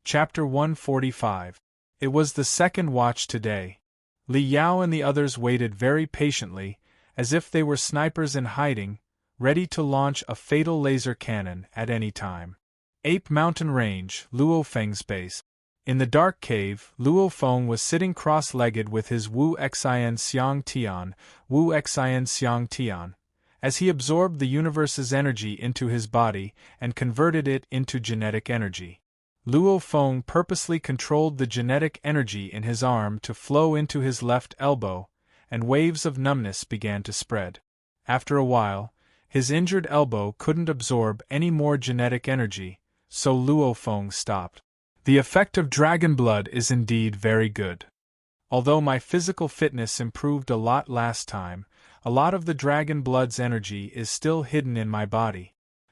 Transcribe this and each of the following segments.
Chapter 145. It was the second watch today. Li Yao and the others waited very patiently, as if they were snipers in hiding, ready to launch a fatal laser cannon at any time. Ape Mountain Range, Luo Feng's base. In the dark cave, Luo Feng was sitting cross-legged with his Wu Xin Xiang Tian, as he absorbed the universe's energy into his body and converted it into genetic energy. Luo Feng purposely controlled the genetic energy in his arm to flow into his left elbow, and waves of numbness began to spread. After a while, his injured elbow couldn't absorb any more genetic energy, so Luo Feng stopped. The effect of dragon blood is indeed very good. Although my physical fitness improved a lot last time, a lot of the dragon blood's energy is still hidden in my body.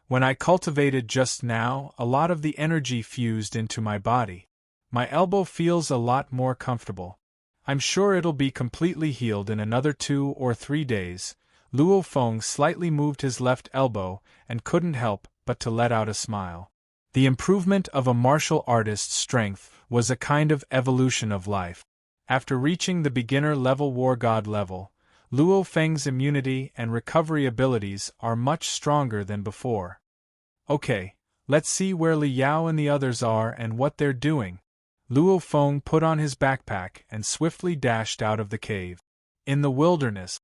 When I cultivated just now, a lot of the energy fused into my body. My elbow feels a lot more comfortable. I'm sure it'll be completely healed in another 2 or 3 days. Luo Feng slightly moved his left elbow and couldn't help but to let out a smile. The improvement of a martial artist's strength was a kind of evolution of life. After reaching the beginner-level war god level, Luo Feng's immunity and recovery abilities are much stronger than before. Okay, let's see where Li Yao and the others are and what they're doing. Luo Feng put on his backpack and swiftly dashed out of the cave. In the wilderness.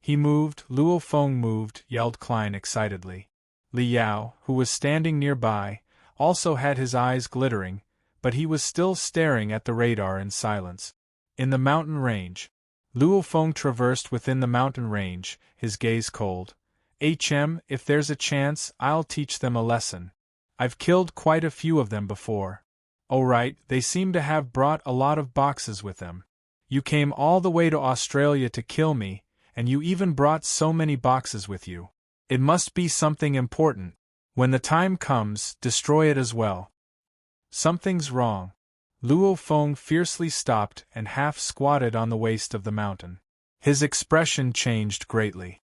He moved, Luo Feng moved, yelled Klein excitedly. Li Yao, who was standing nearby, also had his eyes glittering, but he was still staring at the radar in silence. In the mountain range. Luo Feng traversed within the mountain range, his gaze cold. If there's a chance, I'll teach them a lesson. I've killed quite a few of them before. Oh right, they seem to have brought a lot of boxes with them. You came all the way to Australia to kill me, and you even brought so many boxes with you. It must be something important. When the time comes, destroy it as well. Something's wrong. Luo Feng fiercely stopped and half squatted on the waist of the mountain. His expression changed greatly.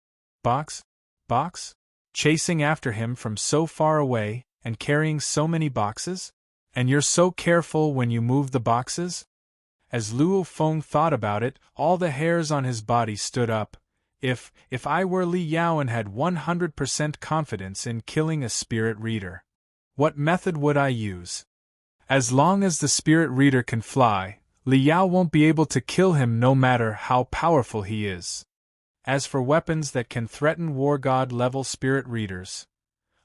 Box? Chasing after him from so far away, and carrying so many boxes? And you're so careful when you move the boxes? As Luo Feng thought about it, all the hairs on his body stood up. If I were Li Yao and had 100% confidence in killing a spirit reader, what method would I use? As long as the spirit reader can fly, Li Yao won't be able to kill him no matter how powerful he is. As for weapons that can threaten war god level spirit readers,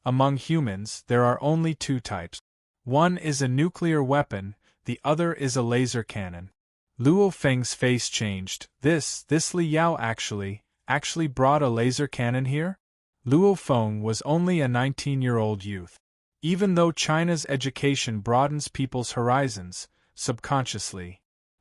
among humans there are only 2 types. One is a nuclear weapon, the other is a laser cannon. Luo Feng's face changed. This Li Yao actually brought a laser cannon here? Luo Feng was only a 19-year-old youth. Even though China's education broadens people's horizons, subconsciously,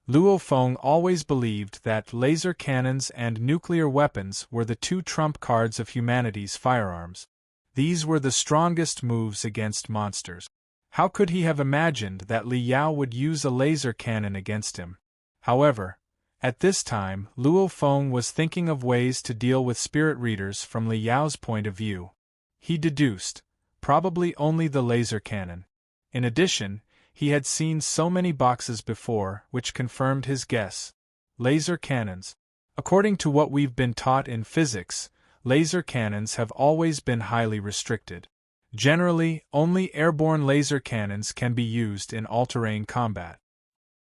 Luo Feng always believed that laser cannons and nuclear weapons were the 2 trump cards of humanity's firearms. These were the strongest moves against monsters. How could he have imagined that Li Yao would use a laser cannon against him? However, at this time, Luo Feng was thinking of ways to deal with spirit readers from Li Yao's point of view. He deduced, probably only the laser cannon. In addition, he had seen so many boxes before, which confirmed his guess. Laser cannons. According to what we've been taught in physics, laser cannons have always been highly restricted. Generally, only airborne laser cannons can be used in all-terrain combat.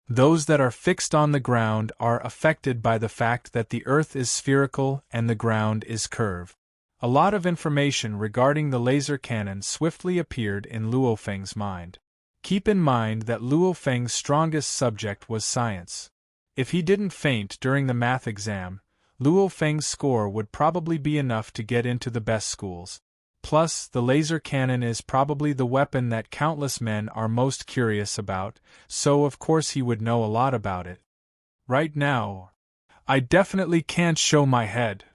Those that are fixed on the ground are affected by the fact that the Earth is spherical and the ground is curved. A lot of information regarding the laser cannon swiftly appeared in Luo Feng's mind. Keep in mind that Luo Feng's strongest subject was science. If he didn't faint during the math exam, Luo Feng's score would probably be enough to get into the best schools. Plus, the laser cannon is probably the weapon that countless men are most curious about, so of course he would know a lot about it. Right now, I definitely can't show my head.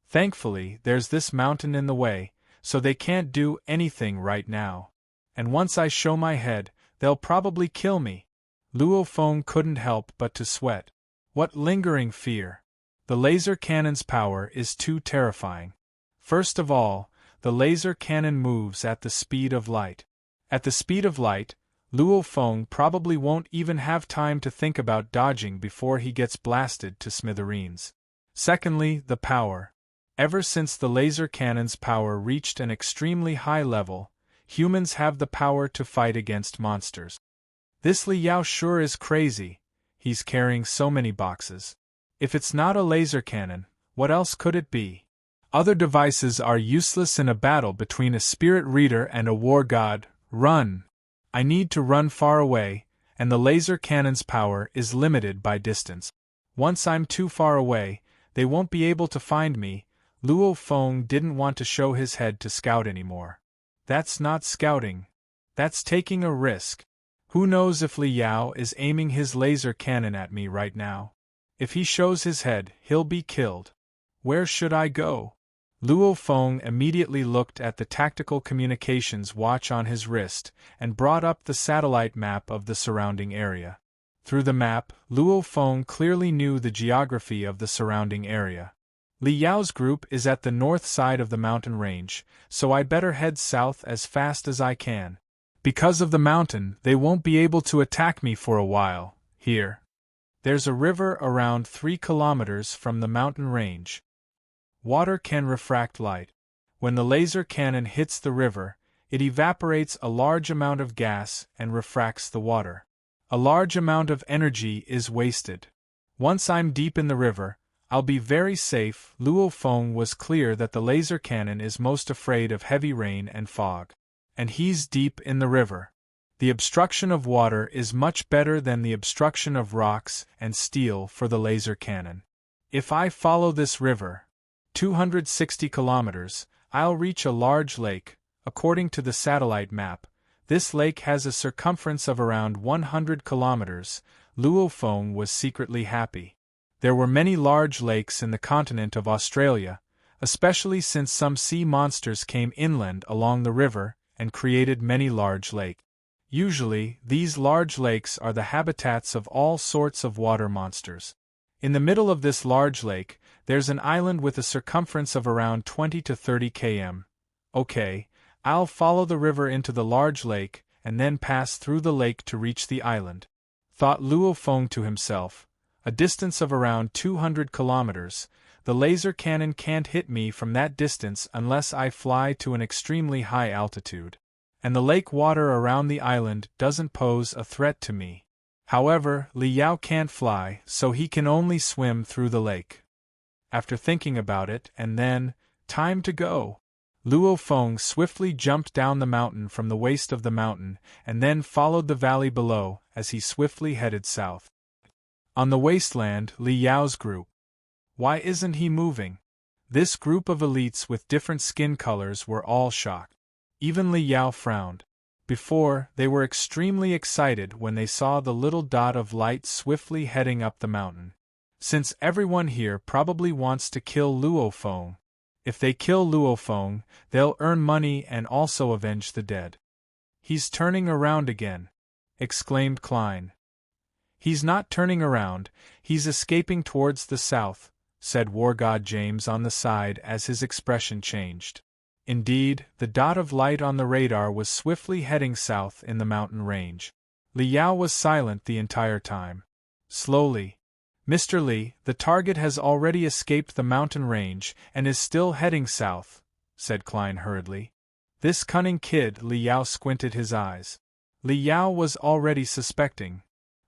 Thankfully, there's this mountain in the way, so they can't do anything right now. And once I show my head, they'll probably kill me. Luo Feng couldn't help but to sweat. What lingering fear! The laser cannon's power is too terrifying. First of all, the laser cannon moves at the speed of light. At the speed of light, Luo Feng probably won't even have time to think about dodging before he gets blasted to smithereens. Secondly, the power. Ever since the laser cannon's power reached an extremely high level, humans have the power to fight against monsters. This Li Yao sure is crazy, he's carrying so many boxes. If it's not a laser cannon, what else could it be? Other devices are useless in a battle between a spirit reader and a war god. Run! I need to run far away, and the laser cannon's power is limited by distance. Once I'm too far away, they won't be able to find me. Luo Feng didn't want to show his head to scout anymore. That's not scouting. That's taking a risk. Who knows if Li Yao is aiming his laser cannon at me right now? If he shows his head, he'll be killed. Where should I go? Luo Feng immediately looked at the tactical communications watch on his wrist and brought up the satellite map of the surrounding area. Through the map, Luo Feng clearly knew the geography of the surrounding area. Li Yao's group is at the north side of the mountain range, so I'd better head south as fast as I can. Because of the mountain, they won't be able to attack me for a while. Here. There's a river around 3 kilometers from the mountain range. Water can refract light. When the laser cannon hits the river, it evaporates a large amount of gas and refracts the water. A large amount of energy is wasted. Once I'm deep in the river, I'll be very safe. Luo Feng was clear that the laser cannon is most afraid of heavy rain and fog. And he's deep in the river. The obstruction of water is much better than the obstruction of rocks and steel for the laser cannon. If I follow this river, 260 kilometers, I'll reach a large lake. According to the satellite map, this lake has a circumference of around 100 kilometers. Luo Feng was secretly happy. There were many large lakes in the continent of Australia, especially since some sea monsters came inland along the river and created many large lakes. Usually, these large lakes are the habitats of all sorts of water monsters. In the middle of this large lake, there's an island with a circumference of around 20 to 30 km. Okay, I'll follow the river into the large lake and then pass through the lake to reach the island. Thought Luo Feng to himself, a distance of around 200 kilometers, the laser cannon can't hit me from that distance unless I fly to an extremely high altitude. And the lake water around the island doesn't pose a threat to me. However, Li Yao can't fly, so he can only swim through the lake. After thinking about it, and then, time to go. Luo Feng swiftly jumped down the mountain from the waist of the mountain, and then followed the valley below as he swiftly headed south. On the wasteland, Li Yao's group. Why isn't he moving? This group of elites with different skin colors were all shocked. Even Li Yao frowned. Before, they were extremely excited when they saw the little dot of light swiftly heading up the mountain. Since everyone here probably wants to kill Luo Feng, if they kill Luo Feng, they'll earn money and also avenge the dead. He's turning around again, exclaimed Klein. He's not turning around, he's escaping towards the south, said War God James on the side as his expression changed. Indeed, the dot of light on the radar was swiftly heading south in the mountain range. Li Yao was silent the entire time. Slowly. Mr. Li, the target has already escaped the mountain range and is still heading south, said Klein hurriedly. This cunning kid. Li Yao squinted his eyes. Li Yao was already suspecting.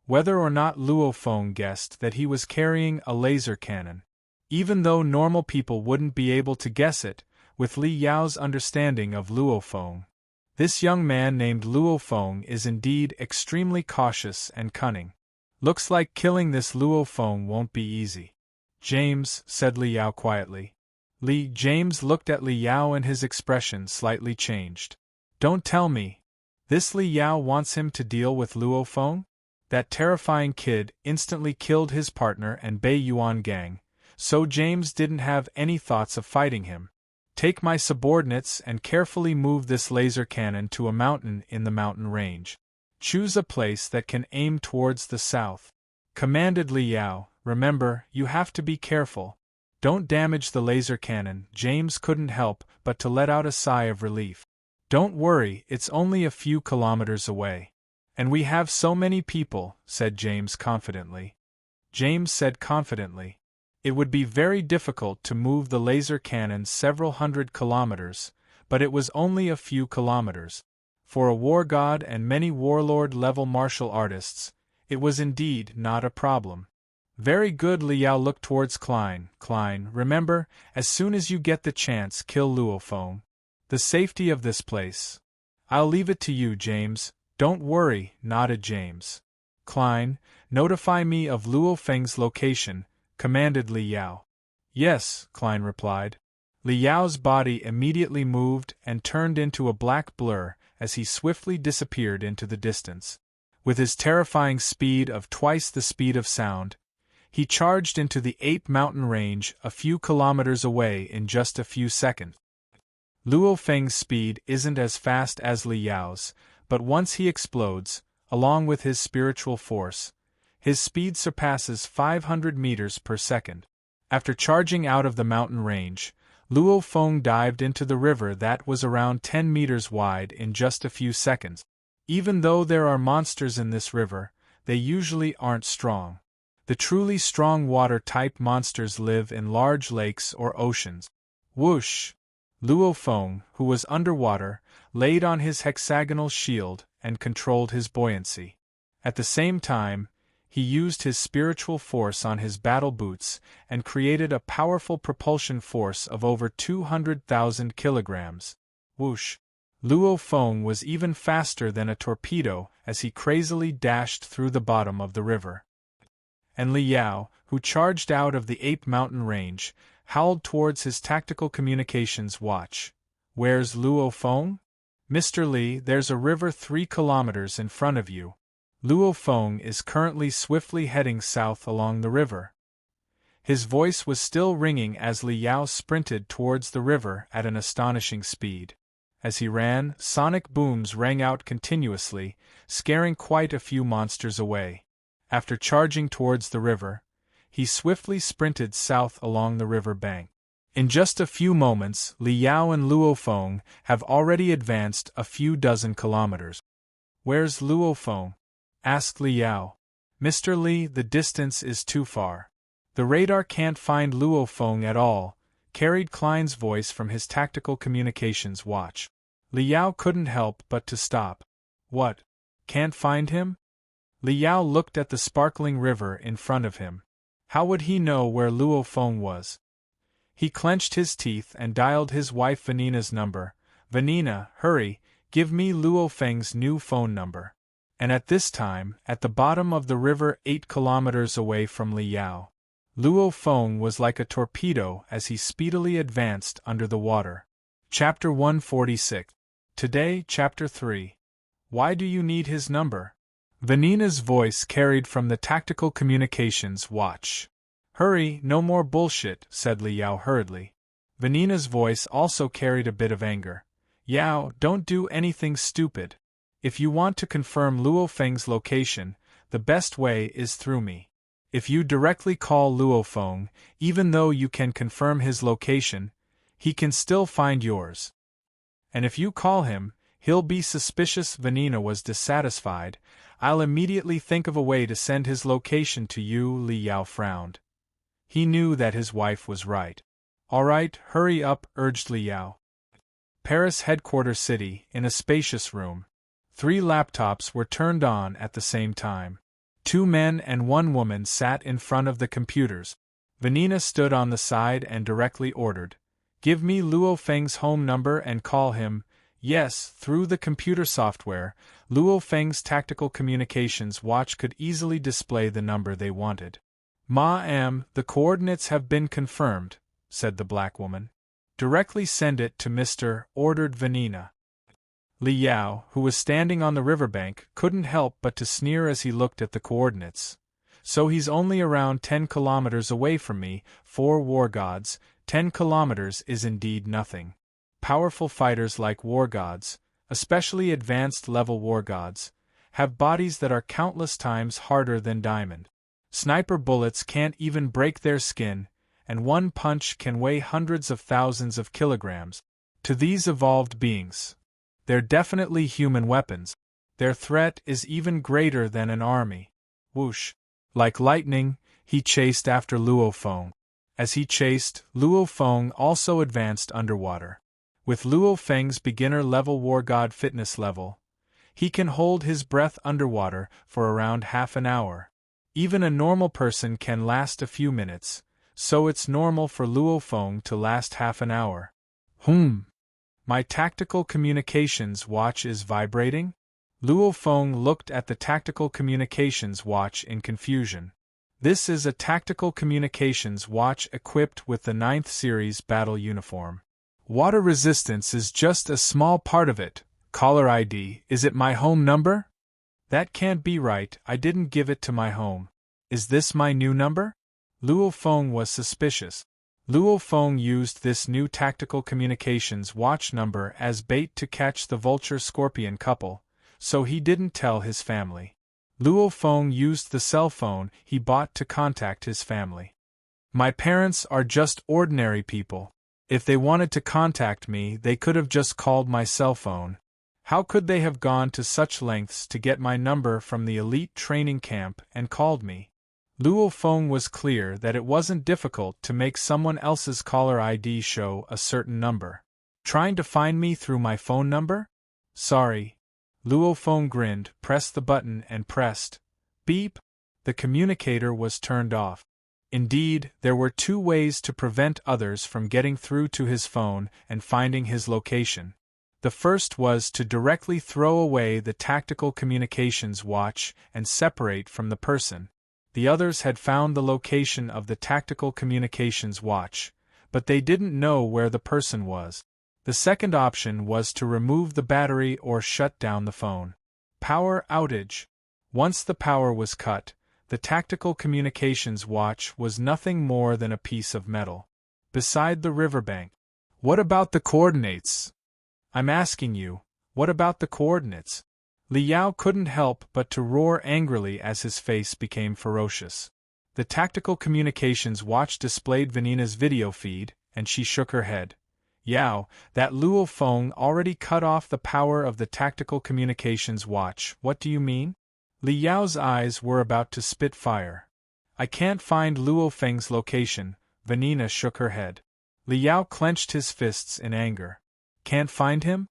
Whether or not Luo Feng guessed that he was carrying a laser cannon. Even though normal people wouldn't be able to guess it, with Li Yao's understanding of Luo Feng. This young man named Luo Feng is indeed extremely cautious and cunning. Looks like killing this Luo Feng won't be easy. James, said Li Yao quietly. James looked at Li Yao and his expression slightly changed. Don't tell me. This Li Yao wants him to deal with Luo Feng? That terrifying kid instantly killed his partner and Bei Yuan gang, so James didn't have any thoughts of fighting him. Take my subordinates and carefully move this laser cannon to a mountain in the mountain range. Choose a place that can aim towards the south. Commanded Li Yao. Remember, you have to be careful. Don't damage the laser cannon. James couldn't help but to let out a sigh of relief. Don't worry, it's only a few kilometers away. And we have so many people, said James confidently. James said confidently. It would be very difficult to move the laser cannon several hundred kilometers, but it was only a few kilometers. For a war god and many warlord-level martial artists, it was indeed not a problem. Very good. Liao looked towards Klein. Klein, remember, as soon as you get the chance, kill Luo Feng. The safety of this place. I'll leave it to you, James. Don't worry, nodded James. Klein, notify me of Luo Feng's location, commanded Liao. Yes, Klein replied. Liao's body immediately moved and turned into a black blur as he swiftly disappeared into the distance. With his terrifying speed of twice the speed of sound, he charged into the Ape Mountain range a few kilometers away in just a few seconds. Luo Feng's speed isn't as fast as Liao's, but once he explodes, along with his spiritual force, his speed surpasses 500 meters per second. After charging out of the mountain range, Luo Feng dived into the river that was around 10 meters wide in just a few seconds. Even though there are monsters in this river, they usually aren't strong. The truly strong water-type monsters live in large lakes or oceans. Whoosh! Luo Feng, who was underwater, laid on his hexagonal shield and controlled his buoyancy. At the same time, he used his spiritual force on his battle boots and created a powerful propulsion force of over 200,000 kilograms. Whoosh! Luo Feng was even faster than a torpedo as he crazily dashed through the bottom of the river. And Liao, who charged out of the Ape Mountain range, howled towards his tactical communications watch. Where's Luo Feng? Mr. Li, there's a river 3 kilometers in front of you. Luo Feng is currently swiftly heading south along the river. His voice was still ringing as Liao sprinted towards the river at an astonishing speed. As he ran, sonic booms rang out continuously, scaring quite a few monsters away. After charging towards the river, he swiftly sprinted south along the river bank. In just a few moments, Liao and Luo Feng have already advanced a few dozen kilometers. Where's Luo Feng? Asked Liao. Mr. Li, the distance is too far. The radar can't find Luo Feng at all, carried Klein's voice from his tactical communications watch. Liao couldn't help but to stop. What? Can't find him? Liao looked at the sparkling river in front of him. How would he know where Luo Feng was? He clenched his teeth and dialed his wife Vanina's number. Vanina, hurry, give me Luo Feng's new phone number. And at this time, at the bottom of the river 8 kilometers away from Liao, Luo Feng was like a torpedo as he speedily advanced under the water. Chapter 146. Today, Chapter 3. Why do you need his number? Vanina's voice carried from the tactical communications watch. Hurry, no more bullshit, said Liao hurriedly. Vanina's voice also carried a bit of anger. Yao, don't do anything stupid. If you want to confirm Luo Feng's location, the best way is through me. If you directly call Luo Feng, even though you can confirm his location, he can still find yours. And if you call him, he'll be suspicious. Vanina was dissatisfied. I'll immediately think of a way to send his location to you. Liao frowned. He knew that his wife was right. All right, hurry up, urged Liao. Paris headquarters city, in a spacious room. 3 laptops were turned on at the same time. 2 men and 1 woman sat in front of the computers. Vanina stood on the side and directly ordered, "Give me Luo Feng's home number and call him." Yes, through the computer software, Luo Feng's tactical communications watch could easily display the number they wanted. "Ma'am, the coordinates have been confirmed," said the black woman. "Directly send it to Mr." ordered Vanina. Liao, who was standing on the riverbank, couldn't help but to sneer as he looked at the coordinates. So he's only around 10 kilometers away from me. 4 war gods, 10 kilometers is indeed nothing. Powerful fighters like war gods, especially advanced level war gods, have bodies that are countless times harder than diamond. Sniper bullets can't even break their skin, and one punch can weigh hundreds of thousands of kilograms. To these evolved beings, they're definitely human weapons. Their threat is even greater than an army. Whoosh! Like lightning, he chased after Luo Feng. As he chased, Luo Feng also advanced underwater. With Luo Feng's beginner-level war god fitness level, he can hold his breath underwater for around half an hour. Even a normal person can last a few minutes, so it's normal for Luo Feng to last half an hour. My tactical communications watch is vibrating? Luo Feng looked at the tactical communications watch in confusion. This is a tactical communications watch equipped with the 9th series battle uniform. Water resistance is just a small part of it. Caller ID, is it my home number? That can't be right, I didn't give it to my home. Is this my new number? Luo Feng was suspicious. Luo Feng used this new tactical communications watch number as bait to catch the vulture-scorpion couple, so he didn't tell his family. Luo Feng used the cell phone he bought to contact his family. My parents are just ordinary people. If they wanted to contact me, they could have just called my cell phone. How could they have gone to such lengths to get my number from the elite training camp and called me? Luo Feng was clear that it wasn't difficult to make someone else's caller ID show a certain number. Trying to find me through my phone number? Sorry. Luo Feng grinned, pressed the button and pressed beep. The communicator was turned off. Indeed, there were 2 ways to prevent others from getting through to his phone and finding his location. The first was to directly throw away the tactical communications watch and separate from the person. The others had found the location of the tactical communications watch, but they didn't know where the person was. The second option was to remove the battery or shut down the phone. Power outage. Once the power was cut, the tactical communications watch was nothing more than a piece of metal. Beside the riverbank. What about the coordinates? I'm asking you, what about the coordinates? Li Yao couldn't help but to roar angrily as his face became ferocious. The tactical communications watch displayed Vanina's video feed, and she shook her head. Yao, that Luo Feng already cut off the power of the tactical communications watch. What do you mean? Li Yao's eyes were about to spit fire. I can't find Luo Feng's location. Vanina shook her head. Li Yao clenched his fists in anger. Can't find him?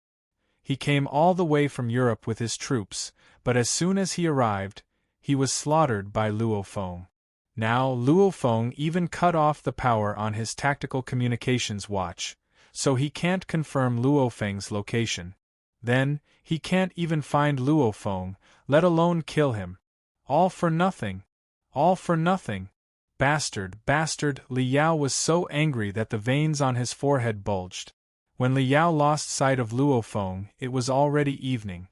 He came all the way from Europe with his troops, but as soon as he arrived, he was slaughtered by Luo Feng. Now Luo Feng even cut off the power on his tactical communications watch, so he can't confirm Luo Feng's location. Then, he can't even find Luo Feng, let alone kill him. All for nothing. All for nothing. Bastard, bastard! Li Yao was so angry that the veins on his forehead bulged. When Li Yao lost sight of Luo Feng, it was already evening.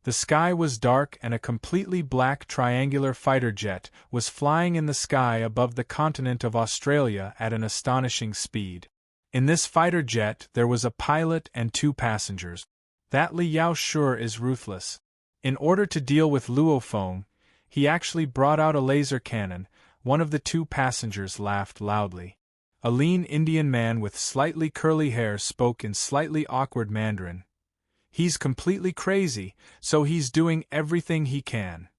The sky was dark and a completely black triangular fighter jet was flying in the sky above the continent of Australia at an astonishing speed. In this fighter jet there was a pilot and 2 passengers. That Li Yao sure is ruthless. In order to deal with Luo Feng, he actually brought out a laser cannon. One of the 2 passengers laughed loudly. A lean Indian man with slightly curly hair spoke in slightly awkward Mandarin. He's completely crazy, so he's doing everything he can.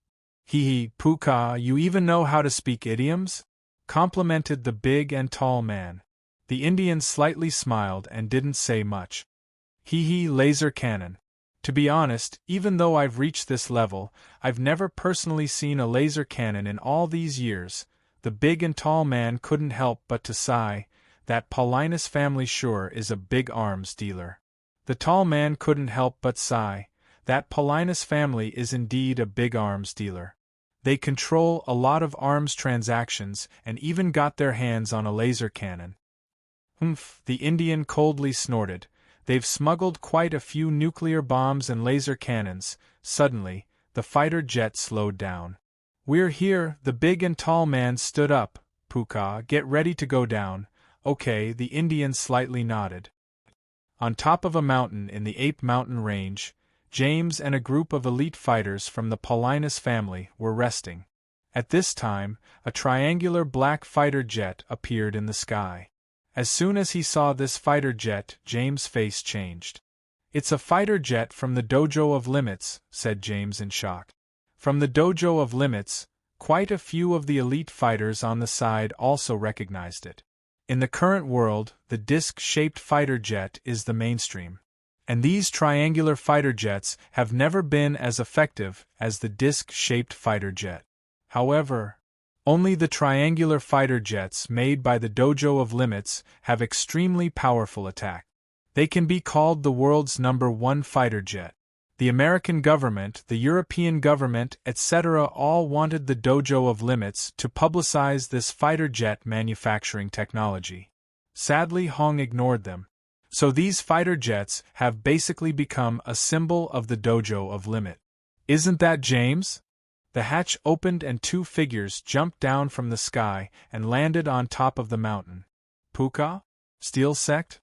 Hee, Puka, you even know how to speak idioms? Complimented the big and tall man. The Indian slightly smiled and didn't say much. Laser cannon. To be honest, even though I've reached this level, I've never personally seen a laser cannon in all these years. The big and tall man couldn't help but to sigh. That Paulinus family sure is a big arms dealer. The tall man couldn't help but sigh. That Paulinus family is indeed a big arms dealer. They control a lot of arms transactions and even got their hands on a laser cannon. Humph, the Indian coldly snorted. They've smuggled quite a few nuclear bombs and laser cannons. Suddenly, the fighter jet slowed down. We're here, the big and tall man stood up. Puka, get ready to go down. Okay, the Indian slightly nodded. On top of a mountain in the Ape Mountain range, James and a group of elite fighters from the Paulinus family were resting. At this time, a triangular black fighter jet appeared in the sky. As soon as he saw this fighter jet, James' face changed. It's a fighter jet from the Dojo of Limits, said James in shock. From the Dojo of Limits, quite a few of the elite fighters on the side also recognized it. In the current world, the disc-shaped fighter jet is the mainstream. And these triangular fighter jets have never been as effective as the disc-shaped fighter jet. However, only the triangular fighter jets made by the Dojo of Limits have extremely powerful attack. They can be called the world's #1 fighter jet. The American government, the European government, etc. all wanted the Dojo of Limits to publicize this fighter jet manufacturing technology. Sadly, Hong ignored them. So these fighter jets have basically become a symbol of the Dojo of Limit. Isn't that James? The hatch opened and two figures jumped down from the sky and landed on top of the mountain. Puka? Steel Sect?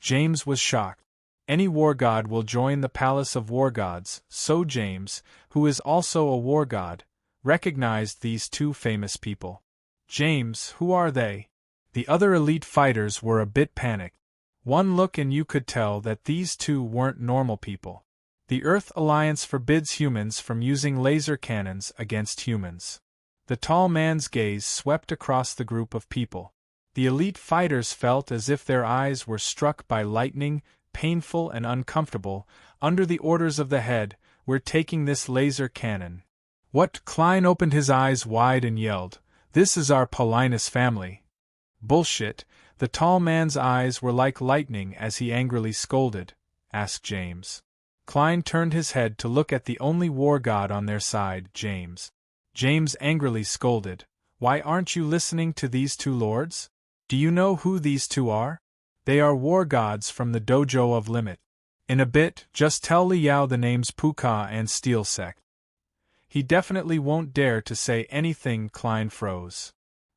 James was shocked. Any war god will join the palace of war gods, so James, who is also a war god, recognized these two famous people. James, who are they? The other elite fighters were a bit panicked. One look and you could tell that these two weren't normal people. The Earth Alliance forbids humans from using laser cannons against humans. The tall man's gaze swept across the group of people. The elite fighters felt as if their eyes were struck by lightning, painful and uncomfortable. Under the orders of the head, we're taking this laser cannon. What? Klein opened his eyes wide and yelled, "This is our Paulinus family." Bullshit. The tall man's eyes were like lightning as he angrily scolded, asked James. Klein turned his head to look at the only war god on their side, James. James angrily scolded, "Why aren't you listening to these two lords? Do you know who these two are? They are war gods from the Dojo of Limit. In a bit, just tell Li Yao the names Puka and Steel Sect." He definitely won't dare to say anything. Klein froze.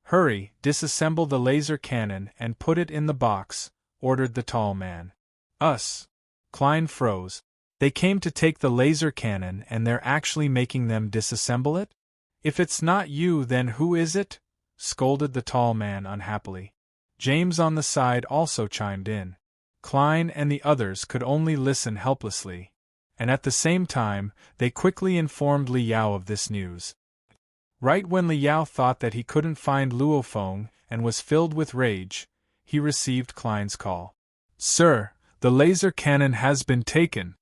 "Hurry, disassemble the laser cannon and put it in the box," ordered the tall man. "Us?" Klein froze. They came to take the laser cannon and they're actually making them disassemble it? "If it's not you, then who is it?" scolded the tall man unhappily. James on the side also chimed in. Klein and the others could only listen helplessly. And at the same time, they quickly informed Li Yao of this news. Right when Li Yao thought that he couldn't find Luo Feng and was filled with rage, he received Klein's call. "Sir, the laser cannon has been taken.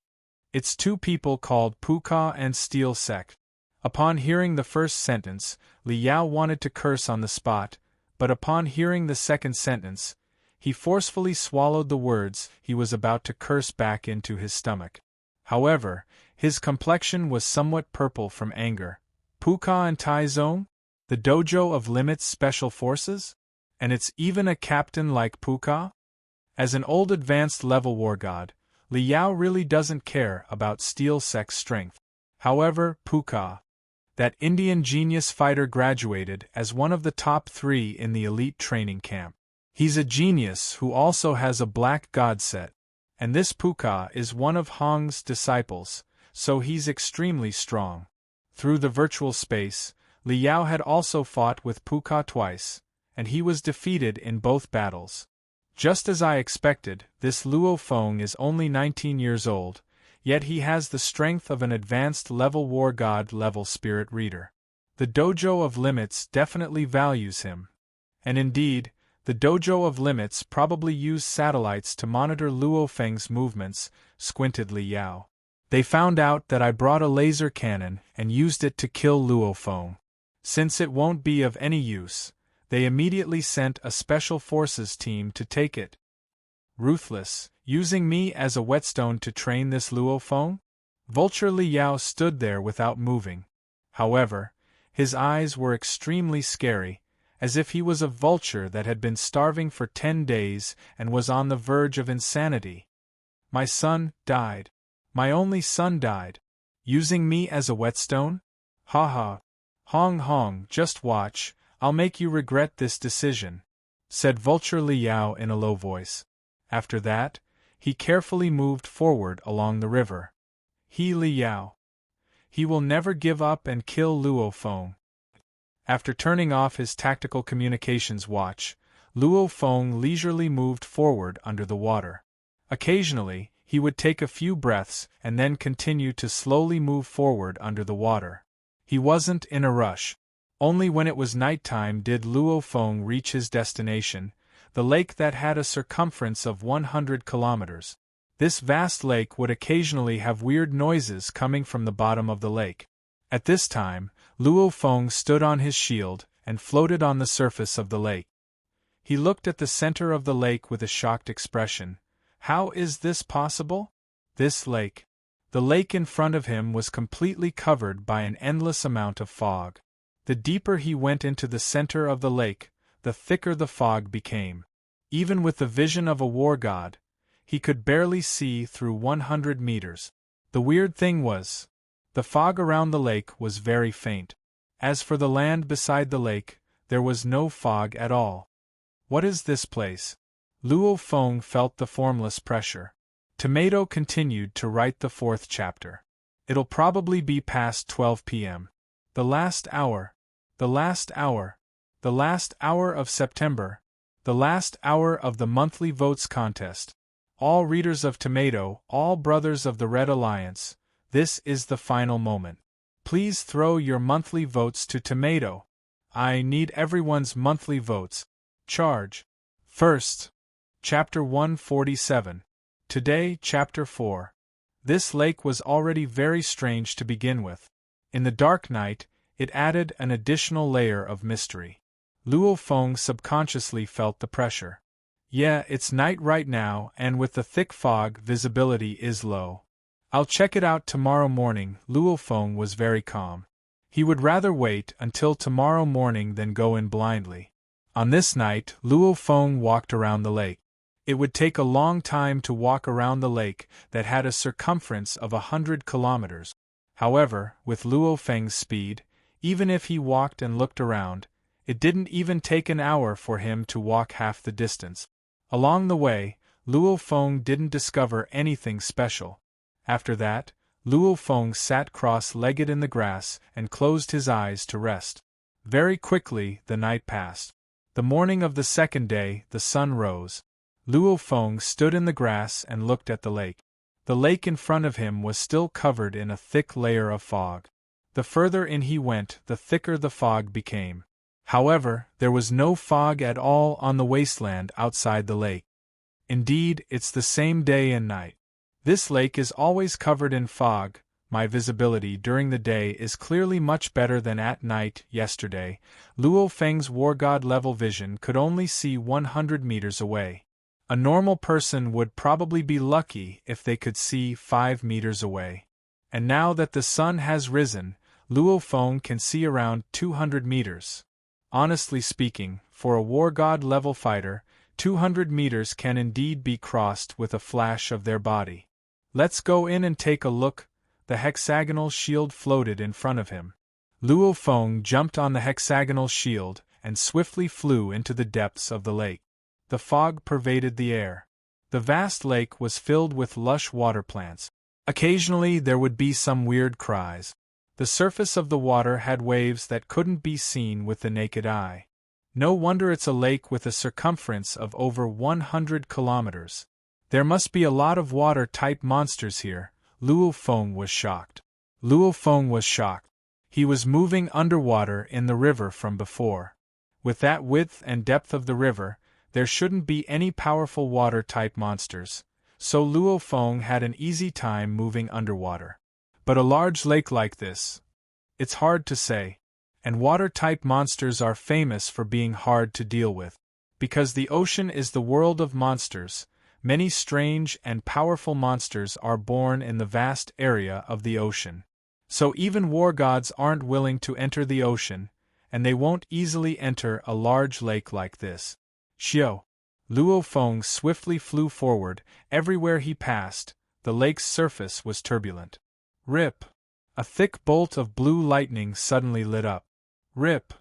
It's two people called Puka and Steel Sect." Upon hearing the first sentence, Li Yao wanted to curse on the spot, but upon hearing the second sentence, he forcefully swallowed the words he was about to curse back into his stomach. However, his complexion was somewhat purple from anger. Puka and Tai Zong? The Dojo of Limit's Special Forces? And it's even a captain like Puka? As an old advanced level war god, Li Yao really doesn't care about Steel Sect's strength. However, Puka, that Indian genius fighter, graduated as one of the top 3 in the elite training camp. He's a genius who also has a black god set. And this Puka is one of Hong's disciples, so he's extremely strong. Through the virtual space, Li Yao had also fought with Puka twice, and he was defeated in both battles. Just as I expected, this Luo Feng is only 19 years old, yet he has the strength of an advanced level war god level spirit reader. The Dojo of Limits definitely values him. And indeed, the Dojo of Limits probably used satellites to monitor Luo Feng's movements, squinted Li Yao. They found out that I brought a laser cannon and used it to kill Luo Feng. Since it won't be of any use, they immediately sent a special forces team to take it. Ruthless, using me as a whetstone to train this Luo Feng? Vulture Li Yao stood there without moving. However, his eyes were extremely scary, as if he was a vulture that had been starving for 10 days and was on the verge of insanity. My son died. My only son died. Using me as a whetstone? Ha ha. Hong, just watch, I'll make you regret this decision, said Vulture Li Yao in a low voice. After that, he carefully moved forward along the river. Li Yao. He will never give up and kill Luo Feng. After turning off his tactical communications watch, Luo Feng leisurely moved forward under the water. Occasionally, He would take a few breaths and then continue to slowly move forward under the water. He wasn't in a rush. Only when it was nighttime did Luo Feng reach his destination, the lake that had a circumference of 100 kilometers. This vast lake would occasionally have weird noises coming from the bottom of the lake. At this time, Luo Feng stood on his shield and floated on the surface of the lake. He looked at the center of the lake with a shocked expression. How is this possible? This lake. The lake in front of him was completely covered by an endless amount of fog. The deeper he went into the center of the lake, the thicker the fog became. Even with the vision of a war god, he could barely see through 100 meters. The weird thing was, the fog around the lake was very faint. As for the land beside the lake, there was no fog at all. What is this place? Luo Feng felt the formless pressure. Tomato continued to write the 4th chapter. It'll probably be past 12 p.m. The last hour. The last hour. The last hour of September. The last hour of the monthly votes contest. All readers of Tomato, all brothers of the Red Alliance, this is the final moment. Please throw your monthly votes to Tomato. I need everyone's monthly votes. Charge. First. Chapter 147. Today, Chapter 4. This lake was already very strange to begin with. In the dark night, it added an additional layer of mystery. Luo Feng subconsciously felt the pressure. Yeah, it's night right now, and with the thick fog, visibility is low. I'll check it out tomorrow morning. Luo Feng was very calm. He would rather wait until tomorrow morning than go in blindly. On this night, Luo Feng walked around the lake. It would take a long time to walk around the lake that had a circumference of 100 kilometers. However, with Luo Feng's speed, even if he walked and looked around, it didn't even take an hour for him to walk half the distance. Along the way, Luo Feng didn't discover anything special. After that, Luo Feng sat cross-legged in the grass and closed his eyes to rest. Very quickly, the night passed. The morning of the second day, the sun rose. Luo Feng stood in the grass and looked at the lake. The lake in front of him was still covered in a thick layer of fog. The further in he went, the thicker the fog became. However, there was no fog at all on the wasteland outside the lake. Indeed, it's the same day and night. This lake is always covered in fog. My visibility during the day is clearly much better than at night. Yesterday, Luo Feng's war god level vision could only see 100 meters away. A normal person would probably be lucky if they could see 5 meters away. And now that the sun has risen, Luo Feng can see around 200 meters. Honestly speaking, for a war god level fighter, 200 meters can indeed be crossed with a flash of their body. Let's go in and take a look. The hexagonal shield floated in front of him. Luo Feng jumped on the hexagonal shield and swiftly flew into the depths of the lake. The fog pervaded the air. The vast lake was filled with lush water plants. Occasionally there would be some weird cries. The surface of the water had waves that couldn't be seen with the naked eye. No wonder it's a lake with a circumference of over 100 kilometers. There must be a lot of water-type monsters here. Luo Feng was shocked. Luo Feng was shocked. He was moving underwater in the river from before. With that width and depth of the river, there shouldn't be any powerful water-type monsters, so Luo Feng had an easy time moving underwater. But a large lake like this, it's hard to say. And water-type monsters are famous for being hard to deal with. Because the ocean is the world of monsters, many strange and powerful monsters are born in the vast area of the ocean. So even war gods aren't willing to enter the ocean, and they won't easily enter a large lake like this. Xiao! Luo Feng swiftly flew forward. Everywhere he passed, the lake's surface was turbulent. Rip! A thick bolt of blue lightning suddenly lit up. Rip!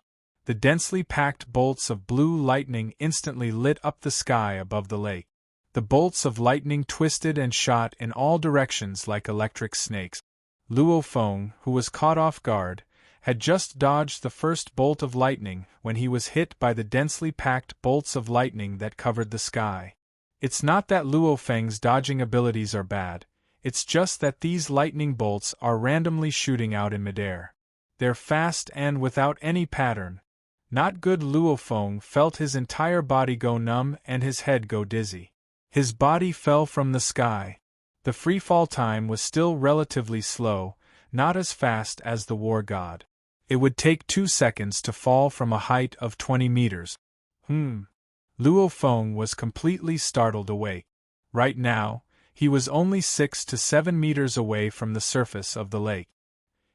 The densely packed bolts of blue lightning instantly lit up the sky above the lake. The bolts of lightning twisted and shot in all directions like electric snakes. Luo Feng, who was caught off guard, had just dodged the first bolt of lightning when he was hit by the densely packed bolts of lightning that covered the sky. It's not that Luo Feng's dodging abilities are bad, it's just that these lightning bolts are randomly shooting out in midair. They're fast and without any pattern. Not good. Luo Feng felt his entire body go numb and his head go dizzy. His body fell from the sky. The freefall time was still relatively slow, not as fast as the war god. It would take 2 seconds to fall from a height of 20 meters. Luo Feng was completely startled awake. Right now, he was only 6 to 7 meters away from the surface of the lake.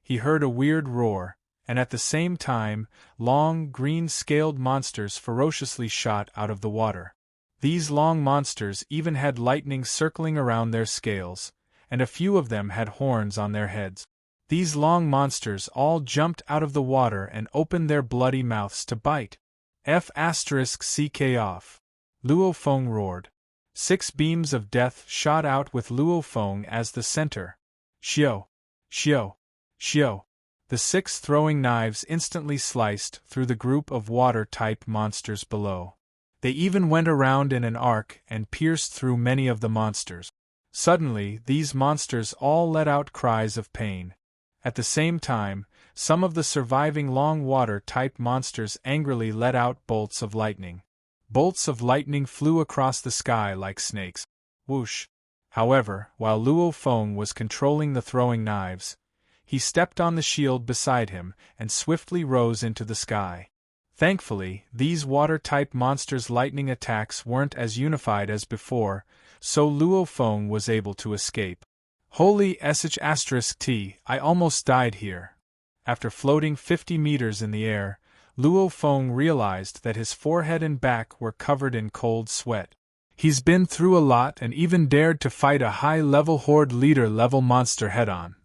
He heard a weird roar, and at the same time, long, green-scaled monsters ferociously shot out of the water. These long monsters even had lightning circling around their scales, and a few of them had horns on their heads. These long monsters all jumped out of the water and opened their bloody mouths to bite. F***ck off. Luo Feng roared. 6 beams of death shot out with Luo Feng as the center. Xiao! Xiao! Xiao! The 6 throwing knives instantly sliced through the group of water-type monsters below. They even went around in an arc and pierced through many of the monsters. Suddenly, these monsters all let out cries of pain. At the same time, some of the surviving long water-type monsters angrily let out bolts of lightning. Bolts of lightning flew across the sky like snakes. Whoosh! However, while Luo Feng was controlling the throwing knives, he stepped on the shield beside him and swiftly rose into the sky. Thankfully, these water-type monsters' lightning attacks weren't as unified as before, so Luo Feng was able to escape. Holy **T, I almost died here. After floating 50 meters in the air, Luo Feng realized that his forehead and back were covered in cold sweat. He's been through a lot and even dared to fight a high-level horde leader-level monster head-on.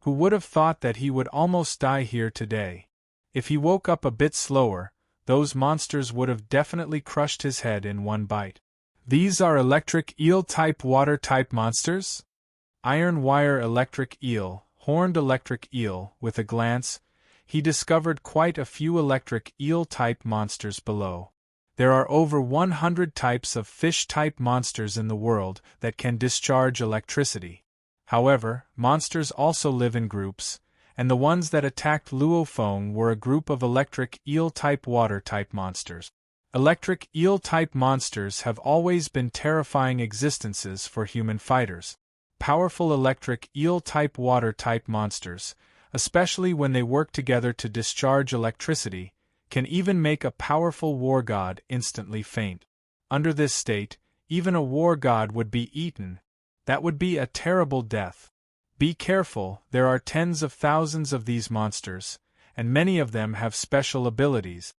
Who would have thought that he would almost die here today? If he woke up a bit slower, those monsters would have definitely crushed his head in one bite. These are electric eel-type water-type monsters? Iron wire electric eel, horned electric eel. With a glance, he discovered quite a few electric eel-type monsters below. There are over 100 types of fish-type monsters in the world that can discharge electricity. However, monsters also live in groups, and the ones that attacked Luo Feng were a group of electric eel-type water-type monsters. Electric eel-type monsters have always been terrifying existences for human fighters. Powerful electric eel-type water-type monsters, especially when they work together to discharge electricity, can even make a powerful war god instantly faint. Under this state, even a war god would be eaten. That would be a terrible death. Be careful, there are tens of thousands of these monsters, and many of them have special abilities.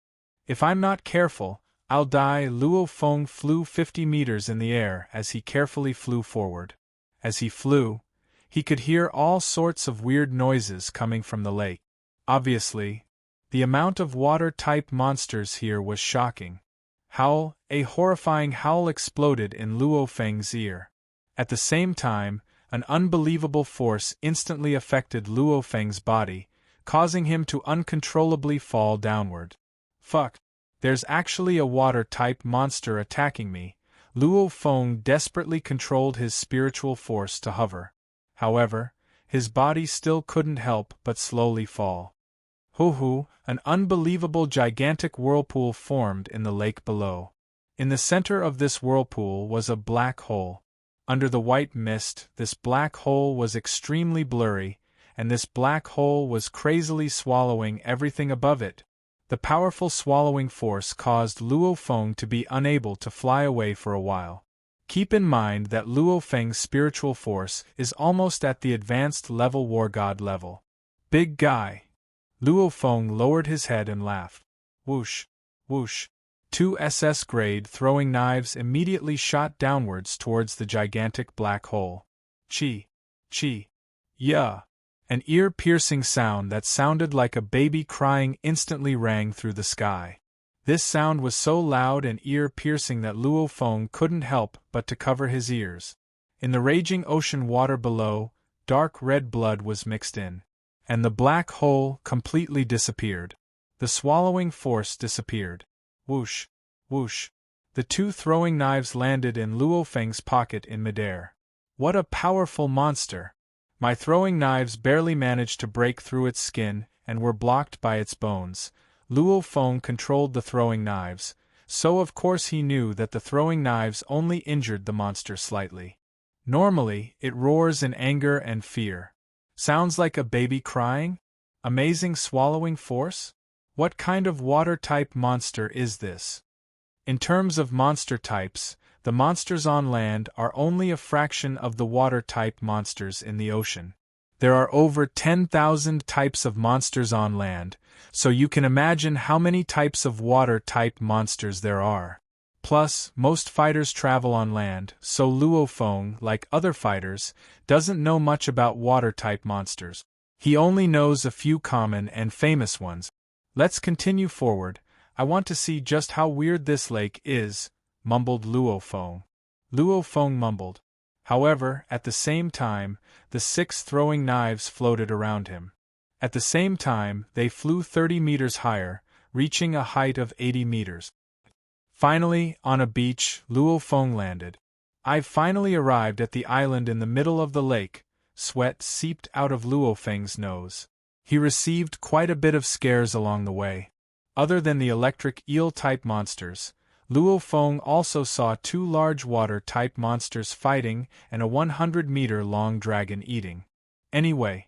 If I'm not careful, I'll die. Luo Feng flew 50 meters in the air as he carefully flew forward. As he flew, he could hear all sorts of weird noises coming from the lake. Obviously, the amount of water-type monsters here was shocking. Howl! A horrifying howl exploded in Luo Feng's ear. At the same time, an unbelievable force instantly affected Luo Feng's body, causing him to uncontrollably fall downward. Fuck! There's actually a water-type monster attacking me. Luo Feng desperately controlled his spiritual force to hover. However, his body still couldn't help but slowly fall. Hoo-hoo! An unbelievable gigantic whirlpool formed in the lake below. In the center of this whirlpool was a black hole. Under the white mist, this black hole was extremely blurry, and this black hole was crazily swallowing everything above it. The powerful swallowing force caused Luo Feng to be unable to fly away for a while. Keep in mind that Luo Feng's spiritual force is almost at the advanced level war god level. Big guy. Luo Feng lowered his head and laughed. Whoosh, whoosh. 2 SS-grade throwing knives immediately shot downwards towards the gigantic black hole. Chi, chi, yeah. An ear-piercing sound that sounded like a baby crying instantly rang through the sky. This sound was so loud and ear-piercing that Luo Feng couldn't help but to cover his ears. In the raging ocean water below, dark red blood was mixed in. And the black hole completely disappeared. The swallowing force disappeared. Whoosh, whoosh. The two throwing knives landed in Luo Feng's pocket in midair. What a powerful monster! My throwing knives barely managed to break through its skin and were blocked by its bones. Luo Feng controlled the throwing knives, so of course he knew that the throwing knives only injured the monster slightly. Normally, it roars in anger and fear. Sounds like a baby crying? Amazing swallowing force? What kind of water-type monster is this? In terms of monster types, the monsters on land are only a fraction of the water-type monsters in the ocean. There are over 10,000 types of monsters on land, so you can imagine how many types of water-type monsters there are. Plus, most fighters travel on land, so Luo Feng, like other fighters, doesn't know much about water-type monsters. He only knows a few common and famous ones. Let's continue forward. I want to see just how weird this lake is, mumbled Luo Feng. Luo Feng mumbled. However, at the same time, the 6 throwing knives floated around him. At the same time, they flew 30 meters higher, reaching a height of 80 meters. Finally, on a beach, Luo Feng landed. I've finally arrived at the island in the middle of the lake. Sweat seeped out of Luo Feng's nose. He received quite a bit of scares along the way. Other than the electric eel-type monsters, Luo Feng also saw 2 large water-type monsters fighting and a 100-meter-long dragon eating. Anyway,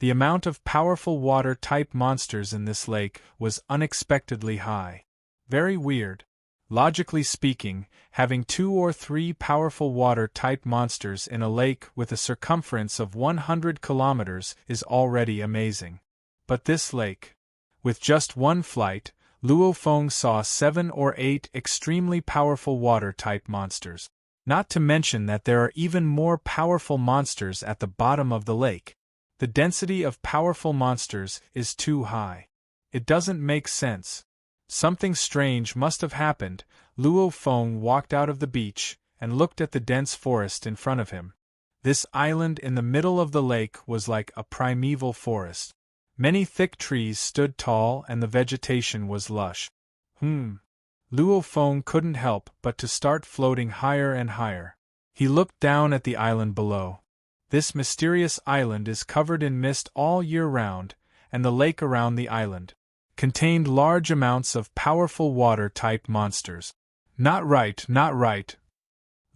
the amount of powerful water-type monsters in this lake was unexpectedly high. Very weird. Logically speaking, having 2 or 3 powerful water-type monsters in a lake with a circumference of 100 kilometers is already amazing. But this lake... With just one flight, Luo Feng saw 7 or 8 extremely powerful water-type monsters. Not to mention that there are even more powerful monsters at the bottom of the lake. The density of powerful monsters is too high. It doesn't make sense. Something strange must have happened. Luo Feng walked out of the beach and looked at the dense forest in front of him. This island in the middle of the lake was like a primeval forest. Many thick trees stood tall and the vegetation was lush. Luo Feng couldn't help but to start floating higher and higher. He looked down at the island below. This mysterious island is covered in mist all year round, and the lake around the island contained large amounts of powerful water-type monsters. Not right, not right.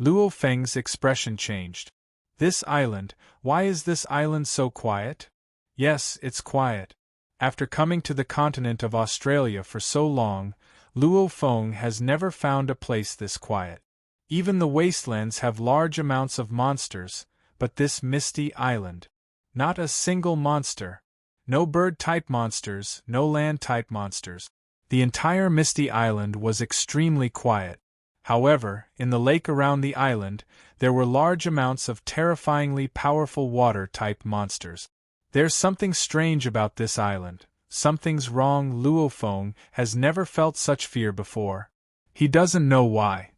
Luo Feng's expression changed. This island, why is this island so quiet? Yes, it's quiet. After coming to the continent of Australia for so long, Luo Feng has never found a place this quiet. Even the wastelands have large amounts of monsters, but this misty island. Not a single monster. No bird-type monsters, no land-type monsters. The entire misty island was extremely quiet. However, in the lake around the island, there were large amounts of terrifyingly powerful water-type monsters. There's something strange about this island. Something's wrong. Luo Feng has never felt such fear before. He doesn't know why.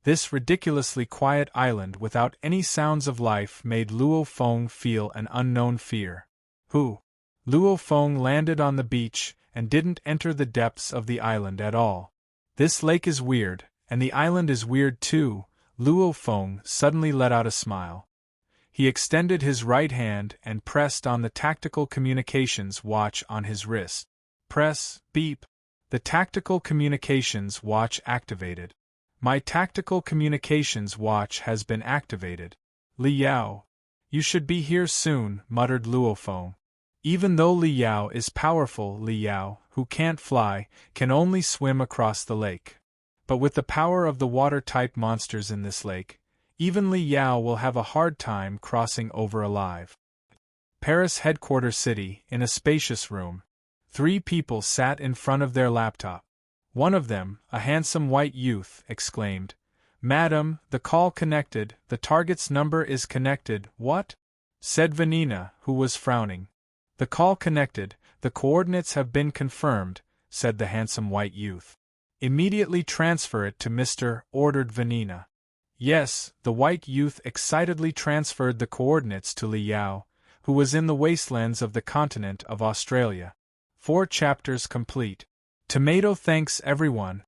This ridiculously quiet island without any sounds of life made Luo Feng feel an unknown fear. Luo Feng landed on the beach and didn't enter the depths of the island at all. This lake is weird, and the island is weird too. Luo Feng suddenly let out a smile. He extended his right hand and pressed on the tactical communications watch on his wrist. Press, beep. The tactical communications watch activated. My tactical communications watch has been activated. Li Yao. You should be here soon, muttered Luo Feng. Even though Li Yao is powerful, Li Yao, who can't fly, can only swim across the lake. But with the power of the water-type monsters in this lake, even Li Yao will have a hard time crossing over alive. Paris headquarters city, in a spacious room. 3 people sat in front of their laptop. One of them, a handsome white youth, exclaimed, "Madam, the call connected, the target's number is connected." "What?" said Vanina, who was frowning. "The call connected, the coordinates have been confirmed," said the handsome white youth. "Immediately transfer it to Mr. ordered Vanina. Yes, the white youth excitedly transferred the coordinates to Li Yao, who was in the wastelands of the continent of Australia. 4 chapters complete. Tomato thanks everyone.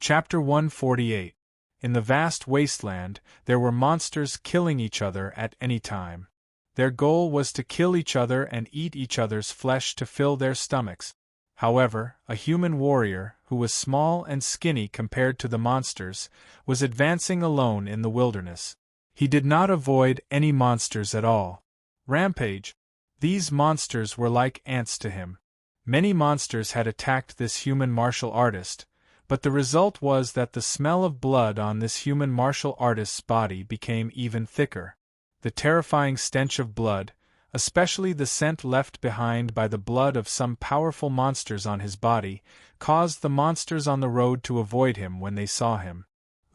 Chapter 148. In the vast wasteland, there were monsters killing each other at any time. Their goal was to kill each other and eat each other's flesh to fill their stomachs. However, a human warrior, who was small and skinny compared to the monsters, was advancing alone in the wilderness. He did not avoid any monsters at all. Rampage. These monsters were like ants to him. Many monsters had attacked this human martial artist, but the result was that the smell of blood on this human martial artist's body became even thicker. The terrifying stench of blood, especially the scent left behind by the blood of some powerful monsters on his body, caused the monsters on the road to avoid him when they saw him.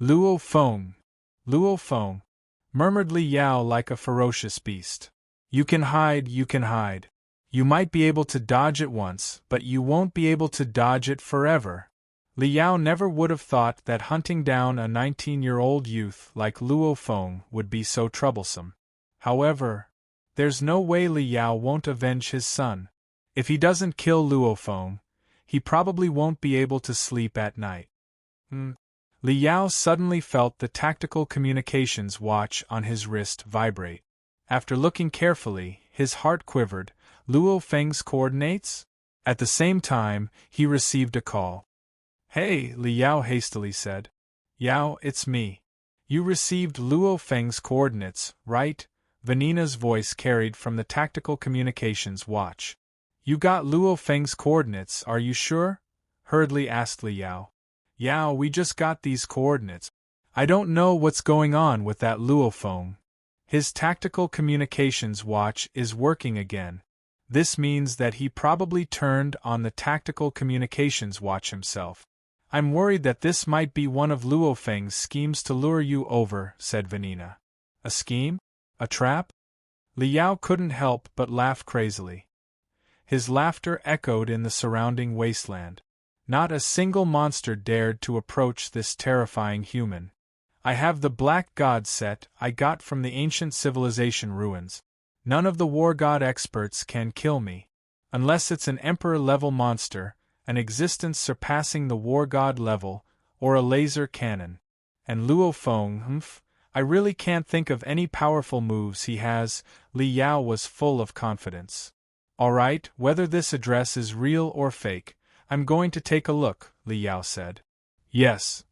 Luo Feng, murmured Li Yao like a ferocious beast. You can hide. You might be able to dodge it once, but you won't be able to dodge it forever. Li Yao never would have thought that hunting down a 19-year-old youth like Luo Feng would be so troublesome. However, there's no way Li Yao won't avenge his son. If he doesn't kill Luo Feng, he probably won't be able to sleep at night. Li Yao suddenly felt the tactical communications watch on his wrist vibrate. After looking carefully, his heart quivered. Luo Feng's coordinates? At the same time, he received a call. Hey, Li Yao hastily said. Yao, it's me. You received Luo Feng's coordinates, right? Vanina's voice carried from the tactical communications watch. You got Luo Feng's coordinates, are you sure? Hurriedly asked Li Yao. Yao, we just got these coordinates. I don't know what's going on with that Luo Feng. His tactical communications watch is working again. This means that he probably turned on the tactical communications watch himself. I'm worried that this might be one of Luo Feng's schemes to lure you over, said Vanina. A scheme? A trap? Li Yao couldn't help but laugh crazily. His laughter echoed in the surrounding wasteland. Not a single monster dared to approach this terrifying human. I have the black god set I got from the ancient civilization ruins. None of the war god experts can kill me. Unless it's an emperor-level monster, an existence surpassing the war god level, or a laser cannon. And Luo Feng, I really can't think of any powerful moves he has. Li Yao was full of confidence. Alright, whether this address is real or fake, I'm going to take a look, Li Yao said. Yes.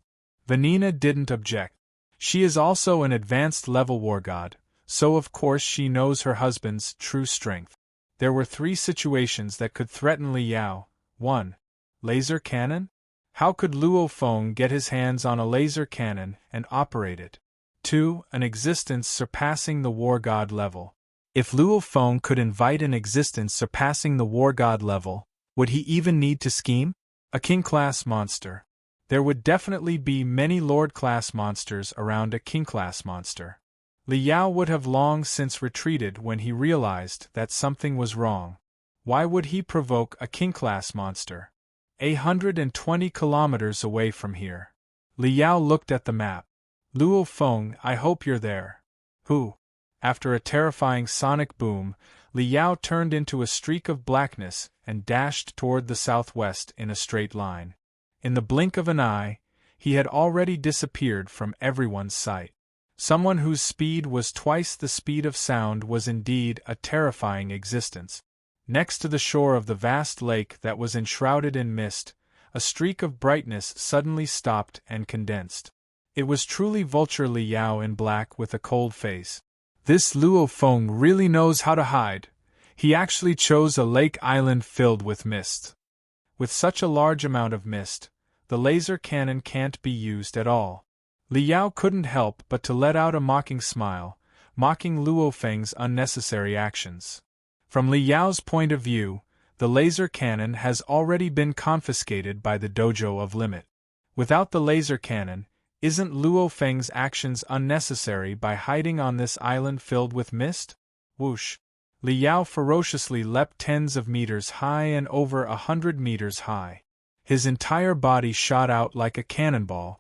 Vanina didn't object. She is also an advanced level war god, so of course she knows her husband's true strength. There were 3 situations that could threaten Li Yao. 1. Laser cannon? How could Luo Feng get his hands on a laser cannon and operate it? 2. An existence surpassing the war god level. If Luo Feng could invite an existence surpassing the war god level, would he even need to scheme? A king-class monster. There would definitely be many lord-class monsters around a king-class monster. Li Yao would have long since retreated when he realized that something was wrong. Why would he provoke a king-class monster? 120 kilometers away from here. Li Yao looked at the map. Luo Feng, I hope you're there. Who? After a terrifying sonic boom, Li Yao turned into a streak of blackness and dashed toward the southwest in a straight line. In the blink of an eye, he had already disappeared from everyone's sight. Someone whose speed was twice the speed of sound was indeed a terrifying existence. Next to the shore of the vast lake that was enshrouded in mist, a streak of brightness suddenly stopped and condensed. It was truly Vulture Li Yao in black with a cold face. This Luo Feng really knows how to hide. He actually chose a lake island filled with mist. With such a large amount of mist, the laser cannon can't be used at all. Li Yao couldn't help but to let out a mocking smile, mocking Luo Feng's unnecessary actions. From Li Yao's point of view, the laser cannon has already been confiscated by the Dojo of Limit. Without the laser cannon, isn't Luo Feng's actions unnecessary by hiding on this island filled with mist? Whoosh! Li Yao ferociously leapt tens of meters high and over 100 meters high. His entire body shot out like a cannonball.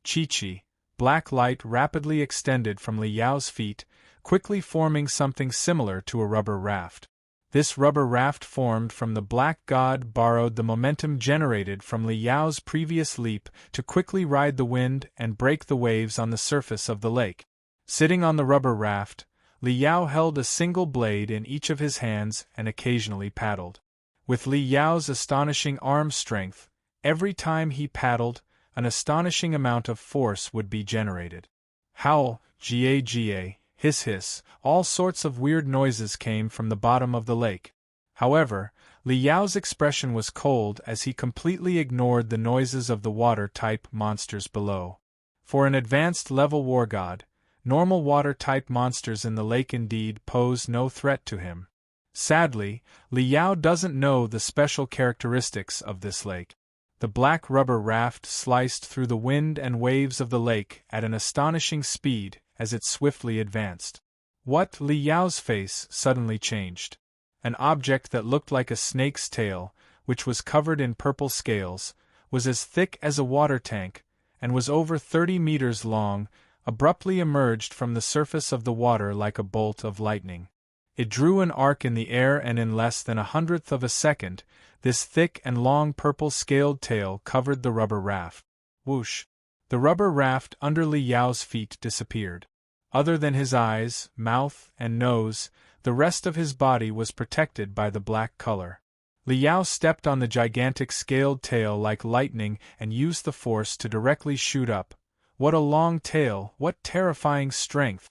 Chi-chi, black light rapidly extended from Li Yao's feet, quickly forming something similar to a rubber raft. This rubber raft formed from the black god borrowed the momentum generated from Li Yao's previous leap to quickly ride the wind and break the waves on the surface of the lake. Sitting on the rubber raft, Li Yao held a single blade in each of his hands and occasionally paddled. With Li Yao's astonishing arm strength, every time he paddled, an astonishing amount of force would be generated. Howl, ga, hiss hiss, all sorts of weird noises came from the bottom of the lake. However, Li Yao's expression was cold as he completely ignored the noises of the water-type monsters below. For an advanced level war god, normal water-type monsters in the lake indeed pose no threat to him. Sadly, Li Yao doesn't know the special characteristics of this lake. The black rubber raft sliced through the wind and waves of the lake at an astonishing speed as it swiftly advanced. What? Li Yao's face suddenly changed. An object that looked like a snake's tail, which was covered in purple scales, was as thick as a water tank, and was over 30 meters long, abruptly emerged from the surface of the water like a bolt of lightning. It drew an arc in the air, and in less than 1/100th of a second, this thick and long purple-scaled tail covered the rubber raft. Whoosh! The rubber raft under Li Yao's feet disappeared. Other than his eyes, mouth, and nose, the rest of his body was protected by the black color. Li Yao stepped on the gigantic scaled tail like lightning and used the force to directly shoot up. What a long tail, what terrifying strength!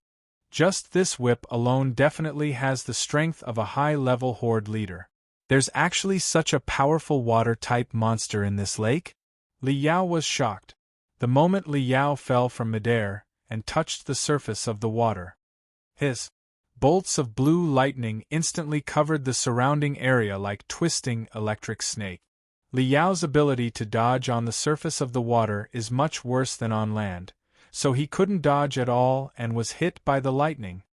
Just this whip alone definitely has the strength of a high-level horde leader. There's actually such a powerful water-type monster in this lake? Li Yao was shocked. The moment Li Yao fell from midair and touched the surface of the water, his bolts of blue lightning instantly covered the surrounding area like twisting electric snake. Li Yao's ability to dodge on the surface of the water is much worse than on land, so he couldn't dodge at all and was hit by the lightning.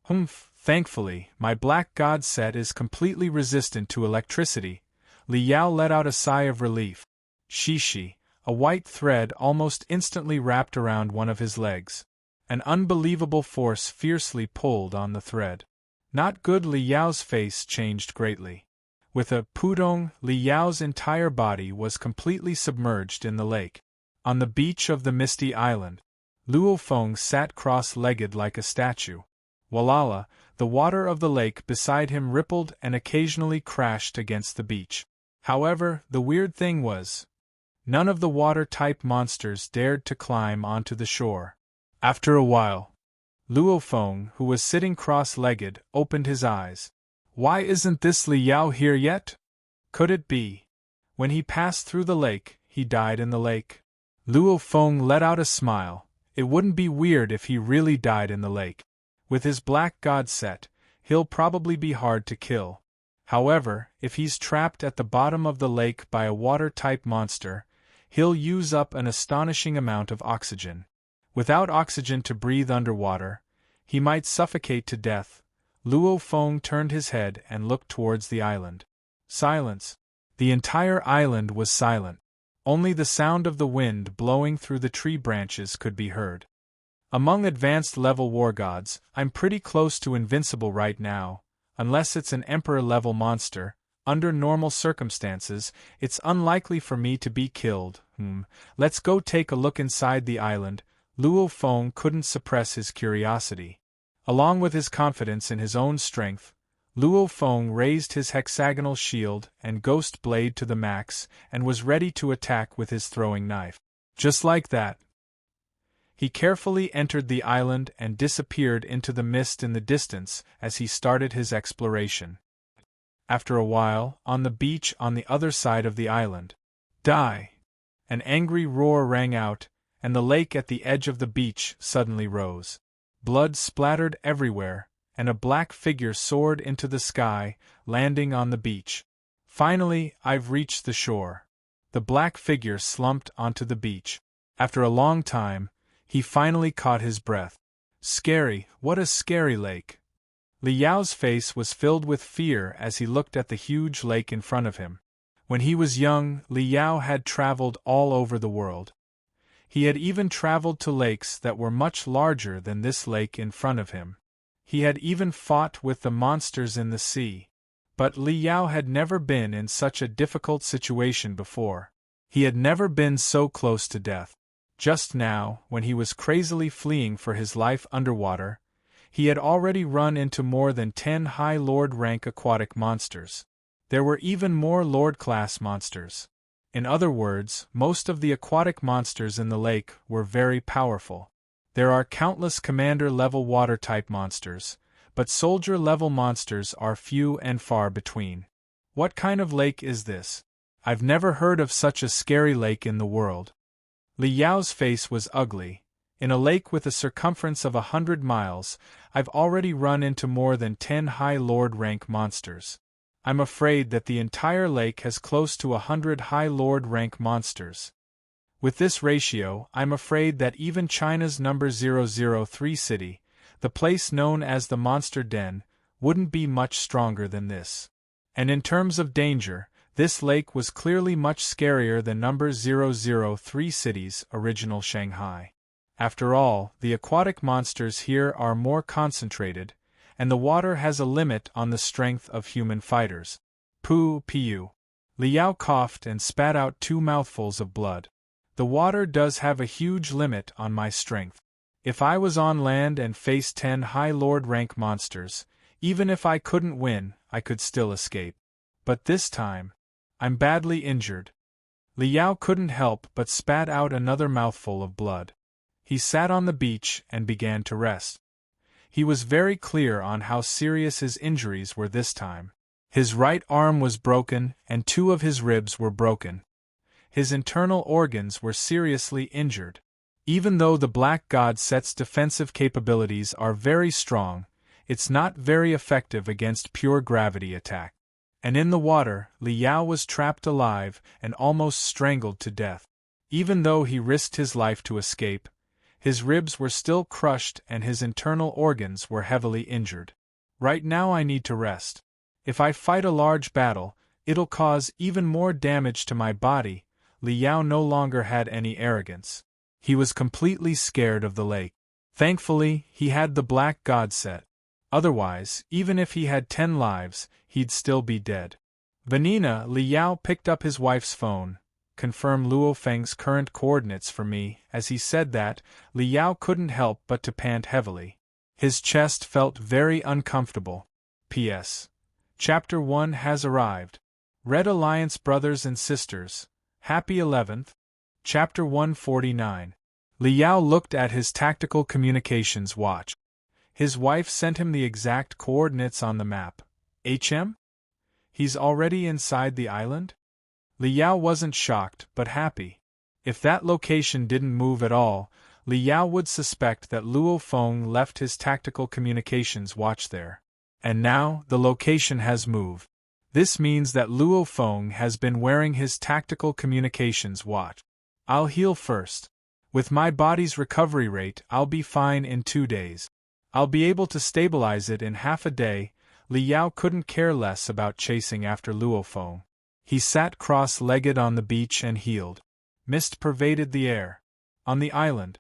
Humph, thankfully, my black god set is completely resistant to electricity. Li Yao let out a sigh of relief. Shishi, a white thread almost instantly wrapped around one of his legs. An unbelievable force fiercely pulled on the thread. Not good. Li Yao's face changed greatly. With a pudong, Li Yao's entire body was completely submerged in the lake. On the beach of the misty island, Luo Feng sat cross-legged like a statue. Walala, the water of the lake beside him rippled and occasionally crashed against the beach. However, the weird thing was, none of the water-type monsters dared to climb onto the shore. After a while, Luo Feng, who was sitting cross-legged, opened his eyes. Why isn't this Li Yao here yet? Could it be? When he passed through the lake, he died in the lake? Luo Feng let out a smile. It wouldn't be weird if he really died in the lake. With his black god set, he'll probably be hard to kill. However, if he's trapped at the bottom of the lake by a water-type monster, he'll use up an astonishing amount of oxygen. Without oxygen to breathe underwater, he might suffocate to death. Luo Feng turned his head and looked towards the island. Silence. The entire island was silent. Only the sound of the wind blowing through the tree branches could be heard. Among advanced-level war gods, I'm pretty close to invincible right now, unless it's an emperor-level monster. Under normal circumstances, it's unlikely for me to be killed. Let's go take a look inside the island. Luo Feng couldn't suppress his curiosity. Along with his confidence in his own strength, Luo Feng raised his hexagonal shield and ghost blade to the max and was ready to attack with his throwing knife. Just like that, he carefully entered the island and disappeared into the mist in the distance as he started his exploration. After a while, on the beach on the other side of the island, die! An angry roar rang out, and the lake at the edge of the beach suddenly rose. Blood splattered everywhere, and a black figure soared into the sky, landing on the beach. Finally, I've reached the shore. The black figure slumped onto the beach. After a long time, he finally caught his breath. Scary, what a scary lake. Li Yao's face was filled with fear as he looked at the huge lake in front of him. When he was young, Li Yao had traveled all over the world. He had even traveled to lakes that were much larger than this lake in front of him. He had even fought with the monsters in the sea. But Li Yao had never been in such a difficult situation before. He had never been so close to death. Just now, when he was crazily fleeing for his life underwater, he had already run into more than 10 high Lord rank aquatic monsters. There were even more Lord-class monsters. In other words, most of the aquatic monsters in the lake were very powerful. There are countless commander-level water-type monsters, but soldier-level monsters are few and far between. What kind of lake is this? I've never heard of such a scary lake in the world. Li Yao's face was ugly. In a lake with a circumference of 100 miles, I've already run into more than 10 high Lord rank monsters. I'm afraid that the entire lake has close to 100 high Lord rank monsters. With this ratio, I'm afraid that even China's number 003 city, the place known as the Monster Den, wouldn't be much stronger than this. And in terms of danger, this lake was clearly much scarier than number 003 city's original Shanghai. After all, the aquatic monsters here are more concentrated, and the water has a limit on the strength of human fighters. Piu. Li Yao coughed and spat out 2 mouthfuls of blood. The water does have a huge limit on my strength. If I was on land and faced 10 high Lord rank monsters, even if I couldn't win, I could still escape. But this time, I'm badly injured. Li Yao couldn't help but spat out another mouthful of blood. He sat on the beach and began to rest. He was very clear on how serious his injuries were this time. His right arm was broken and 2 of his ribs were broken. His internal organs were seriously injured. Even though the Black God Set's defensive capabilities are very strong, it's not very effective against pure gravity attack. And in the water, Li Yao was trapped alive and almost strangled to death. Even though he risked his life to escape, his ribs were still crushed and his internal organs were heavily injured. Right now I need to rest. If I fight a large battle, it'll cause even more damage to my body. Li Yao no longer had any arrogance. He was completely scared of the lake. Thankfully, he had the Black God Set. Otherwise, even if he had 10 lives, he'd still be dead. Vanina, Li Yao picked up his wife's phone. Confirm Luo Feng's current coordinates for me. As he said that, Li Yao couldn't help but to pant heavily. His chest felt very uncomfortable. P.S. Chapter 1 has arrived. Red Alliance brothers and sisters. Happy 11th. Chapter 149. Li Yao looked at his tactical communications watch. His wife sent him the exact coordinates on the map. HM? He's already inside the island? Li Yao wasn't shocked, but happy. If that location didn't move at all, Li Yao would suspect that Luo Feng left his tactical communications watch there. And now, the location has moved. This means that Luo Feng has been wearing his tactical communications watch. I'll heal first. With my body's recovery rate, I'll be fine in 2 days. I'll be able to stabilize it in half a day. Li Yao couldn't care less about chasing after Luo Feng. He sat cross-legged on the beach and healed. Mist pervaded the air. On the island.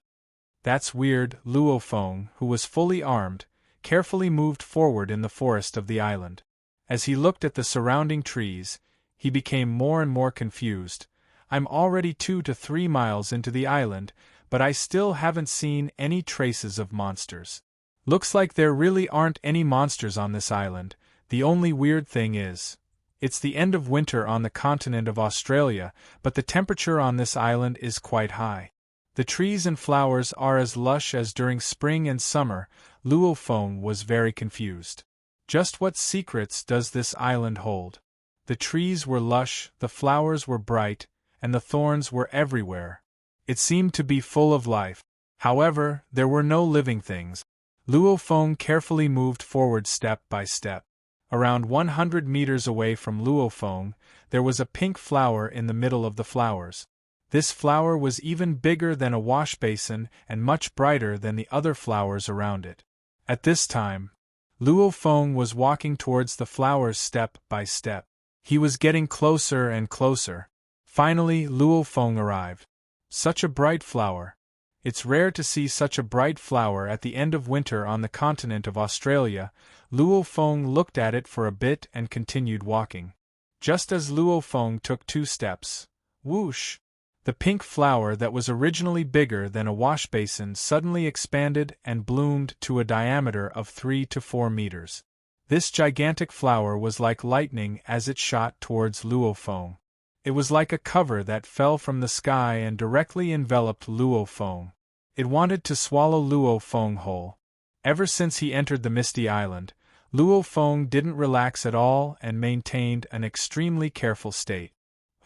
That's weird. Luo Feng, who was fully armed, carefully moved forward in the forest of the island. As he looked at the surrounding trees, he became more and more confused. I'm already 2 to 3 miles into the island, but I still haven't seen any traces of monsters. Looks like there really aren't any monsters on this island. The only weird thing is, it's the end of winter on the continent of Australia, but the temperature on this island is quite high. The trees and flowers are as lush as during spring and summer. Luo Feng was very confused. Just what secrets does this island hold? The trees were lush, the flowers were bright, and the thorns were everywhere. It seemed to be full of life. However, there were no living things. Luo Feng carefully moved forward step by step. Around 100 meters away from Luo Feng, there was a pink flower in the middle of the flowers. This flower was even bigger than a wash basin and much brighter than the other flowers around it. At this time, Luo Feng was walking towards the flowers step by step. He was getting closer and closer. Finally, Luo Feng arrived. Such a bright flower. It's rare to see such a bright flower at the end of winter on the continent of Australia. Luo Feng looked at it for a bit and continued walking. Just as Luo Feng took 2 steps, whoosh! The pink flower that was originally bigger than a wash basin suddenly expanded and bloomed to a diameter of 3 to 4 meters. This gigantic flower was like lightning as it shot towards Luo Feng. It was like a cover that fell from the sky and directly enveloped Luo Feng. It wanted to swallow Luo Feng whole. Ever since he entered the Misty Island, Luo Feng didn't relax at all and maintained an extremely careful state.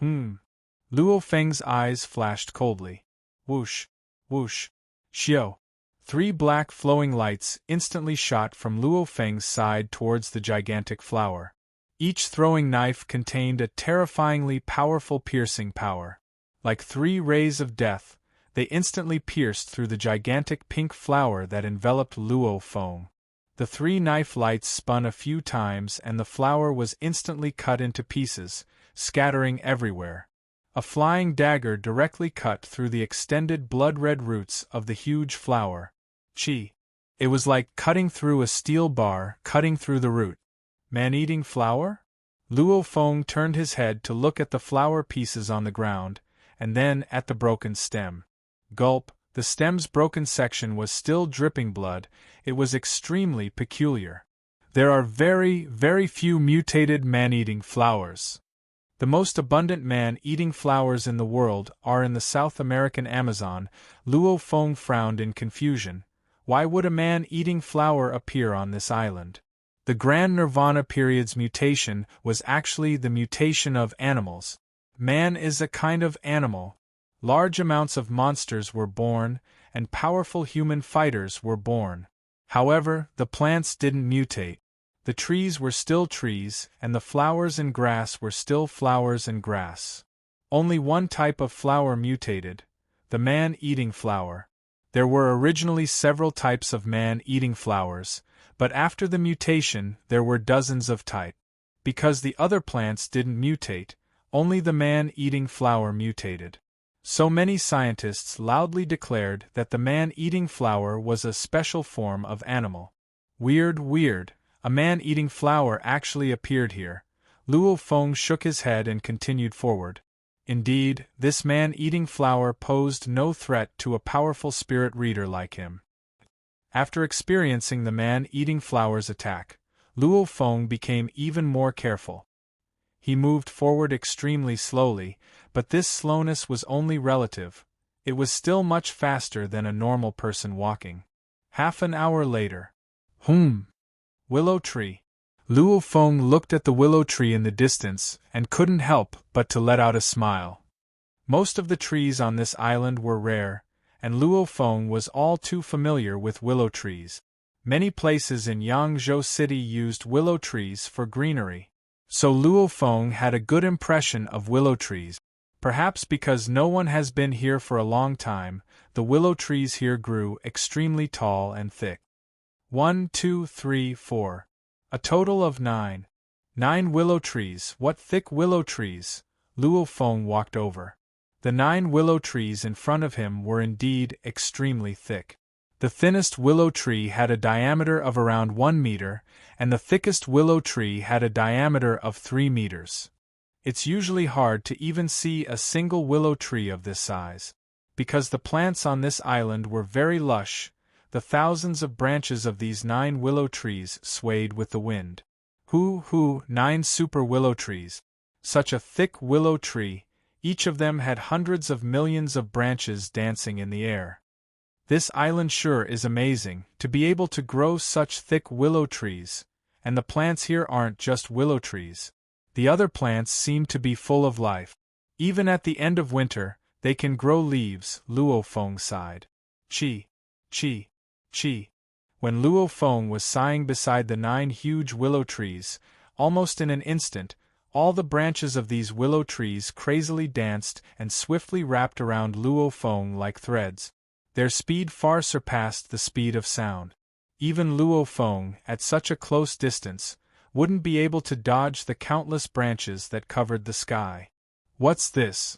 Luo Feng's eyes flashed coldly. Whoosh, whoosh, xiao. 3 black flowing lights instantly shot from Luo Feng's side towards the gigantic flower. Each throwing knife contained a terrifyingly powerful piercing power. Like 3 rays of death, they instantly pierced through the gigantic pink flower that enveloped Luo Feng. The 3 knife lights spun a few times and the flower was instantly cut into pieces, scattering everywhere. A flying dagger directly cut through the extended blood-red roots of the huge flower. Chi. It was like cutting through a steel bar, cutting through the root. Man-eating flower? Luo Feng turned his head to look at the flower pieces on the ground, and then at the broken stem. Gulp, the stem's broken section was still dripping blood. It was extremely peculiar. There are very, very few mutated man-eating flowers. The most abundant man-eating flowers in the world are in the South American Amazon. Luo Feng frowned in confusion. Why would a man-eating flower appear on this island? The Grand Nirvana period's mutation was actually the mutation of animals. Man is a kind of animal. Large amounts of monsters were born, and powerful human fighters were born. However, the plants didn't mutate. The trees were still trees, and the flowers and grass were still flowers and grass. Only one type of flower mutated, the man-eating flower. There were originally several types of man-eating flowers, but after the mutation there were dozens of types. Because the other plants didn't mutate, only the man-eating flower mutated. So many scientists loudly declared that the man-eating flower was a special form of animal. Weird. A man-eating flower actually appeared here. Luo Feng shook his head and continued forward. Indeed, this man-eating flower posed no threat to a powerful spirit reader like him. After experiencing the man-eating flower's attack, Luo Feng became even more careful. He moved forward extremely slowly, but this slowness was only relative. It was still much faster than a normal person walking. Half an hour later. Willow tree. Luo Feng looked at the willow tree in the distance and couldn't help but to let out a smile. Most of the trees on this island were rare, and Luo Feng was all too familiar with willow trees. Many places in Yangzhou City used willow trees for greenery. So Luo Feng had a good impression of willow trees. Perhaps because no one has been here for a long time, the willow trees here grew extremely tall and thick. 1, 2, 3, 4. A total of 9. 9 willow trees. What thick willow trees! Luo Feng walked over. The 9 willow trees in front of him were indeed extremely thick. The thinnest willow tree had a diameter of around 1 meter, and the thickest willow tree had a diameter of 3 meters. It's usually hard to even see a single willow tree of this size. Because the plants on this island were very lush, the thousands of branches of these 9 willow trees swayed with the wind. 9 super willow trees. Such a thick willow tree, each of them had hundreds of millions of branches dancing in the air. This island sure is amazing, to be able to grow such thick willow trees, and the plants here aren't just willow trees. The other plants seem to be full of life. Even at the end of winter, they can grow leaves, Luo Feng sighed. Chi. When Luo Feng was sighing beside the 9 huge willow trees, almost in an instant, all the branches of these willow trees crazily danced and swiftly wrapped around Luo Feng like threads. Their speed far surpassed the speed of sound. Even Luo Feng, at such a close distance, wouldn't be able to dodge the countless branches that covered the sky. What's this?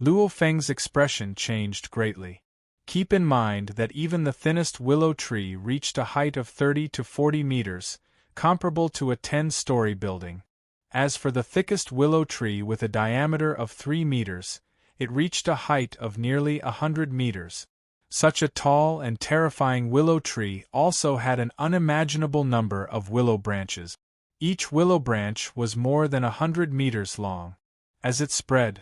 Luo Feng's expression changed greatly. Keep in mind that even the thinnest willow tree reached a height of 30 to 40 meters, comparable to a 10-story building. As for the thickest willow tree with a diameter of 3 meters, it reached a height of nearly 100 meters. Such a tall and terrifying willow tree also had an unimaginable number of willow branches. Each willow branch was more than 100 meters long. As it spread,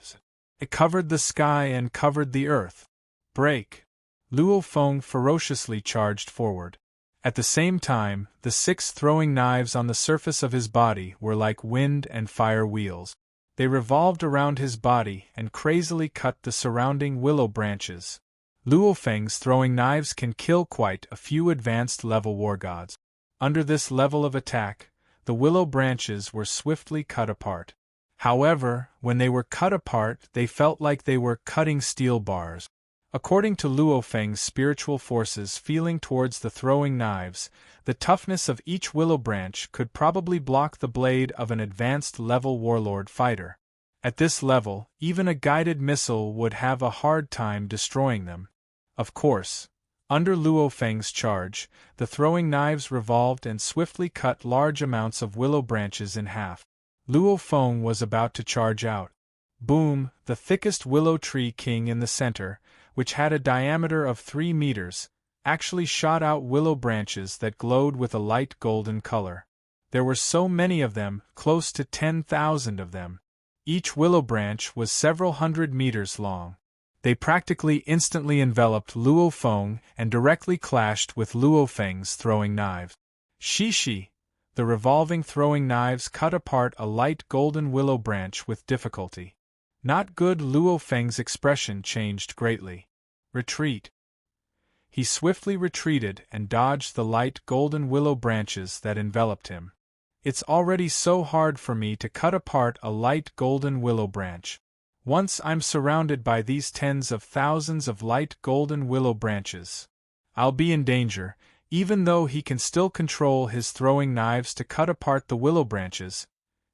it covered the sky and covered the earth. Break! Luo Feng ferociously charged forward. At the same time, the 6 throwing knives on the surface of his body were like wind and fire wheels. They revolved around his body and crazily cut the surrounding willow branches. Luo Feng's throwing knives can kill quite a few advanced-level war gods. Under this level of attack, the willow branches were swiftly cut apart. However, when they were cut apart, they felt like they were cutting steel bars. According to Luo Feng's spiritual forces feeling towards the throwing knives, the toughness of each willow branch could probably block the blade of an advanced-level warlord fighter. At this level, even a guided missile would have a hard time destroying them. Of course, under Luo Feng's charge, the throwing knives revolved and swiftly cut large amounts of willow branches in half. Luo Feng was about to charge out. Boom! The thickest willow tree king in the center, which had a diameter of 3 meters, actually shot out willow branches that glowed with a light golden color. There were so many of them, close to 10,000 of them. Each willow branch was several hundred meters long. They practically instantly enveloped Luo Feng and directly clashed with Luo Feng's throwing knives. Shishi! The revolving throwing knives cut apart a light golden willow branch with difficulty. Not good. Luo Feng's expression changed greatly. Retreat. He swiftly retreated and dodged the light golden willow branches that enveloped him. It's already so hard for me to cut apart a light golden willow branch. Once I'm surrounded by these tens of thousands of light golden willow branches, I'll be in danger. Even though he can still control his throwing knives to cut apart the willow branches,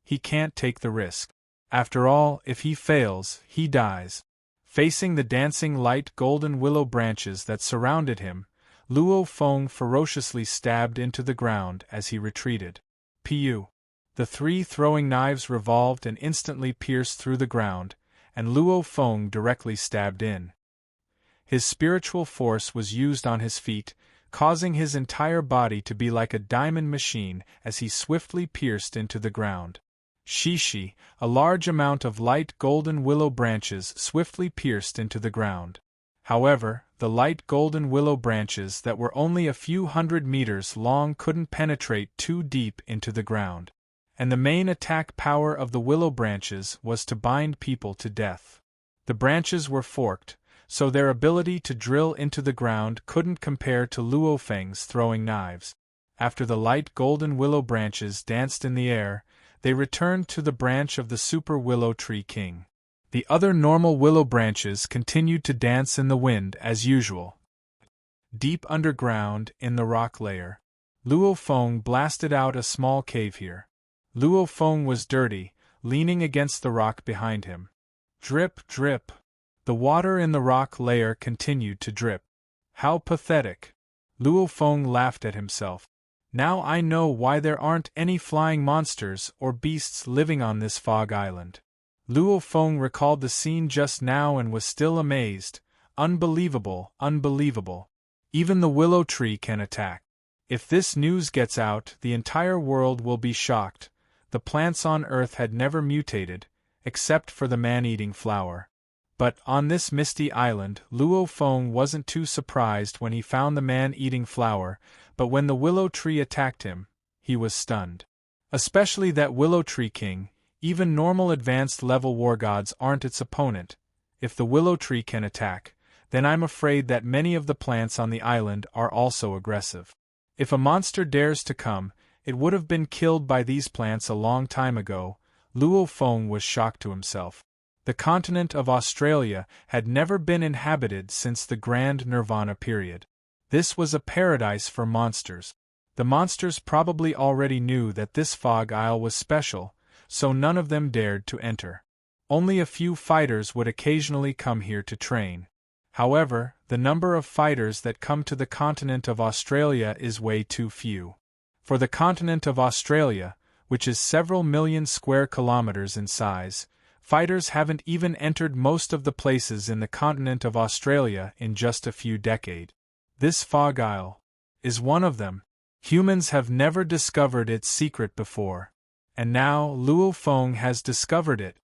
he can't take the risk. After all, if he fails, he dies. Facing the dancing light golden willow branches that surrounded him, Luo Feng ferociously stabbed into the ground as he retreated. Piu! The 3 throwing knives revolved and instantly pierced through the ground, and Luo Feng directly stabbed in. His spiritual force was used on his feet, causing his entire body to be like a diamond machine as he swiftly pierced into the ground. Shishi! A large amount of light golden willow branches swiftly pierced into the ground. However, the light golden willow branches that were only a few hundred meters long couldn't penetrate too deep into the ground. And the main attack power of the willow branches was to bind people to death. The branches were forked, so their ability to drill into the ground couldn't compare to Luo Feng's throwing knives. After the light golden willow branches danced in the air, they returned to the branch of the super willow tree king. The other normal willow branches continued to dance in the wind as usual. Deep underground, in the rock layer, Luo Feng blasted out a small cave here. Luo Feng was dirty, leaning against the rock behind him. Drip, drip. The water in the rock layer continued to drip. How pathetic. Luo Feng laughed at himself. Now I know why there aren't any flying monsters or beasts living on this fog island. Luo Feng recalled the scene just now and was still amazed. Unbelievable, unbelievable. Even the willow tree can attack. If this news gets out, the entire world will be shocked. The plants on Earth had never mutated, except for the man-eating flower. But on this misty island, Luo Feng wasn't too surprised when he found the man-eating flower, but when the willow tree attacked him, he was stunned. Especially that willow tree king. Even normal advanced-level war gods aren't its opponent. If the willow tree can attack, then I'm afraid that many of the plants on the island are also aggressive. If a monster dares to come, it would have been killed by these plants a long time ago. Luo Feng was shocked to himself. The continent of Australia had never been inhabited since the Grand Nirvana period. This was a paradise for monsters. The monsters probably already knew that this fog isle was special, so none of them dared to enter. Only a few fighters would occasionally come here to train. However, the number of fighters that come to the continent of Australia is way too few. For the continent of Australia, which is several million square kilometers in size, fighters haven't even entered most of the places in the continent of Australia in just a few decades. This fog isle is one of them. Humans have never discovered its secret before. And now Luo Feng has discovered it.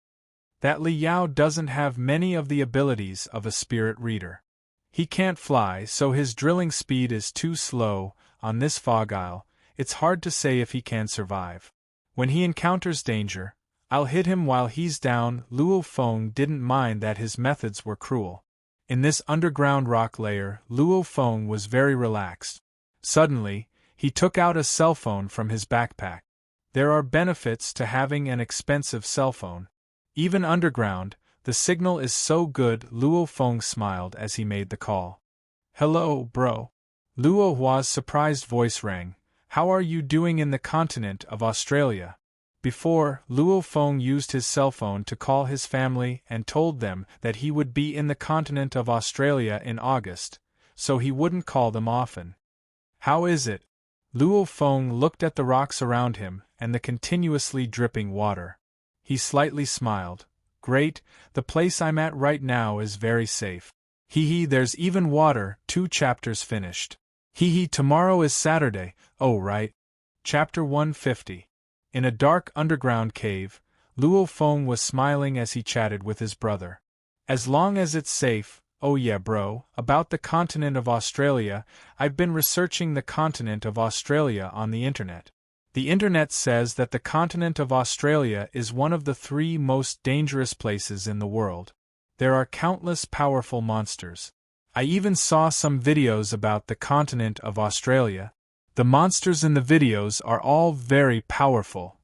That Li Yao doesn't have many of the abilities of a spirit reader. He can't fly, so his drilling speed is too slow. On this fog isle, it's hard to say if he can survive. When he encounters danger, I'll hit him while he's down. Luo Feng didn't mind that his methods were cruel. In this underground rock layer, Luo Feng was very relaxed. Suddenly, he took out a cell phone from his backpack. There are benefits to having an expensive cell phone. Even underground, the signal is so good. Luo Feng smiled as he made the call. Hello, bro. Luo Hua's surprised voice rang. How are you doing in the continent of Australia? Before, Luo Feng used his cell phone to call his family and told them that he would be in the continent of Australia in August, so he wouldn't call them often. How is it? Luo Feng looked at the rocks around him and the continuously dripping water. He slightly smiled. Great, the place I'm at right now is very safe. Hee, there's even water. 2 chapters finished. Hee, tomorrow is Saturday. Oh right. Chapter 150. In a dark underground cave, Luo Feng was smiling as he chatted with his brother. As long as it's safe. Oh yeah bro, about the continent of Australia, I've been researching the continent of Australia on the internet. The internet says that the continent of Australia is one of the 3 most dangerous places in the world. There are countless powerful monsters. I even saw some videos about the continent of Australia. The monsters in the videos are all very powerful.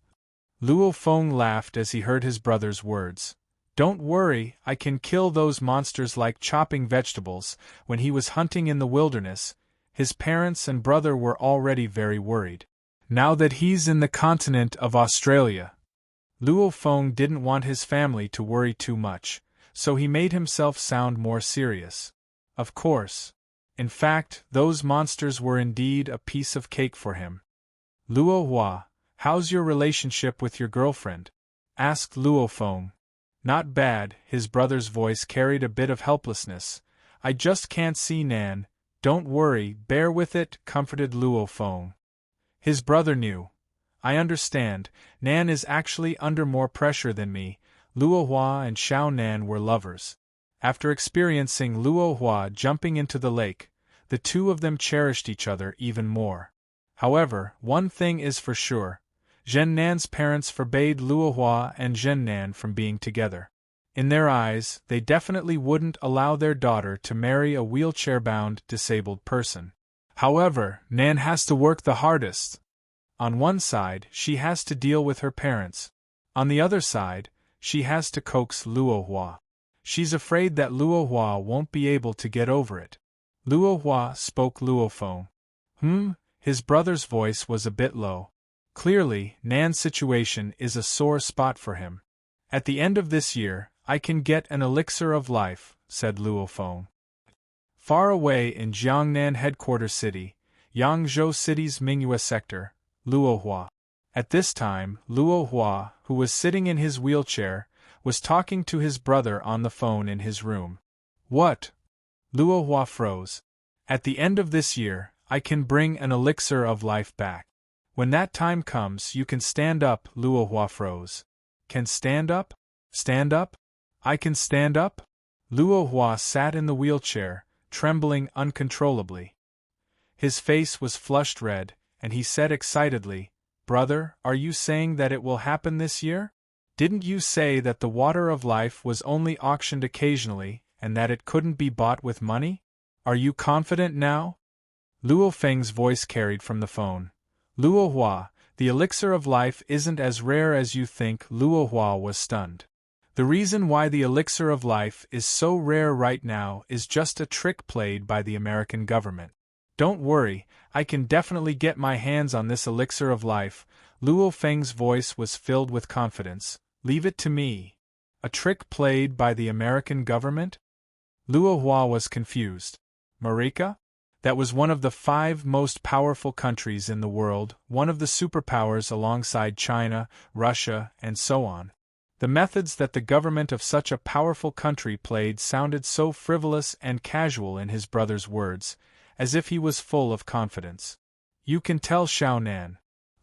Luo Feng laughed as he heard his brother's words. Don't worry, I can kill those monsters like chopping vegetables. When he was hunting in the wilderness, his parents and brother were already very worried. Now that he's in the continent of Australia, Luo Feng didn't want his family to worry too much, so he made himself sound more serious. Of course. In fact, those monsters were indeed a piece of cake for him. Luo Hua, how's your relationship with your girlfriend? Asked Luo Feng. Not bad, his brother's voice carried a bit of helplessness. I just can't see Nan. Don't worry, bear with it, comforted Luo Feng. His brother knew. I understand, Nan is actually under more pressure than me. Luo Hua and Xiao Nan were lovers. After experiencing Luo Hua jumping into the lake, the two of them cherished each other even more. However, one thing is for sure. Zhen Nan's parents forbade Luo Hua and Zhen Nan from being together. In their eyes, they definitely wouldn't allow their daughter to marry a wheelchair-bound, disabled person. However, Nan has to work the hardest. On one side, she has to deal with her parents. On the other side, she has to coax Luo Hua. She's afraid that Luo Hua won't be able to get over it. Luo Hua, spoke Luo Feng. His brother's voice was a bit low. Clearly, Nan's situation is a sore spot for him. At the end of this year, I can get an elixir of life, said Luo Feng. Far away in Jiangnan headquarters city, Yangzhou city's Mingyue sector, Luo Hua. At this time, Luo Hua, who was sitting in his wheelchair, was talking to his brother on the phone in his room. What? Luo Hua froze. At the end of this year, I can bring an elixir of life back. When that time comes, you can stand up, Luo Hua froze. Can stand up? Stand up? I can stand up? Luo Hua sat in the wheelchair, trembling uncontrollably. His face was flushed red, and he said excitedly, Brother, are you saying that it will happen this year? Didn't you say that the water of life was only auctioned occasionally, and that it couldn't be bought with money? Are you confident now? Luo Feng's voice carried from the phone. Luo Hua, the elixir of life isn't as rare as you think. Luo Hua was stunned. The reason why the elixir of life is so rare right now is just a trick played by the American government. Don't worry, I can definitely get my hands on this elixir of life. Luo Feng's voice was filled with confidence. Leave it to me. A trick played by the American government? Luo Hua was confused. Marika? That was one of the 5 most powerful countries in the world, one of the superpowers alongside China, Russia, and so on. The methods that the government of such a powerful country played sounded so frivolous and casual in his brother's words, as if he was full of confidence. You can tell Xiao Nan.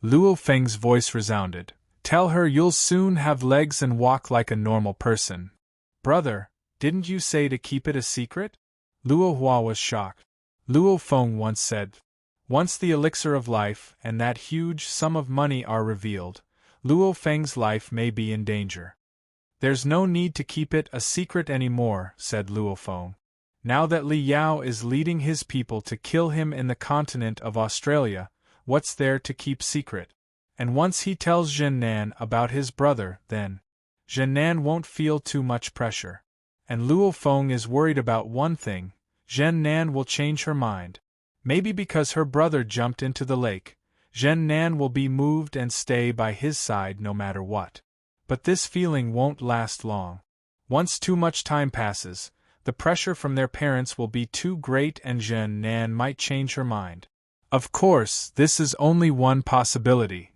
Luo Feng's voice resounded. Tell her you'll soon have legs and walk like a normal person. Brother, didn't you say to keep it a secret? Luo Hua was shocked. Luo Feng once said, once the elixir of life and that huge sum of money are revealed, Luo Feng's life may be in danger. There's no need to keep it a secret anymore, said Luo Feng. Now that Li Yao is leading his people to kill him in the continent of Australia, what's there to keep secret? And once he tells Zhen Nan about his brother, then Zhen Nan won't feel too much pressure. And Luo Feng is worried about one thing: Zhen Nan will change her mind. Maybe because her brother jumped into the lake, Zhen Nan will be moved and stay by his side no matter what. But this feeling won't last long. Once too much time passes, the pressure from their parents will be too great and Zhen Nan might change her mind. Of course, this is only one possibility.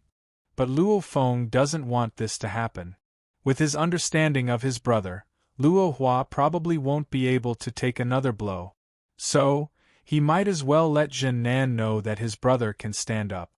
But Luo Feng doesn't want this to happen. With his understanding of his brother, Luo Hua probably won't be able to take another blow. So, he might as well let Zhen Nan know that his brother can stand up.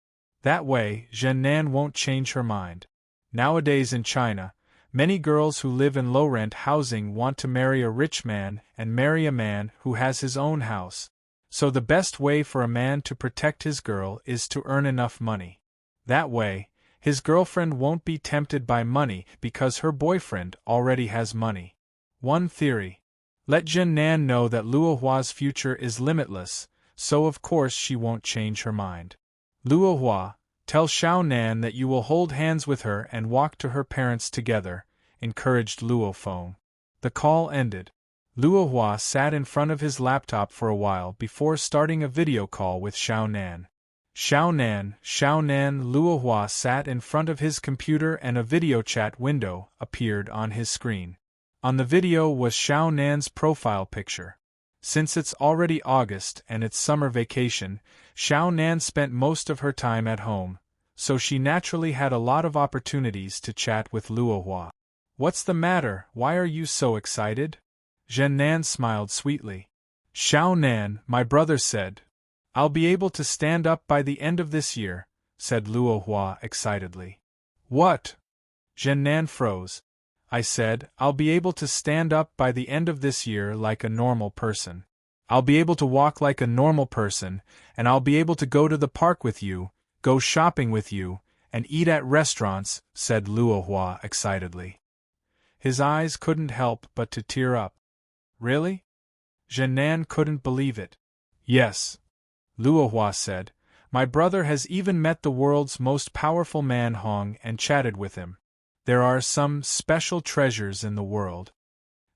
That way, Zhen Nan won't change her mind. Nowadays in China, many girls who live in low-rent housing want to marry a rich man and marry a man who has his own house. So the best way for a man to protect his girl is to earn enough money. That way, his girlfriend won't be tempted by money because her boyfriend already has money. One theory. Let Zhen Nan know that Luo Hua's future is limitless, so of course she won't change her mind. Luo Hua, tell Xiao Nan that you will hold hands with her and walk to her parents together, encouraged Luo Feng. The call ended. Luo Hua sat in front of his laptop for a while before starting a video call with Xiao Nan. Xiao Nan, Luo Hua sat in front of his computer and a video chat window appeared on his screen. On the video was Xiao Nan's profile picture. Since it's already August and it's summer vacation, Xiao Nan spent most of her time at home, so she naturally had a lot of opportunities to chat with Luo Hua. What's the matter? Why are you so excited? Zhen Nan smiled sweetly. Xiao Nan, my brother said. I'll be able to stand up by the end of this year, said Luo Hua excitedly. What? Zhen Nan froze. I said, I'll be able to stand up by the end of this year like a normal person. I'll be able to walk like a normal person, and I'll be able to go to the park with you, go shopping with you, and eat at restaurants, said Luo Hua excitedly. His eyes couldn't help but to tear up. Really? Zhen Nan couldn't believe it. Yes. Luo Hua said, my brother has even met the world's most powerful man Hong and chatted with him. There are some special treasures in the world.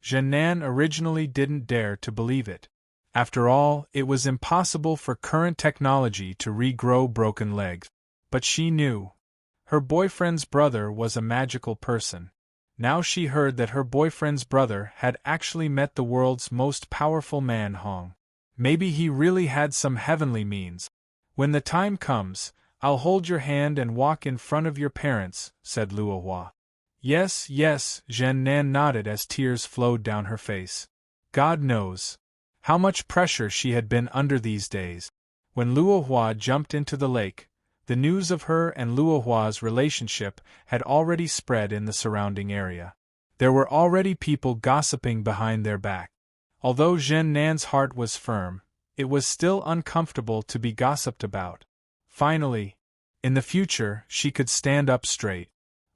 Zhen Nan originally didn't dare to believe it. After all, it was impossible for current technology to regrow broken legs. But she knew. Her boyfriend's brother was a magical person. Now she heard that her boyfriend's brother had actually met the world's most powerful man Hong. Maybe he really had some heavenly means. When the time comes, I'll hold your hand and walk in front of your parents, said Luo Hua. Yes, Zhen Nan nodded as tears flowed down her face. God knows how much pressure she had been under these days. When Luo Hua jumped into the lake, the news of her and Luo Hua's relationship had already spread in the surrounding area. There were already people gossiping behind their back. Although Zhen Nan's heart was firm, it was still uncomfortable to be gossiped about. Finally, in the future, she could stand up straight.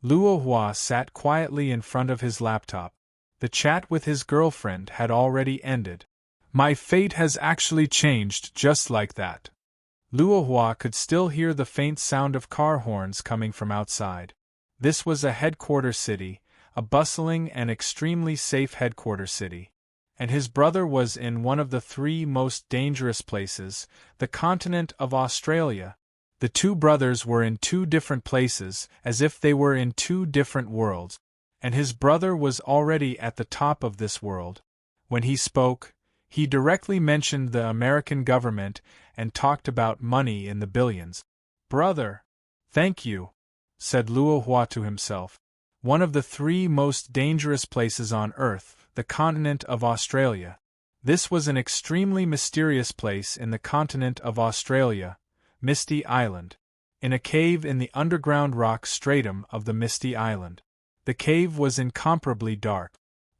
Luo Hua sat quietly in front of his laptop. The chat with his girlfriend had already ended. My fate has actually changed just like that. Luo Hua could still hear the faint sound of car horns coming from outside. This was a headquarter city, a bustling and extremely safe headquarter city. And his brother was in one of the 3 most dangerous places, the continent of Australia. The 2 brothers were in 2 different places, as if they were in 2 different worlds, and his brother was already at the top of this world. When he spoke, He directly mentioned the American government and talked about money in the billions. Brother! Thank you, said Luo Hua to himself. One of the 3 most dangerous places on Earth, the continent of Australia. This was an extremely mysterious place in the continent of Australia, Misty Island. In a cave in the underground rock stratum of the Misty Island. The cave was incomparably dark.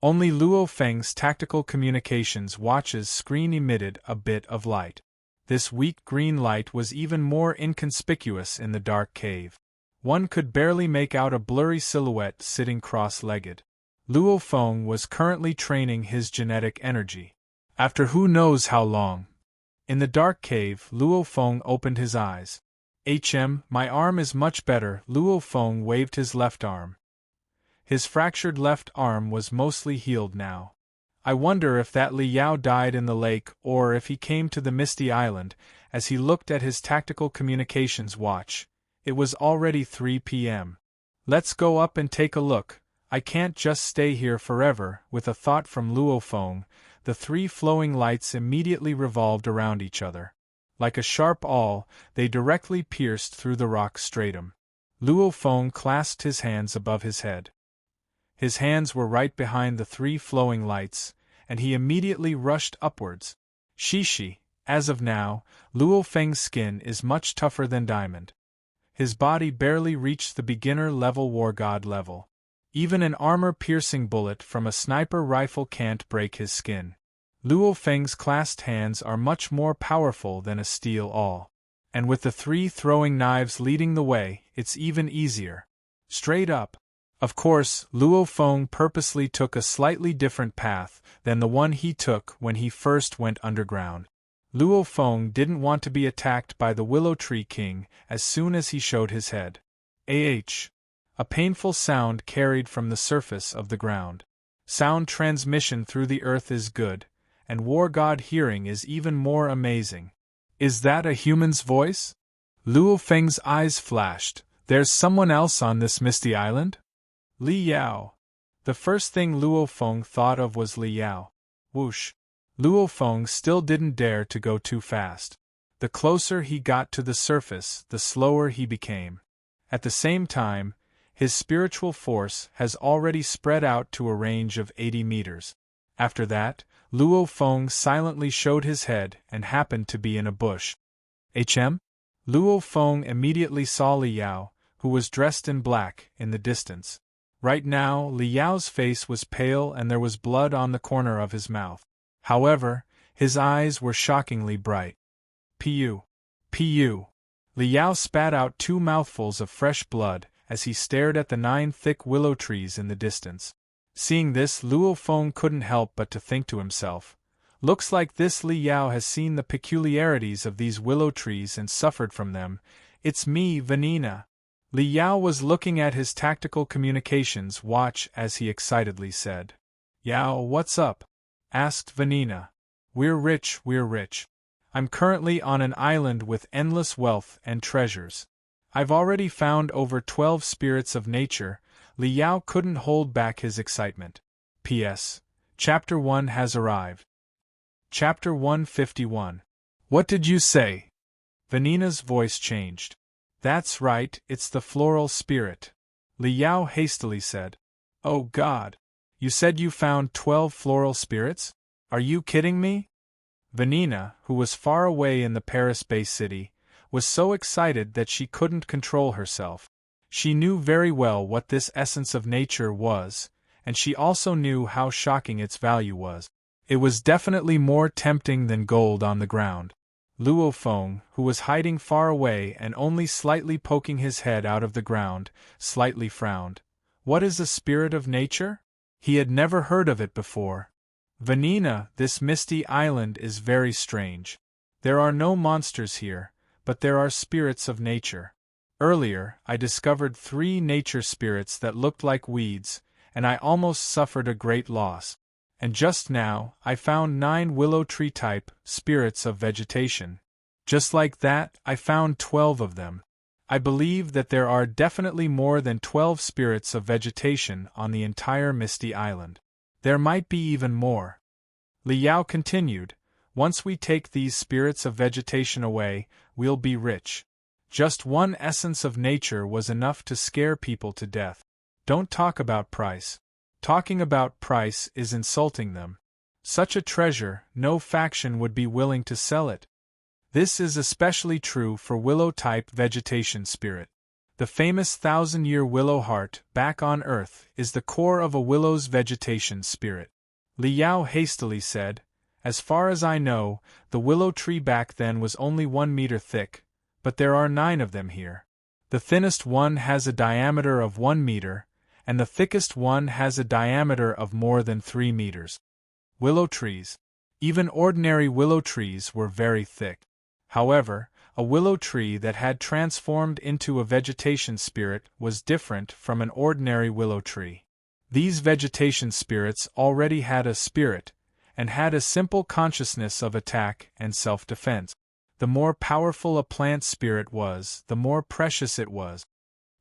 Only Luo Feng's tactical communications watch's screen emitted a bit of light. This weak green light was even more inconspicuous in the dark cave. One could barely make out a blurry silhouette sitting cross-legged. Luo Feng was currently training his genetic energy. After who knows how long. In the dark cave, Luo Feng opened his eyes. My arm is much better. Luo Feng waved his left arm. His fractured left arm was mostly healed now. I wonder if that Li Yao died in the lake or if he came to the Misty Island. As he looked at his tactical communications watch, it was already 3 p.m. Let's go up and take a look. I can't just stay here forever. With a thought from Luo Feng, the 3 flowing lights immediately revolved around each other. Like a sharp awl, they directly pierced through the rock stratum. Luo Feng clasped his hands above his head. His hands were right behind the 3 flowing lights, and he immediately rushed upwards. Shishi, as of now, Luo Feng's skin is much tougher than diamond. His body barely reached the beginner-level war god level. Even an armor-piercing bullet from a sniper rifle can't break his skin. Luo Feng's clasped hands are much more powerful than a steel awl. And with the 3 throwing knives leading the way, it's even easier. Straight up. Of course, Luo Feng purposely took a slightly different path than the one he took when he first went underground. Luo Feng didn't want to be attacked by the Willow Tree King as soon as he showed his head. A painful sound carried from the surface of the ground. Sound transmission through the earth is good, and war god hearing is even more amazing. Is that a human's voice? Luo Feng's eyes flashed. There's someone else on this Misty Island? Li Yao. The first thing Luo Feng thought of was Li Yao. Whoosh. Luo Feng still didn't dare to go too fast. The closer he got to the surface, the slower he became. At the same time, his spiritual force has already spread out to a range of 80 meters. After that, Luo Feng silently showed his head and happened to be in a bush. Luo Feng immediately saw Li Yao, who was dressed in black, in the distance. Right now, Li Yao's face was pale and there was blood on the corner of his mouth. However, his eyes were shockingly bright. Pu. Li Yao spat out 2 mouthfuls of fresh blood as he stared at the 9 thick willow trees in the distance. Seeing this, Luo Feng couldn't help but to think to himself, looks like this Li Yao has seen the peculiarities of these willow trees and suffered from them. It's me, Vanina. Li Yao was looking at his tactical communications watch as he excitedly said. Yao, what's up? Asked Vanina. We're rich. I'm currently on an island with endless wealth and treasures. I've already found over 12 spirits of nature. Li Yao couldn't hold back his excitement. P.S. Chapter 1 has arrived. Chapter 151. What did you say? Vanina's voice changed. That's right, it's the floral spirit. Li Yao hastily said. Oh God! You said you found 12 floral spirits? Are you kidding me? Vanina, who was far away in the Paris Bay City, was so excited that she couldn't control herself. She knew very well what this essence of nature was, and she also knew how shocking its value was. It was definitely more tempting than gold on the ground. Luo Feng, who was hiding far away and only slightly poking his head out of the ground, slightly frowned. What is a spirit of nature? He had never heard of it before. Vanina, this misty island is very strange. There are no monsters here, but there are spirits of nature. Earlier, I discovered 3 nature spirits that looked like weeds, and I almost suffered a great loss. And just now, I found 9 willow tree-type spirits of vegetation. Just like that, I found 12 of them. I believe that there are definitely more than 12 spirits of vegetation on the entire Misty Island. There might be even more. Li Yao continued, once we take these spirits of vegetation away, we'll be rich. Just one essence of nature was enough to scare people to death. Don't talk about price. Talking about price is insulting them. Such a treasure, no faction would be willing to sell it. This is especially true for willow-type vegetation spirit. The famous 1,000-year willow heart, back on Earth, is the core of a willow's vegetation spirit. Li Yao hastily said, as far as I know, the willow tree back then was only 1 meter thick, but there are 9 of them here. The thinnest one has a diameter of 1 meter, and the thickest one has a diameter of more than 3 meters. Willow trees. Even ordinary willow trees were very thick. However, a willow tree that had transformed into a vegetation spirit was different from an ordinary willow tree. These vegetation spirits already had a spirit, and had a simple consciousness of attack and self-defense. The more powerful a plant spirit was, the more precious it was.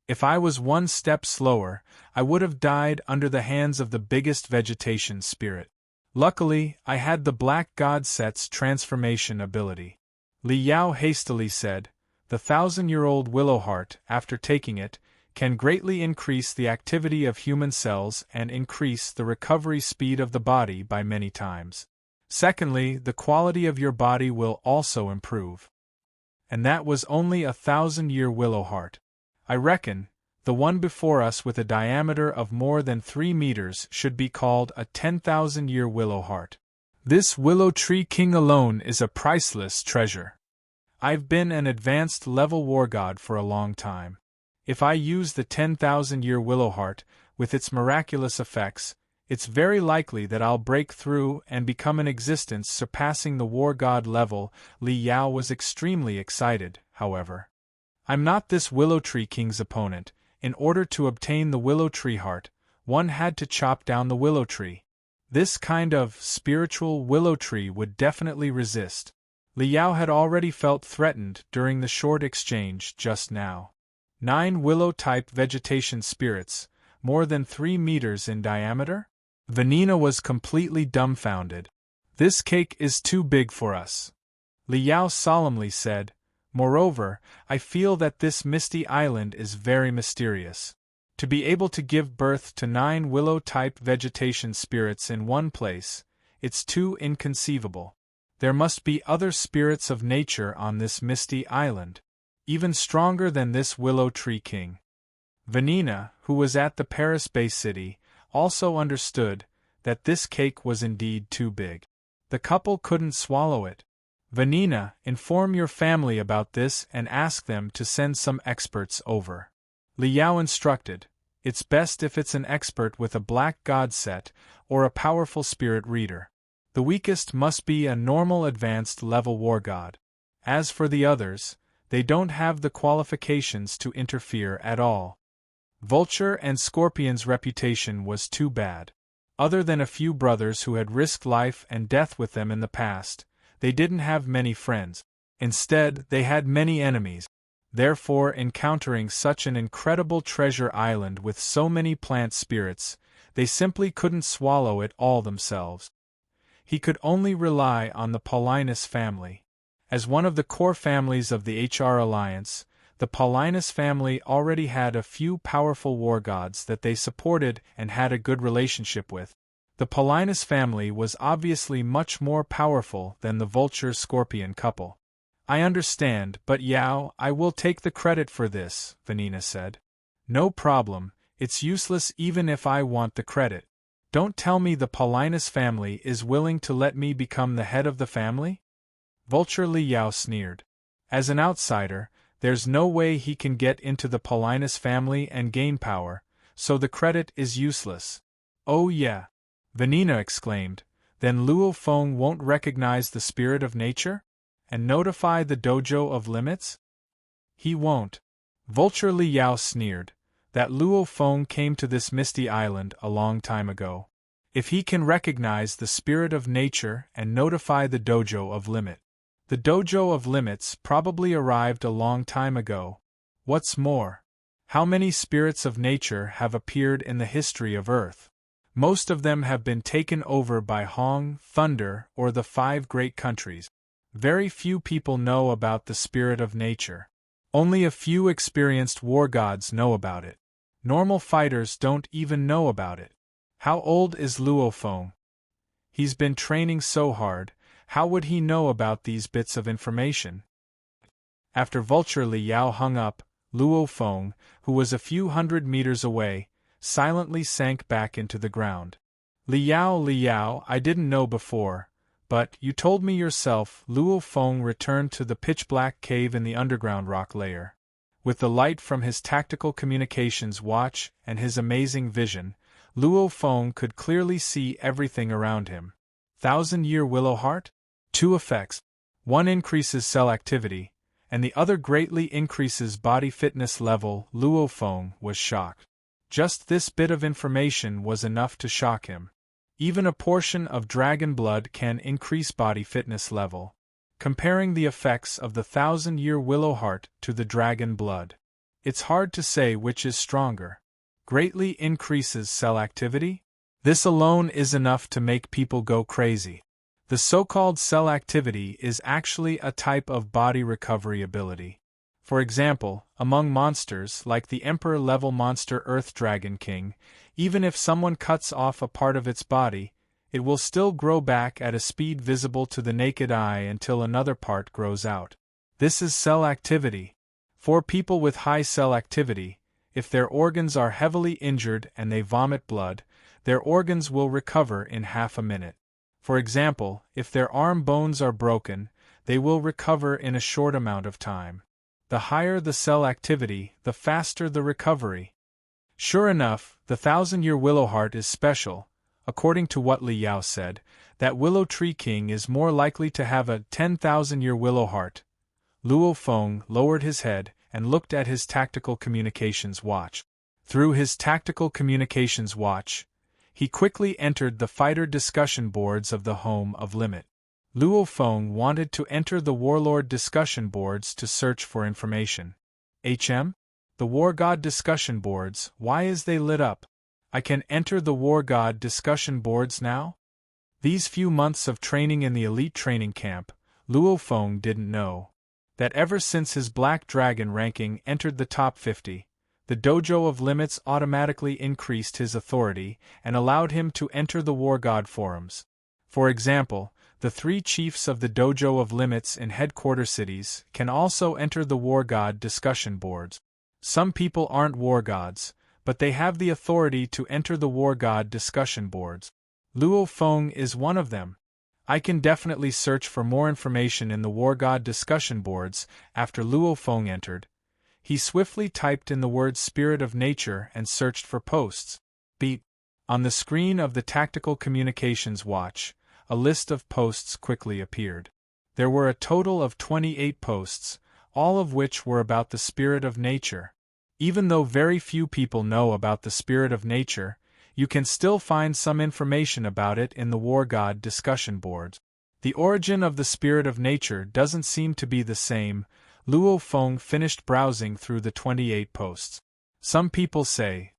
If I was 1 step slower, I would have died under the hands of the biggest vegetation spirit. Luckily, I had the Black God Set's transformation ability. Li Yao hastily said, the 1,000-year-old willow heart, after taking it, can greatly increase the activity of human cells and increase the recovery speed of the body by many times. Secondly, the quality of your body will also improve. And that was only a 1,000-year willow heart. I reckon, the one before us with a diameter of more than 3 meters should be called a 10,000-year willow heart. This willow tree king alone is a priceless treasure. I've been an advanced level war god for a long time. If I use the 10,000-year willow heart, with its miraculous effects, it's very likely that I'll break through and become an existence surpassing the war god level. Li Yao was extremely excited, however. I'm not this willow tree king's opponent. In order to obtain the willow tree heart, one had to chop down the willow tree. This kind of spiritual willow tree would definitely resist. Li Yao had already felt threatened during the short exchange just now. 9 willow-type vegetation spirits, more than 3 meters in diameter? Vanina was completely dumbfounded. This cake is too big for us. Li Yao solemnly said, moreover, I feel that this misty island is very mysterious. To be able to give birth to 9 willow-type vegetation spirits in one place, it's too inconceivable. There must be other spirits of nature on this misty island, even stronger than this willow tree king. Vanina, who was at the Paris Bay City, also understood that this cake was indeed too big. The couple couldn't swallow it. Vanina, inform your family about this and ask them to send some experts over. Li Yao instructed, it's best if it's an expert with a black god set or a powerful spirit reader. The weakest must be a normal advanced level war god. As for the others, they don't have the qualifications to interfere at all. Vulture and Scorpion's reputation was too bad. Other than a few brothers who had risked life and death with them in the past, they didn't have many friends. Instead, they had many enemies. Therefore, encountering such an incredible treasure island with so many plant spirits, they simply couldn't swallow it all themselves. He could only rely on the Paulinus family. As one of the core families of the HR Alliance, the Paulinus family already had a few powerful war gods that they supported and had a good relationship with. The Paulinus family was obviously much more powerful than the Vulture-Scorpion couple. I understand, but Yao, I will take the credit for this, Vanina said. No problem, it's useless even if I want the credit. Don't tell me the Paulinus family is willing to let me become the head of the family? Vulture Li Yao sneered. As an outsider, there's no way he can get into the Paulinus family and gain power, so the credit is useless. Oh yeah! Vanina exclaimed, then Luo Feng won't recognize the spirit of nature? And notify the dojo of limits? He won't. Vulture Li Yao sneered, that Luo Feng came to this misty island a long time ago. If he can recognize the spirit of nature and notify the dojo of limit. The dojo of limits probably arrived a long time ago. What's more, how many spirits of nature have appeared in the history of Earth? Most of them have been taken over by Hong, Thunder, or the 5 great countries. Very few people know about the spirit of nature. Only a few experienced war gods know about it. Normal fighters don't even know about it. How old is Luo Feng? He's been training so hard, how would he know about these bits of information? After Vulture Li Yao hung up, Luo Feng, who was a few hundred meters away, silently sank back into the ground. Li Yao, I didn't know before, but you told me yourself. Luo Feng returned to the pitch-black cave in the underground rock layer. With the light from his tactical communications watch and his amazing vision, Luo Feng could clearly see everything around him. 1,000-year willow heart? 2 effects. One increases cell activity, and the other greatly increases body fitness level. Luo Feng was shocked. Just this bit of information was enough to shock him. Even a portion of dragon blood can increase body fitness level. Comparing the effects of the 1,000-year willow heart to the dragon blood, it's hard to say which is stronger. Greatly increases cell activity? This alone is enough to make people go crazy. The so-called cell activity is actually a type of body recovery ability. For example, among monsters like the Emperor-level monster Earth Dragon King, even if someone cuts off a part of its body, it will still grow back at a speed visible to the naked eye until another part grows out. This is cell activity. For people with high cell activity, if their organs are heavily injured and they vomit blood, their organs will recover in half a minute. For example, if their arm bones are broken, they will recover in a short amount of time. The higher the cell activity, the faster the recovery. Sure enough, the 1,000-year willow heart is special. According to what Li Yao said, that Willow Tree King is more likely to have a 10,000-year willow heart. Luo Feng lowered his head and looked at his tactical communications watch. Through his tactical communications watch, he quickly entered the fighter discussion boards of the Home of Limit. Luo Feng wanted to enter the Warlord discussion boards to search for information. The War God discussion boards, why is they lit up? I can enter the War God discussion boards now? These few months of training in the elite training camp, Luo Feng didn't know that ever since his Black Dragon ranking entered the top 50, the Dojo of Limits automatically increased his authority and allowed him to enter the War God forums. For example, the 3 chiefs of the Dojo of Limits in headquarter cities can also enter the War God discussion boards. Some people aren't war gods, but they have the authority to enter the War God discussion boards. Luo Feng is one of them. I can definitely search for more information in the War God discussion boards. After Luo Feng entered, he swiftly typed in the word Spirit of Nature and searched for posts. Beep. On the screen of the Tactical Communications Watch, a list of posts quickly appeared. There were a total of 28 posts, all of which were about the Spirit of Nature. Even though very few people know about the Spirit of Nature, you can still find some information about it in the War God discussion boards. The origin of the Spirit of Nature doesn't seem to be the same. Luo Feng finished browsing through the 28 posts. Some people say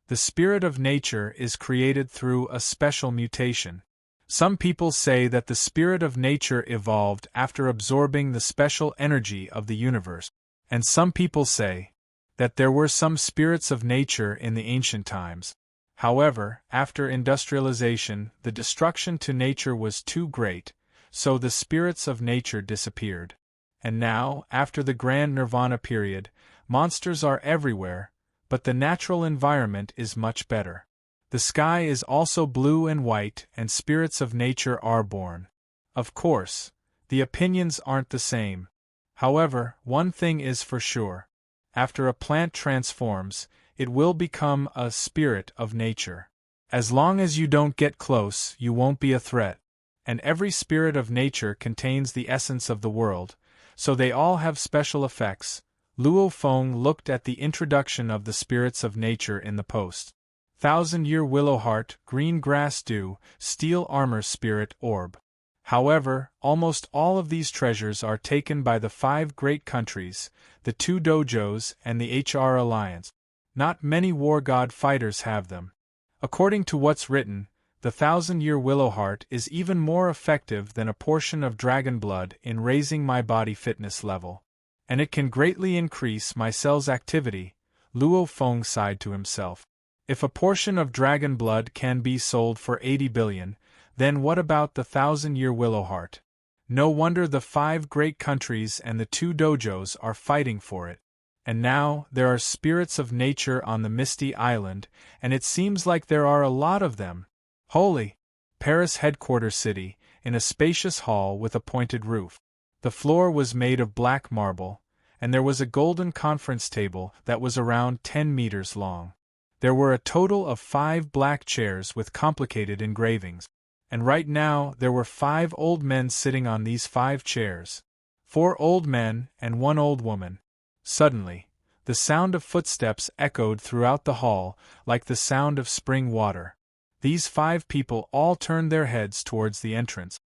the Spirit of Nature is created through a special mutation. Some people say that the Spirit of Nature evolved after absorbing the special energy of the universe. And some people say that there were some spirits of nature in the ancient times. However, after industrialization, the destruction to nature was too great, so the spirits of nature disappeared. And now, after the Grand Nirvana period, monsters are everywhere, but the natural environment is much better. The sky is also blue and white, and spirits of nature are born. Of course, the opinions aren't the same. However, one thing is for sure. After a plant transforms, it will become a spirit of nature. As long as you don't get close, you won't be a threat. And every spirit of nature contains the essence of the world, so they all have special effects. Luo Feng looked at the introduction of the spirits of nature in the post. 1,000-year willow heart, green grass dew, steel armor spirit orb. However, almost all of these treasures are taken by the 5 great countries, the 2 dojos and the HR Alliance. Not many war god fighters have them. According to what's written, the 1,000-year willow heart is even more effective than a portion of dragon blood in raising my body fitness level. And it can greatly increase my cell's activity, Luo Feng sighed to himself. If a portion of dragon blood can be sold for 80 billion, then what about the 1,000-year willow heart? No wonder the 5 great countries and the 2 dojos are fighting for it. And now, there are spirits of nature on the misty island, and it seems like there are a lot of them. Holy! Paris headquarters city, in a spacious hall with a pointed roof. The floor was made of black marble, and there was a golden conference table that was around 10 meters long. There were a total of 5 black chairs with complicated engravings. And right now there were 5 old men sitting on these 5 chairs. 4 old men and 1 old woman. Suddenly, the sound of footsteps echoed throughout the hall like the sound of spring water. These 5 people all turned their heads towards the entrance.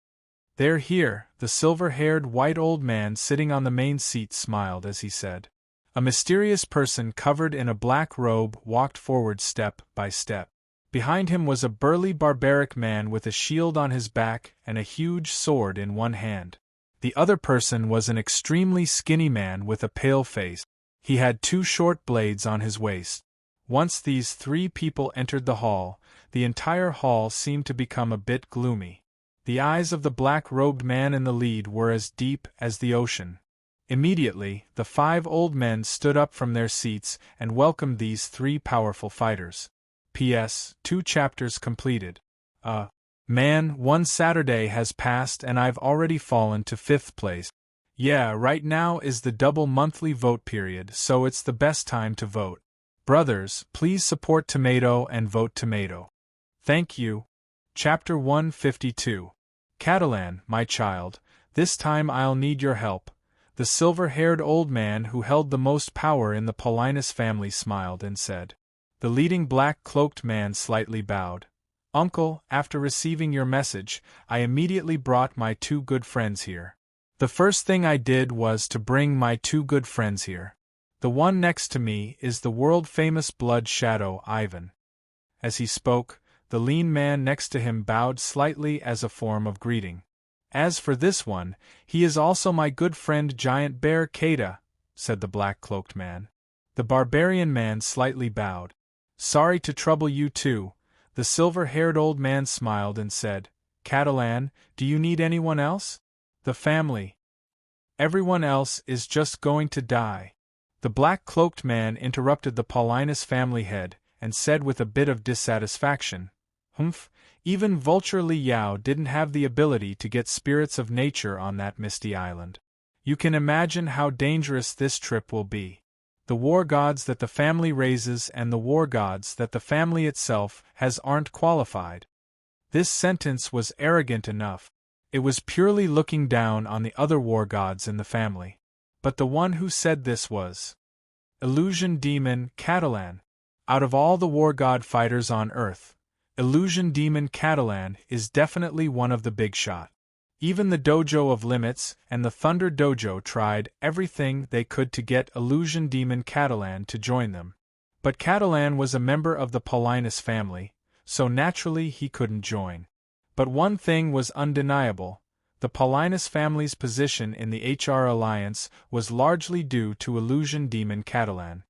"They're here," the silver-haired white old man sitting on the main seat smiled as he said. A mysterious person covered in a black robe walked forward step by step. Behind him was a burly barbaric man with a shield on his back and a huge sword in one hand. The other person was an extremely skinny man with a pale face. He had 2 short blades on his waist. Once these 3 people entered the hall, the entire hall seemed to become a bit gloomy. The eyes of the black-robed man in the lead were as deep as the ocean. Immediately, the 5 old men stood up from their seats and welcomed these 3 powerful fighters. P.S. 2 chapters completed. Man, 1 Saturday has passed and I've already fallen to 5th place. Yeah, right now is the double monthly vote period, so it's the best time to vote. Brothers, please support Tomato and vote Tomato. Thank you. Chapter 152. Catalan, my child, this time I'll need your help. The silver-haired old man who held the most power in the Paulinus family smiled and said. The leading black-cloaked man slightly bowed. Uncle, after receiving your message, I immediately brought my 2 good friends here. The first thing I did was to bring my 2 good friends here. The one next to me is the world-famous blood shadow Ivan. As he spoke, the lean man next to him bowed slightly as a form of greeting. As for this one, he is also my good friend Giant Bear Kata, said the black-cloaked man. The barbarian man slightly bowed. Sorry to trouble you too, the silver-haired old man smiled and said, Catalan, do you need anyone else? The family. Everyone else is just going to die. The black-cloaked man interrupted the Paulinus family head, and said with a bit of dissatisfaction, Humph, even Vulture Li Yao didn't have the ability to get spirits of nature on that misty island. You can imagine how dangerous this trip will be. The war gods that the family raises and the war gods that the family itself has aren't qualified. This sentence was arrogant enough. It was purely looking down on the other war gods in the family. But the one who said this was Illusion Demon Catalan. Out of all the war god fighters on Earth, Illusion Demon Catalan is definitely one of the big shot. Even the Dojo of Limits and the Thunder Dojo tried everything they could to get Illusion Demon Catalan to join them. But Catalan was a member of the Paulinus family, so naturally he couldn't join. But one thing was undeniable. The Paulinus family's position in the HR Alliance was largely due to Illusion Demon Catalan.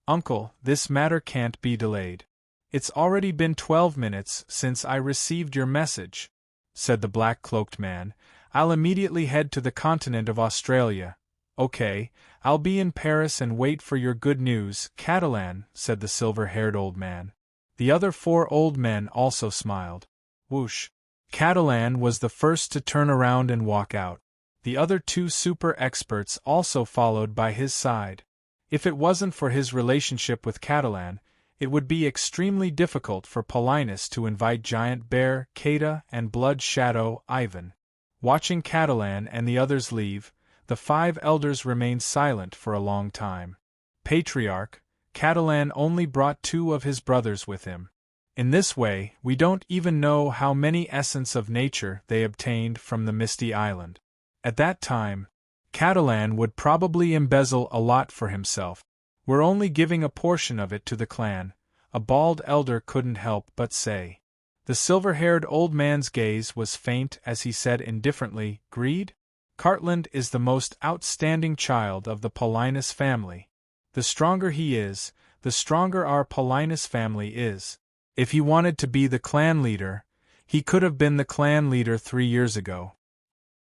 Uncle, this matter can't be delayed. It's already been 12 minutes since I received your message, said the black-cloaked man. I'll immediately head to the continent of Australia. Okay, I'll be in Paris and wait for your good news, Catalan, said the silver-haired old man. The other 4 old men also smiled. Whoosh. Catalan was the first to turn around and walk out. The other 2 super experts also followed by his side. If it wasn't for his relationship with Catalan, it would be extremely difficult for Paulinus to invite Giant Bear, Kata, and Blood Shadow, Ivan. Watching Catalan and the others leave, the 5 elders remained silent for a long time. Patriarch, Catalan only brought 2 of his brothers with him. In this way, we don't even know how many essence of nature they obtained from the Misty Island. At that time, Catalan would probably embezzle a lot for himself. We're only giving a portion of it to the clan. a bald elder couldn't help but say. The silver-haired old man's gaze was faint as he said indifferently, "Greed? Cartland is the most outstanding child of the Paulinus family. The stronger he is, the stronger our Paulinus family is. If he wanted to be the clan leader, he could have been the clan leader 3 years ago.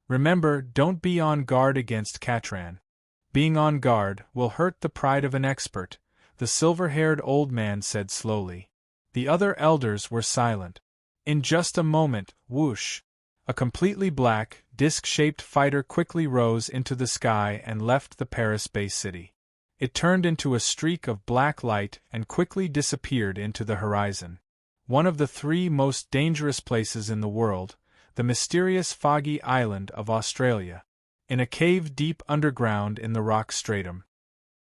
Remember, don't be on guard against Catran. Being on guard will hurt the pride of an expert," the silver-haired old man said slowly. The other elders were silent. In just a moment, whoosh! A completely black, disc-shaped fighter quickly rose into the sky and left the Paris Bay City. It turned into a streak of black light and quickly disappeared into the horizon. One of the 3 most dangerous places in the world, the mysterious foggy island of Australia, in a cave deep underground in the rock stratum.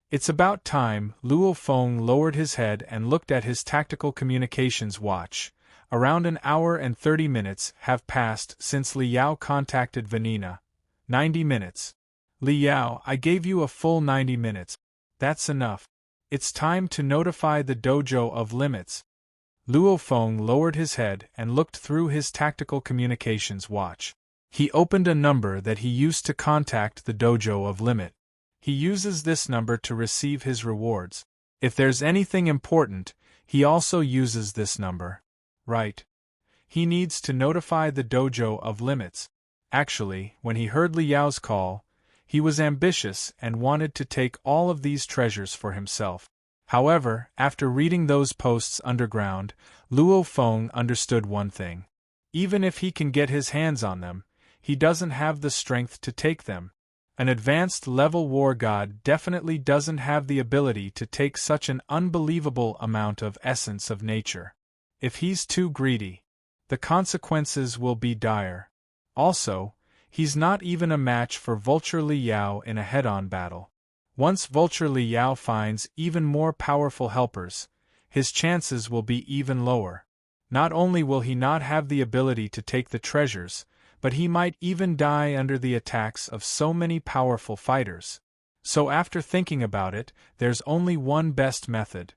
"It's about time." Luo Feng lowered his head and looked at his tactical communications watch. Around an hour and 30 minutes have passed since Li Yao contacted Vanina. 90 minutes. Li Yao, I gave you a full 90 minutes. That's enough. It's time to notify the dojo of limits. Luo Feng lowered his head and looked through his tactical communications watch. He opened a number that he used to contact the dojo of limit. He uses this number to receive his rewards. If there's anything important, he also uses this number. Right. He needs to notify the dojo of limits. Actually, when he heard Li Yao's call, he was ambitious and wanted to take all of these treasures for himself. However, after reading those posts underground, Luo Feng understood one thing. Even if he can get his hands on them, he doesn't have the strength to take them. An advanced level war god definitely doesn't have the ability to take such an unbelievable amount of essence of nature. If he's too greedy, the consequences will be dire. Also, he's not even a match for Vulture Li Yao in a head-on battle. Once Vulture Li Yao finds even more powerful helpers, his chances will be even lower. Not only will he not have the ability to take the treasures, but he might even die under the attacks of so many powerful fighters. So after thinking about it, there's only one best method.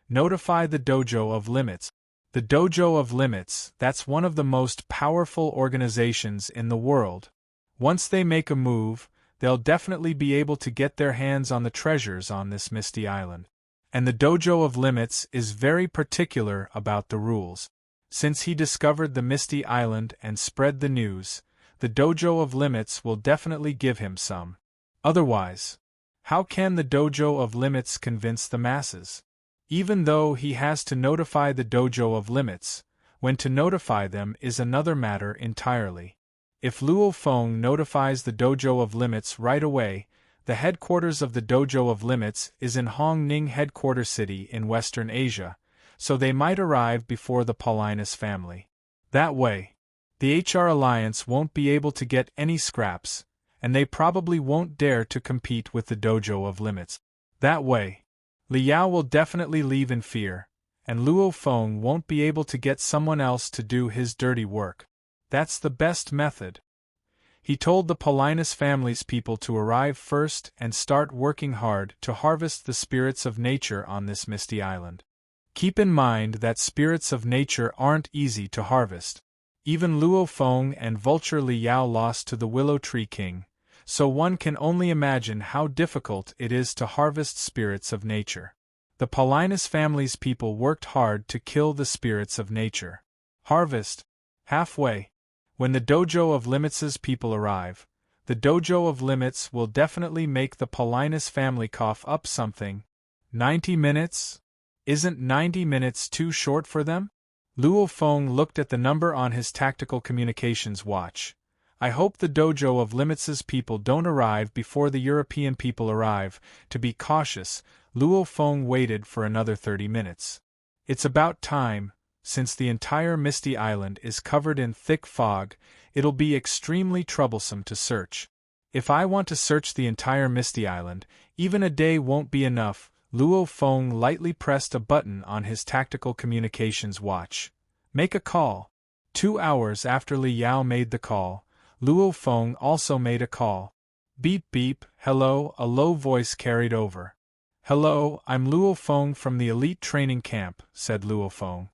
Notify the dojo of limits. The Dojo of Limits, that's one of the most powerful organizations in the world. Once they make a move, they'll definitely be able to get their hands on the treasures on this misty island. And the Dojo of Limits is very particular about the rules. Since he discovered the misty island and spread the news, the Dojo of Limits will definitely give him some. Otherwise, how can the Dojo of Limits convince the masses? Even though he has to notify the Dojo of Limits, when to notify them is another matter entirely. If Luo Feng notifies the Dojo of Limits right away, the headquarters of the Dojo of Limits is in Hong Ning Headquarter City in Western Asia, so they might arrive before the Paulinus family. That way, the HR Alliance won't be able to get any scraps, and they probably won't dare to compete with the Dojo of Limits. That way, Li Yao will definitely leave in fear, and Luo Feng won't be able to get someone else to do his dirty work. That's the best method. He told the Paulinus family's people to arrive first and start working hard to harvest the spirits of nature on this misty island. Keep in mind that spirits of nature aren't easy to harvest. Even Luo Feng and Vulture Li Yao lost to the Willow Tree King, so one can only imagine how difficult it is to harvest spirits of nature. The Paulinus family's people worked hard to kill the spirits of nature. Harvest. Halfway. When the Dojo of Limits' people arrive, the Dojo of Limits will definitely make the Paulinus family cough up something. 90 minutes? Isn't 90 minutes too short for them? Luo Feng looked at the number on his tactical communications watch. I hope the Dojo of Limits' people don't arrive before the European people arrive. To be cautious, Luo Feng waited for another 30 minutes. It's about time. Since the entire Misty Island is covered in thick fog, it'll be extremely troublesome to search. If I want to search the entire Misty Island, even a day won't be enough. Luo Feng lightly pressed a button on his tactical communications watch. Make a call. 2 hours after Li Yao made the call, Luo Feng also made a call. Beep beep, hello, a low voice carried over. "Hello, I'm Luo Feng from the elite training camp," said Luo Feng.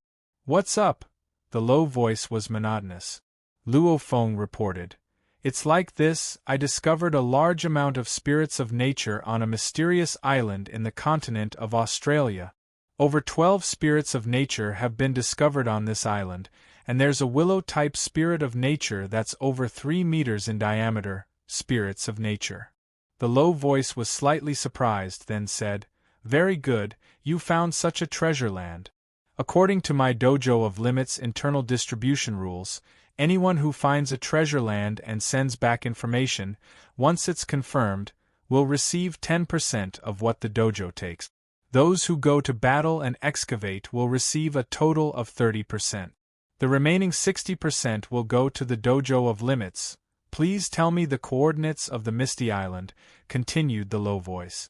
"What's up?" The low voice was monotonous. Luo Feng reported. "It's like this, I discovered a large amount of spirits of nature on a mysterious island in the continent of Australia. Over 12 spirits of nature have been discovered on this island, and there's a willow-type spirit of nature that's over 3 meters in diameter." Spirits of nature. The low voice was slightly surprised, then said, "Very good, you found such a treasure land. According to my Dojo of Limits internal distribution rules, anyone who finds a treasure land and sends back information, once it's confirmed, will receive 10% of what the dojo takes. Those who go to battle and excavate will receive a total of 30%. The remaining 60% will go to the Dojo of Limits. Please tell me the coordinates of the Misty Island," continued the low voice.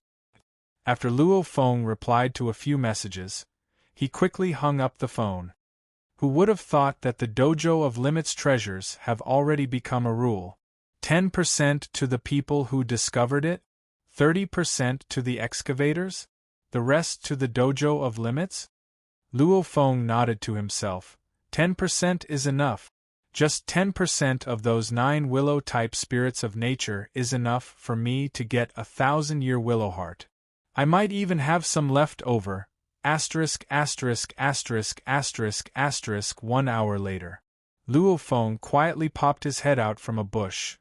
After Luo Feng replied to a few messages, he quickly hung up the phone. Who would have thought that the Dojo of Limits treasures have already become a rule? 10% to the people who discovered it? 30% to the excavators? The rest to the Dojo of Limits? Luo Feng nodded to himself. 10% is enough. Just 10% of those 9 willow-type spirits of nature is enough for me to get a 1,000-year willow heart. I might even have some left over. ********** 1 hour later. Luo Feng quietly popped his head out from a bush.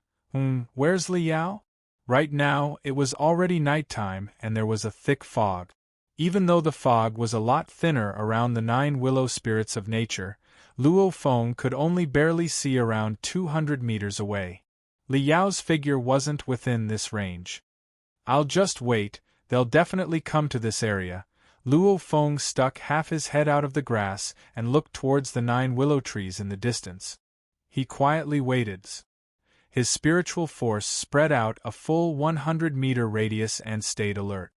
Where's Li Yao? Right now, it was already nighttime and there was a thick fog. Even though the fog was a lot thinner around the 9 willow spirits of nature, Luo Feng could only barely see around 200 meters away. Li Yao's figure wasn't within this range. "I'll just wait, they'll definitely come to this area." Luo Feng stuck half his head out of the grass and looked towards the 9 willow trees in the distance. He quietly waited. His spiritual force spread out a full 100-meter radius and stayed alert.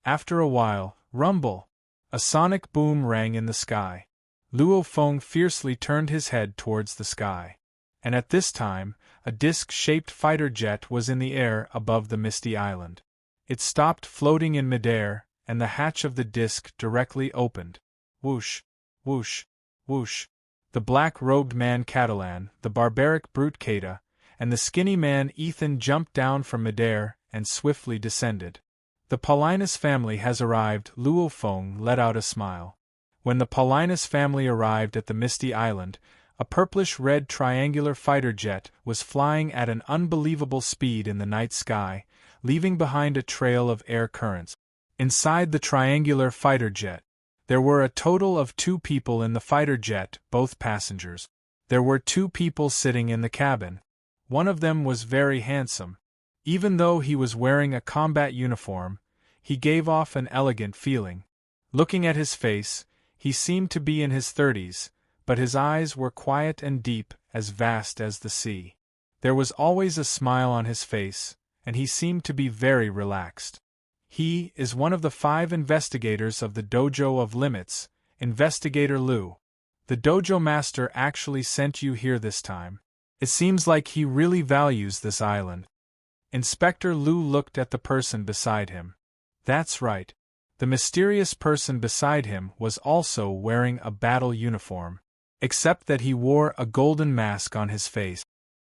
After a while, rumble! A sonic boom rang in the sky. Luo Feng fiercely turned his head towards the sky. And at this time, a disc-shaped fighter jet was in the air above the Misty Island. It stopped floating in midair, and the hatch of the disc directly opened. Whoosh! Whoosh! Whoosh! The black-robed man Catalan, the barbaric brute Kata, and the skinny man Ethan jumped down from midair and swiftly descended. "The Paulinus family has arrived." Luo Feng let out a smile. When the Paulinus family arrived at the Misty Island, a purplish-red triangular fighter jet was flying at an unbelievable speed in the night sky, leaving behind a trail of air currents. Inside the triangular fighter jet, there were a total of 2 people in the fighter jet, both passengers. There were 2 people sitting in the cabin. One of them was very handsome. Even though he was wearing a combat uniform, he gave off an elegant feeling. Looking at his face, he seemed to be in his 30s, but his eyes were quiet and deep, as vast as the sea. There was always a smile on his face, and he seemed to be very relaxed. He is one of the 5 investigators of the Dojo of Limits, Investigator Lu. The dojo master actually sent you here this time. It seems like he really values this island. Inspector Lu looked at the person beside him. That's right. The mysterious person beside him was also wearing a battle uniform, except that he wore a golden mask on his face.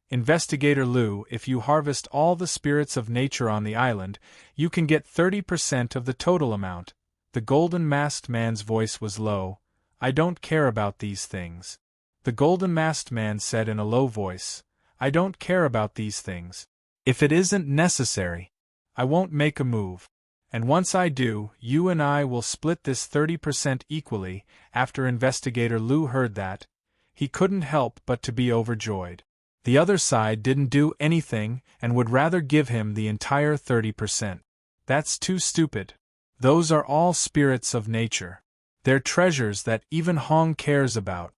Investigator Lu, if you harvest all the spirits of nature on the island, you can get 30% of the total amount. The golden-masked man's voice was low. I don't care about these things. The golden-masked man said in a low voice, I don't care about these things. If it isn't necessary, I won't make a move. And once I do, you and I will split this 30% equally. After Investigator Lu heard that, he couldn't help but to be overjoyed. The other side didn't do anything and would rather give him the entire 30%. That's too stupid. Those are all spirits of nature. They're treasures that even Hong cares about.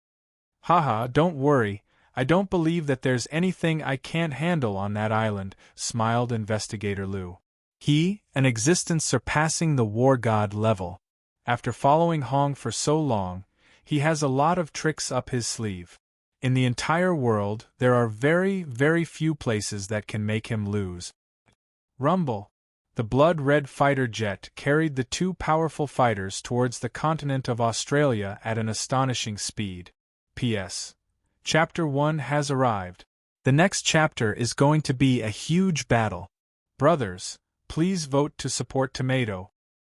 Haha, don't worry, I don't believe that there's anything I can't handle on that island, smiled Investigator Lu. He, an existence surpassing the war god level. After following Hong for so long, he has a lot of tricks up his sleeve. In the entire world, there are very, very few places that can make him lose. Rumble. The blood-red fighter jet carried the two powerful fighters towards the continent of Australia at an astonishing speed. P.S. Chapter 1 has arrived. The next chapter is going to be a huge battle. Brothers, please vote to support Tomato.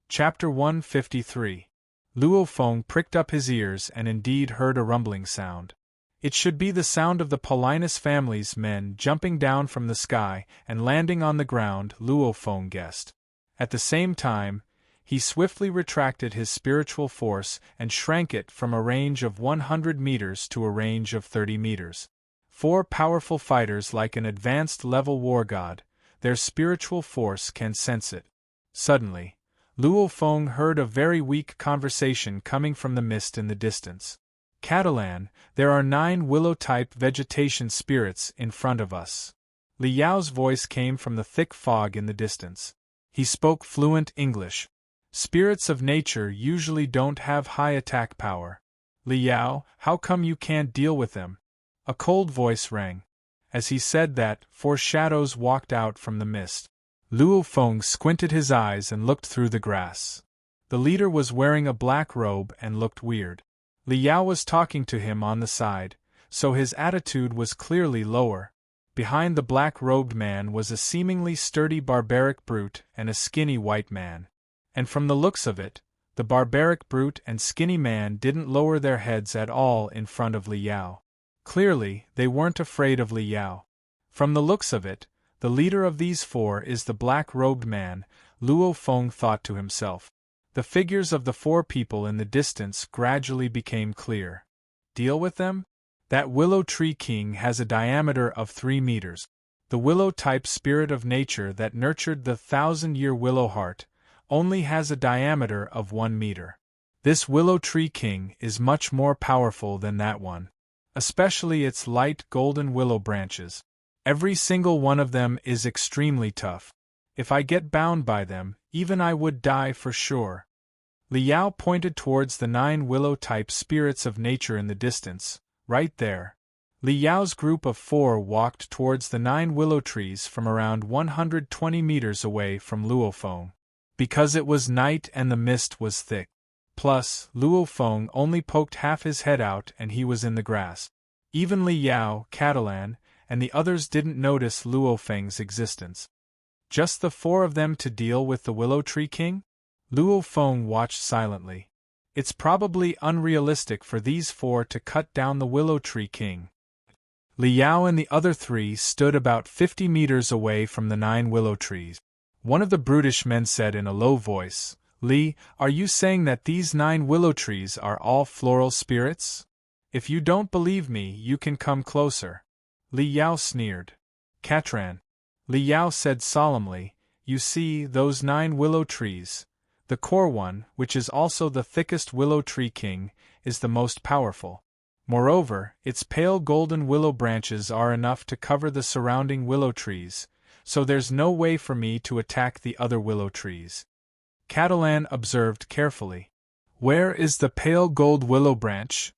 Chapter 153. Luo Feng pricked up his ears and indeed heard a rumbling sound. It should be the sound of the Paulinus family's men jumping down from the sky and landing on the ground, Luo Feng guessed. At the same time, he swiftly retracted his spiritual force and shrank it from a range of 100 meters to a range of 30 meters. 4 powerful fighters like an advanced level war god, their spiritual force can sense it. Suddenly, Luo Feng heard a very weak conversation coming from the mist in the distance. Catalan, there are 9 willow-type vegetation spirits in front of us. Li Yao's voice came from the thick fog in the distance. He spoke fluent English. Spirits of nature usually don't have high attack power. Li Yao, how come you can't deal with them? A cold voice rang. As he said that, 4 shadows walked out from the mist. Luo Feng squinted his eyes and looked through the grass. The leader was wearing a black robe and looked weird. Li Yao was talking to him on the side, so his attitude was clearly lower. Behind the black-robed man was a seemingly sturdy barbaric brute and a skinny white man. And from the looks of it, the barbaric brute and skinny man didn't lower their heads at all in front of Li Yao. Clearly, they weren't afraid of Li Yao. From the looks of it, the leader of these 4 is the black-robed man, Luo Feng thought to himself. The figures of the 4 people in the distance gradually became clear. Deal with them? That willow tree king has a diameter of 3 meters. The willow-type spirit of nature that nurtured the 1,000-year willow heart only has a diameter of 1 meter. This willow tree king is much more powerful than that one. Especially its light golden willow branches. Every single one of them is extremely tough. If I get bound by them, even I would die for sure. Li Yao pointed towards the 9 willow-type spirits of nature in the distance, right there. Li Yao's group of 4 walked towards the 9 willow trees from around 120 meters away from Luo Feng. Because it was night and the mist was thick. Plus, Luo Feng only poked half his head out and he was in the grass. Even Li Yao, Catalan, and the others didn't notice Luo Feng's existence. Just the 4 of them to deal with the Willow Tree King? Luo Feng watched silently. It's probably unrealistic for these 4 to cut down the Willow Tree King. Li Yao and the other 3 stood about 50 meters away from the 9 willow trees. One of the brutish men said in a low voice, Li, are you saying that these 9 willow trees are all floral spirits? If you don't believe me, you can come closer. Li Yao sneered. Katran. Li Yao said solemnly, you see, those 9 willow trees. The core one, which is also the thickest willow tree king, is the most powerful. Moreover, its pale golden willow branches are enough to cover the surrounding willow trees, so there's no way for me to attack the other willow trees. Catalan observed carefully. Where is the pale gold willow branch?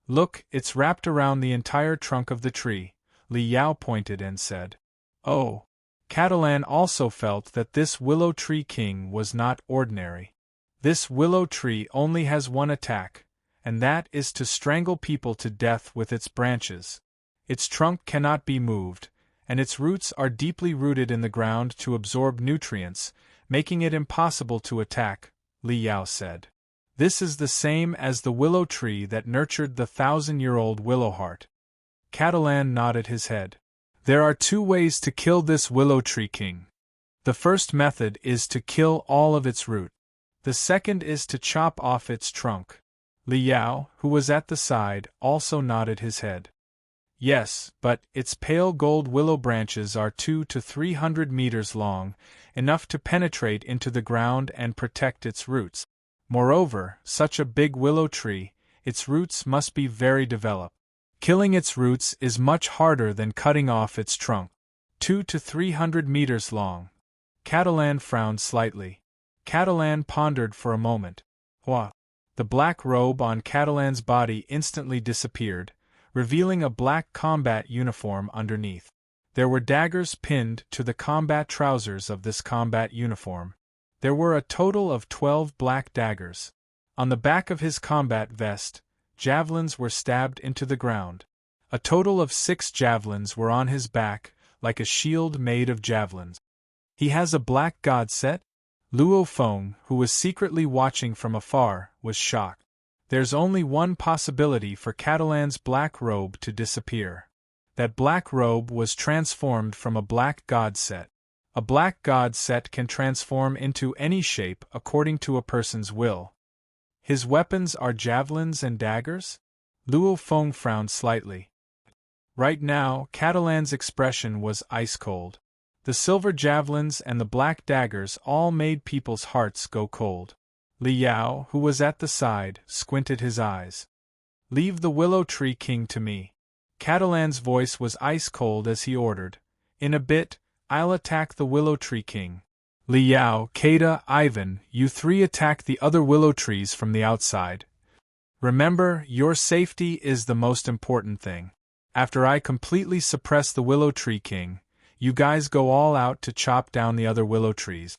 Look, it's wrapped around the entire trunk of the tree, Li Yao pointed and said. Oh. Catalan also felt that this willow tree king was not ordinary. This willow tree only has one attack, and that is to strangle people to death with its branches. Its trunk cannot be moved, and its roots are deeply rooted in the ground to absorb nutrients, making it impossible to attack, Li Yao said. This is the same as the willow tree that nurtured the 1,000-year-old willow heart. Catalan nodded his head. There are 2 ways to kill this willow tree king. The first method is to kill all of its root. The second is to chop off its trunk. Li Yao, who was at the side, also nodded his head. Yes, but its pale gold willow branches are 200 to 300 meters long, enough to penetrate into the ground and protect its roots. Moreover, such a big willow tree, its roots must be very developed. Killing its roots is much harder than cutting off its trunk. 200 to 300 meters long. Catalan frowned slightly. Catalan pondered for a moment. What? The black robe on Catalan's body instantly disappeared, revealing a black combat uniform underneath. There were daggers pinned to the combat trousers of this combat uniform. There were a total of 12 black daggers. On the back of his combat vest, javelins were stabbed into the ground. A total of 6 javelins were on his back, like a shield made of javelins. He has a black god set? Luo Feng, who was secretly watching from afar, was shocked. There's only one possibility for Catalan's black robe to disappear. That black robe was transformed from a black god set. A black god set can transform into any shape according to a person's will. His weapons are javelins and daggers? Luo Feng frowned slightly. Right now, Catalan's expression was ice-cold. The silver javelins and the black daggers all made people's hearts go cold. Li Yao, who was at the side, squinted his eyes. "Leave the Willow Tree King to me." Catalan's voice was ice-cold as he ordered. "In a bit, I'll attack the Willow Tree King. Li Yao, Kada, Ivan, you 3 attack the other willow trees from the outside. Remember, your safety is the most important thing. After I completely suppress the Willow Tree King, you guys go all out to chop down the other willow trees."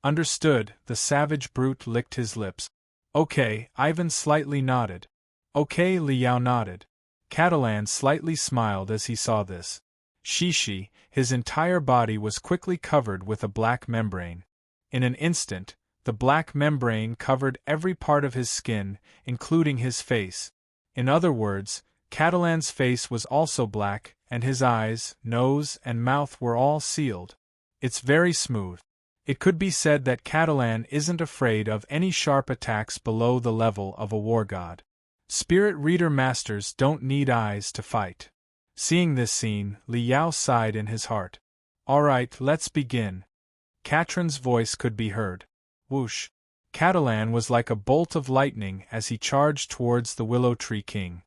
"Understood," the savage brute licked his lips. "Okay," Ivan slightly nodded. "Okay," Li Yao nodded. Catalan slightly smiled as he saw this. Shishi, his entire body was quickly covered with a black membrane. In an instant, the black membrane covered every part of his skin, including his face. In other words, Catalan's face was also black, and his eyes, nose, and mouth were all sealed. It's very smooth. It could be said that Catalan isn't afraid of any sharp attacks below the level of a war god. Spirit Reader Masters don't need eyes to fight. Seeing this scene, Li Yao sighed in his heart. "All right, let's begin." Katrin's voice could be heard. Whoosh! Catalan was like a bolt of lightning as he charged towards the Willow Tree King.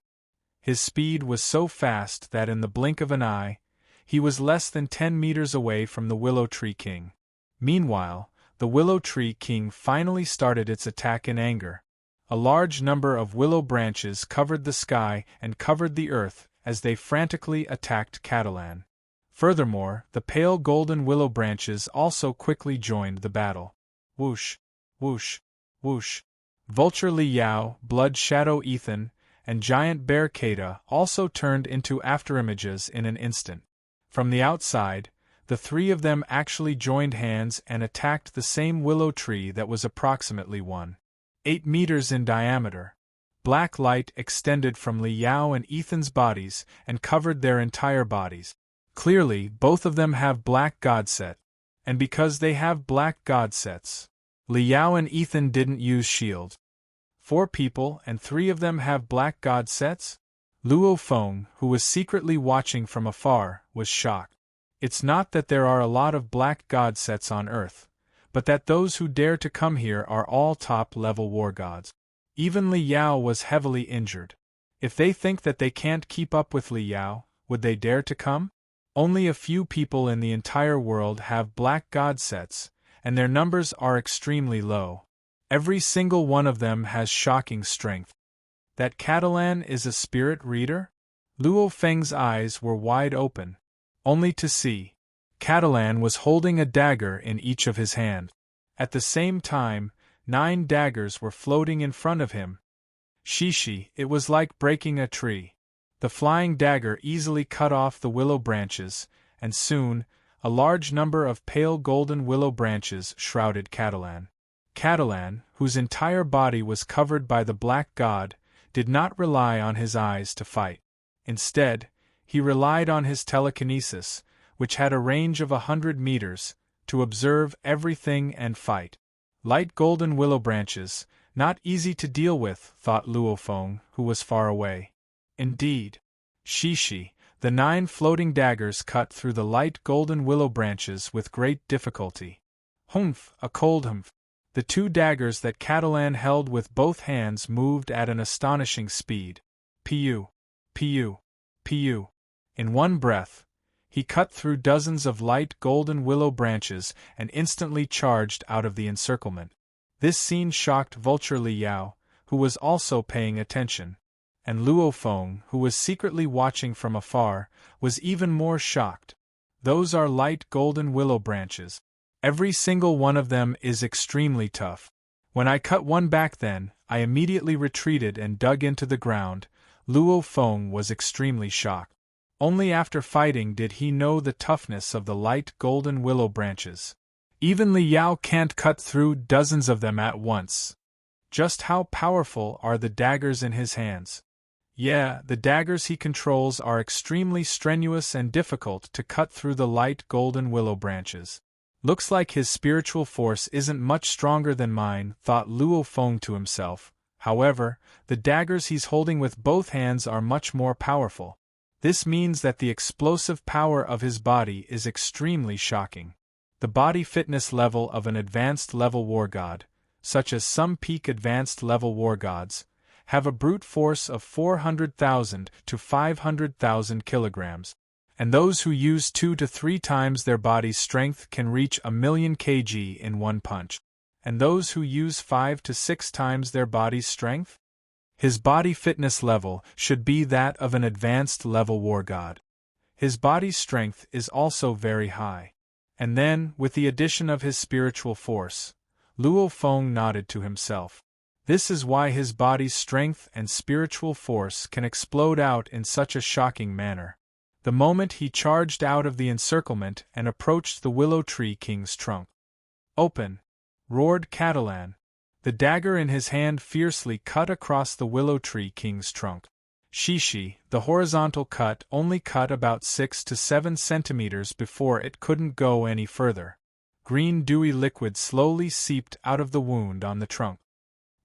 His speed was so fast that in the blink of an eye, he was less than 10 meters away from the Willow Tree King. Meanwhile, the Willow Tree King finally started its attack in anger. A large number of willow branches covered the sky and covered the earth as they frantically attacked Catalan. Furthermore, the pale golden willow branches also quickly joined the battle. Whoosh! Whoosh! Whoosh! Vulture Li Yao, Blood Shadow Ethan, and Giant Bear Kada also turned into afterimages in an instant. From the outside, the 3 of them actually joined hands and attacked the same willow tree that was approximately 1.8 meters in diameter. Black light extended from Li Yao and Ethan's bodies and covered their entire bodies. Clearly, both of them have black god set. And because they have black god sets, Li Yao and Ethan didn't use shield. 4 people and 3 of them have black god sets? Luo Feng, who was secretly watching from afar, was shocked. It's not that there are a lot of black god sets on Earth, but that those who dare to come here are all top-level war gods. Even Li Yao was heavily injured. If they think that they can't keep up with Li Yao, would they dare to come? Only a few people in the entire world have black god sets, and their numbers are extremely low. Every single one of them has shocking strength. That Catalan is a spirit reader? Luo Feng's eyes were wide open, only to see Catalan was holding a dagger in each of his hands. At the same time, 9 daggers were floating in front of him. Shishi, it was like breaking a tree. The flying dagger easily cut off the willow branches, and soon, a large number of pale golden willow branches shrouded Catalan. Catalan, whose entire body was covered by the black god, did not rely on his eyes to fight. Instead, he relied on his telekinesis, which had a range of 100 meters, to observe everything and fight. Light golden willow branches, not easy to deal with, thought Luo Feng, who was far away. Indeed. Shishi, the 9 floating daggers cut through the light golden willow branches with great difficulty. Humph, a cold humph. The 2 daggers that Catalan held with both hands moved at an astonishing speed. Piu, piu, piu. In one breath, he cut through dozens of light golden willow branches and instantly charged out of the encirclement. This scene shocked Vulture Li Yao, who was also paying attention, and Luo Feng, who was secretly watching from afar, was even more shocked. Those are light golden willow branches. Every single one of them is extremely tough. When I cut one back then, I immediately retreated and dug into the ground. Luo Feng was extremely shocked. Only after fighting did he know the toughness of the light golden willow branches. Even Li Yao can't cut through dozens of them at once. Just how powerful are the daggers in his hands? Yeah, the daggers he controls are extremely strenuous and difficult to cut through the light golden willow branches. Looks like his spiritual force isn't much stronger than mine, thought Luo Feng to himself. However, the daggers he's holding with both hands are much more powerful. This means that the explosive power of his body is extremely shocking. The body fitness level of an advanced level war god, such as some peak advanced level war gods, have a brute force of 400,000 to 500,000 kilograms, and those who use 2 to 3 times their body's strength can reach 1,000,000 kg in one punch, and those who use 5 to 6 times their body's strength? His body fitness level should be that of an advanced level war god. His body's strength is also very high. And then, with the addition of his spiritual force, Luo Feng nodded to himself. This is why his body's strength and spiritual force can explode out in such a shocking manner. The moment he charged out of the encirclement and approached the Willow Tree King's trunk. "Open!" roared Catalan. The dagger in his hand fiercely cut across the Willow Tree King's trunk. Shishi, the horizontal cut only cut about 6 to 7 centimeters before it couldn't go any further. Green dewy liquid slowly seeped out of the wound on the trunk.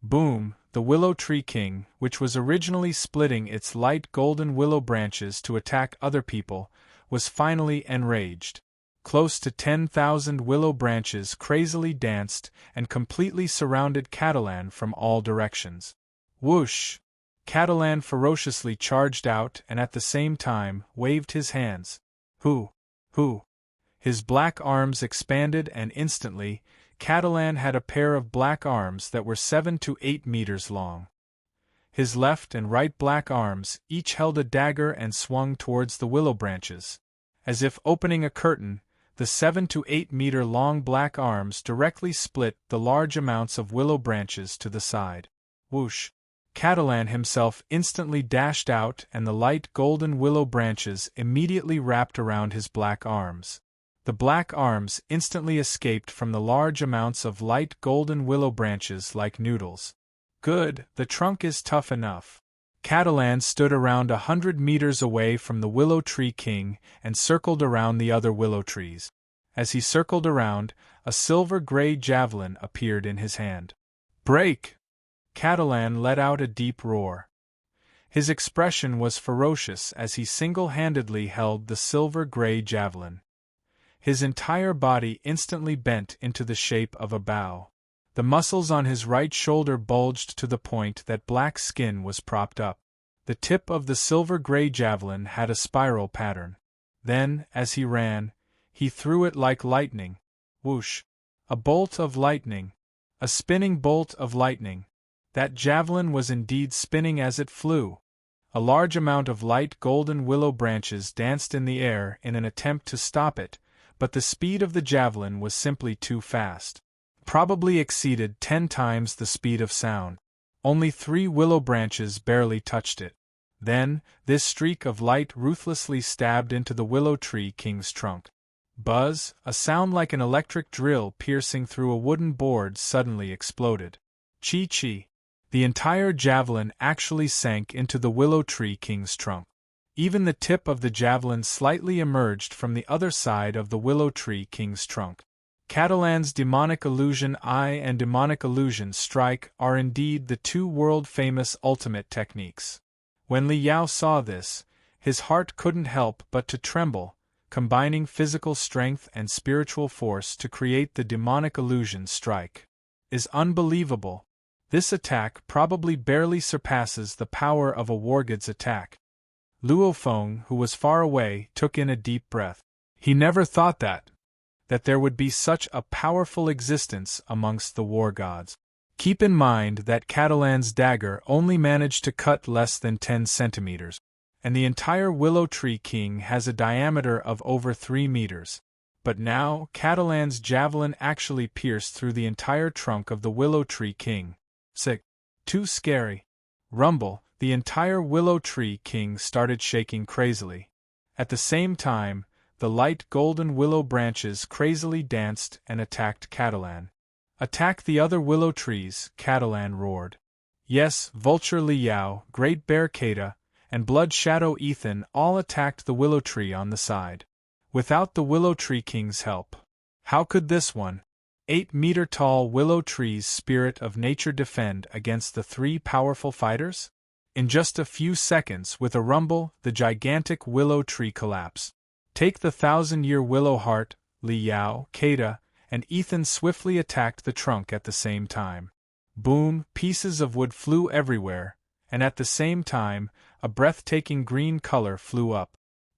Boom! The Willow Tree King, which was originally splitting its light golden willow branches to attack other people, was finally enraged. Close to 10,000 willow branches crazily danced and completely surrounded Catalan from all directions. Whoosh! Catalan ferociously charged out and at the same time waved his hands. Hoo! Hoo! His black arms expanded and instantly, Catalan had a pair of black arms that were 7 to 8 meters long. His left and right black arms each held a dagger and swung towards the willow branches. As if opening a curtain, the 7 to 8 meter long black arms directly split the large amounts of willow branches to the side. Whoosh! Catalan himself instantly dashed out and the light golden willow branches immediately wrapped around his black arms. The black arms instantly escaped from the large amounts of light golden willow branches like noodles. Good, the trunk is tough enough. Catalan stood around 100 meters away from the Willow Tree King and circled around the other willow trees. As he circled around, a silver-gray javelin appeared in his hand. Break! Catalan let out a deep roar. His expression was ferocious as he single-handedly held the silver-gray javelin. His entire body instantly bent into the shape of a bow. The muscles on his right shoulder bulged to the point that black skin was propped up. The tip of the silver-gray javelin had a spiral pattern. Then, as he ran, he threw it like lightning. Whoosh! A bolt of lightning. A spinning bolt of lightning. That javelin was indeed spinning as it flew. A large amount of light golden willow branches danced in the air in an attempt to stop it, but the speed of the javelin was simply too fast. Probably exceeded 10 times the speed of sound. Only 3 willow branches barely touched it. Then, this streak of light ruthlessly stabbed into the Willow Tree King's trunk. Buzz, a sound like an electric drill piercing through a wooden board suddenly exploded. Chi-chi! The entire javelin actually sank into the Willow Tree King's trunk. Even the tip of the javelin slightly emerged from the other side of the Willow Tree King's trunk. Catalan's demonic illusion eye and demonic illusion strike are indeed the 2 world-famous ultimate techniques. When Li Yao saw this, his heart couldn't help but to tremble, combining physical strength and spiritual force to create the demonic illusion strike. Is unbelievable. This attack probably barely surpasses the power of a wargod's attack. Luo Feng, who was far away, took in a deep breath. He never thought that there would be such a powerful existence amongst the war gods. Keep in mind that Catalan's dagger only managed to cut less than 10 centimeters. and the entire Willow Tree King has a diameter of over 3 meters. But now, Catalan's javelin actually pierced through the entire trunk of the Willow Tree King. Sick. Too scary. Rumble, the entire Willow Tree King started shaking crazily. At the same time, the light golden willow branches crazily danced and attacked Catalan. Attack the other willow trees, Catalan roared. Yes, Vulture Liao, Great Bear Kata, and Blood Shadow Ethan all attacked the willow tree on the side. Without the Willow Tree King's help, how could this 8-meter-tall willow tree's spirit of nature defend against the 3 powerful fighters? In just a few seconds, with a rumble, the gigantic willow tree collapsed. Take the 1,000-year willow heart, Liao, Kata, and Ethan swiftly attacked the trunk at the same time. Boom, pieces of wood flew everywhere, and at the same time, a breathtaking green color flew up.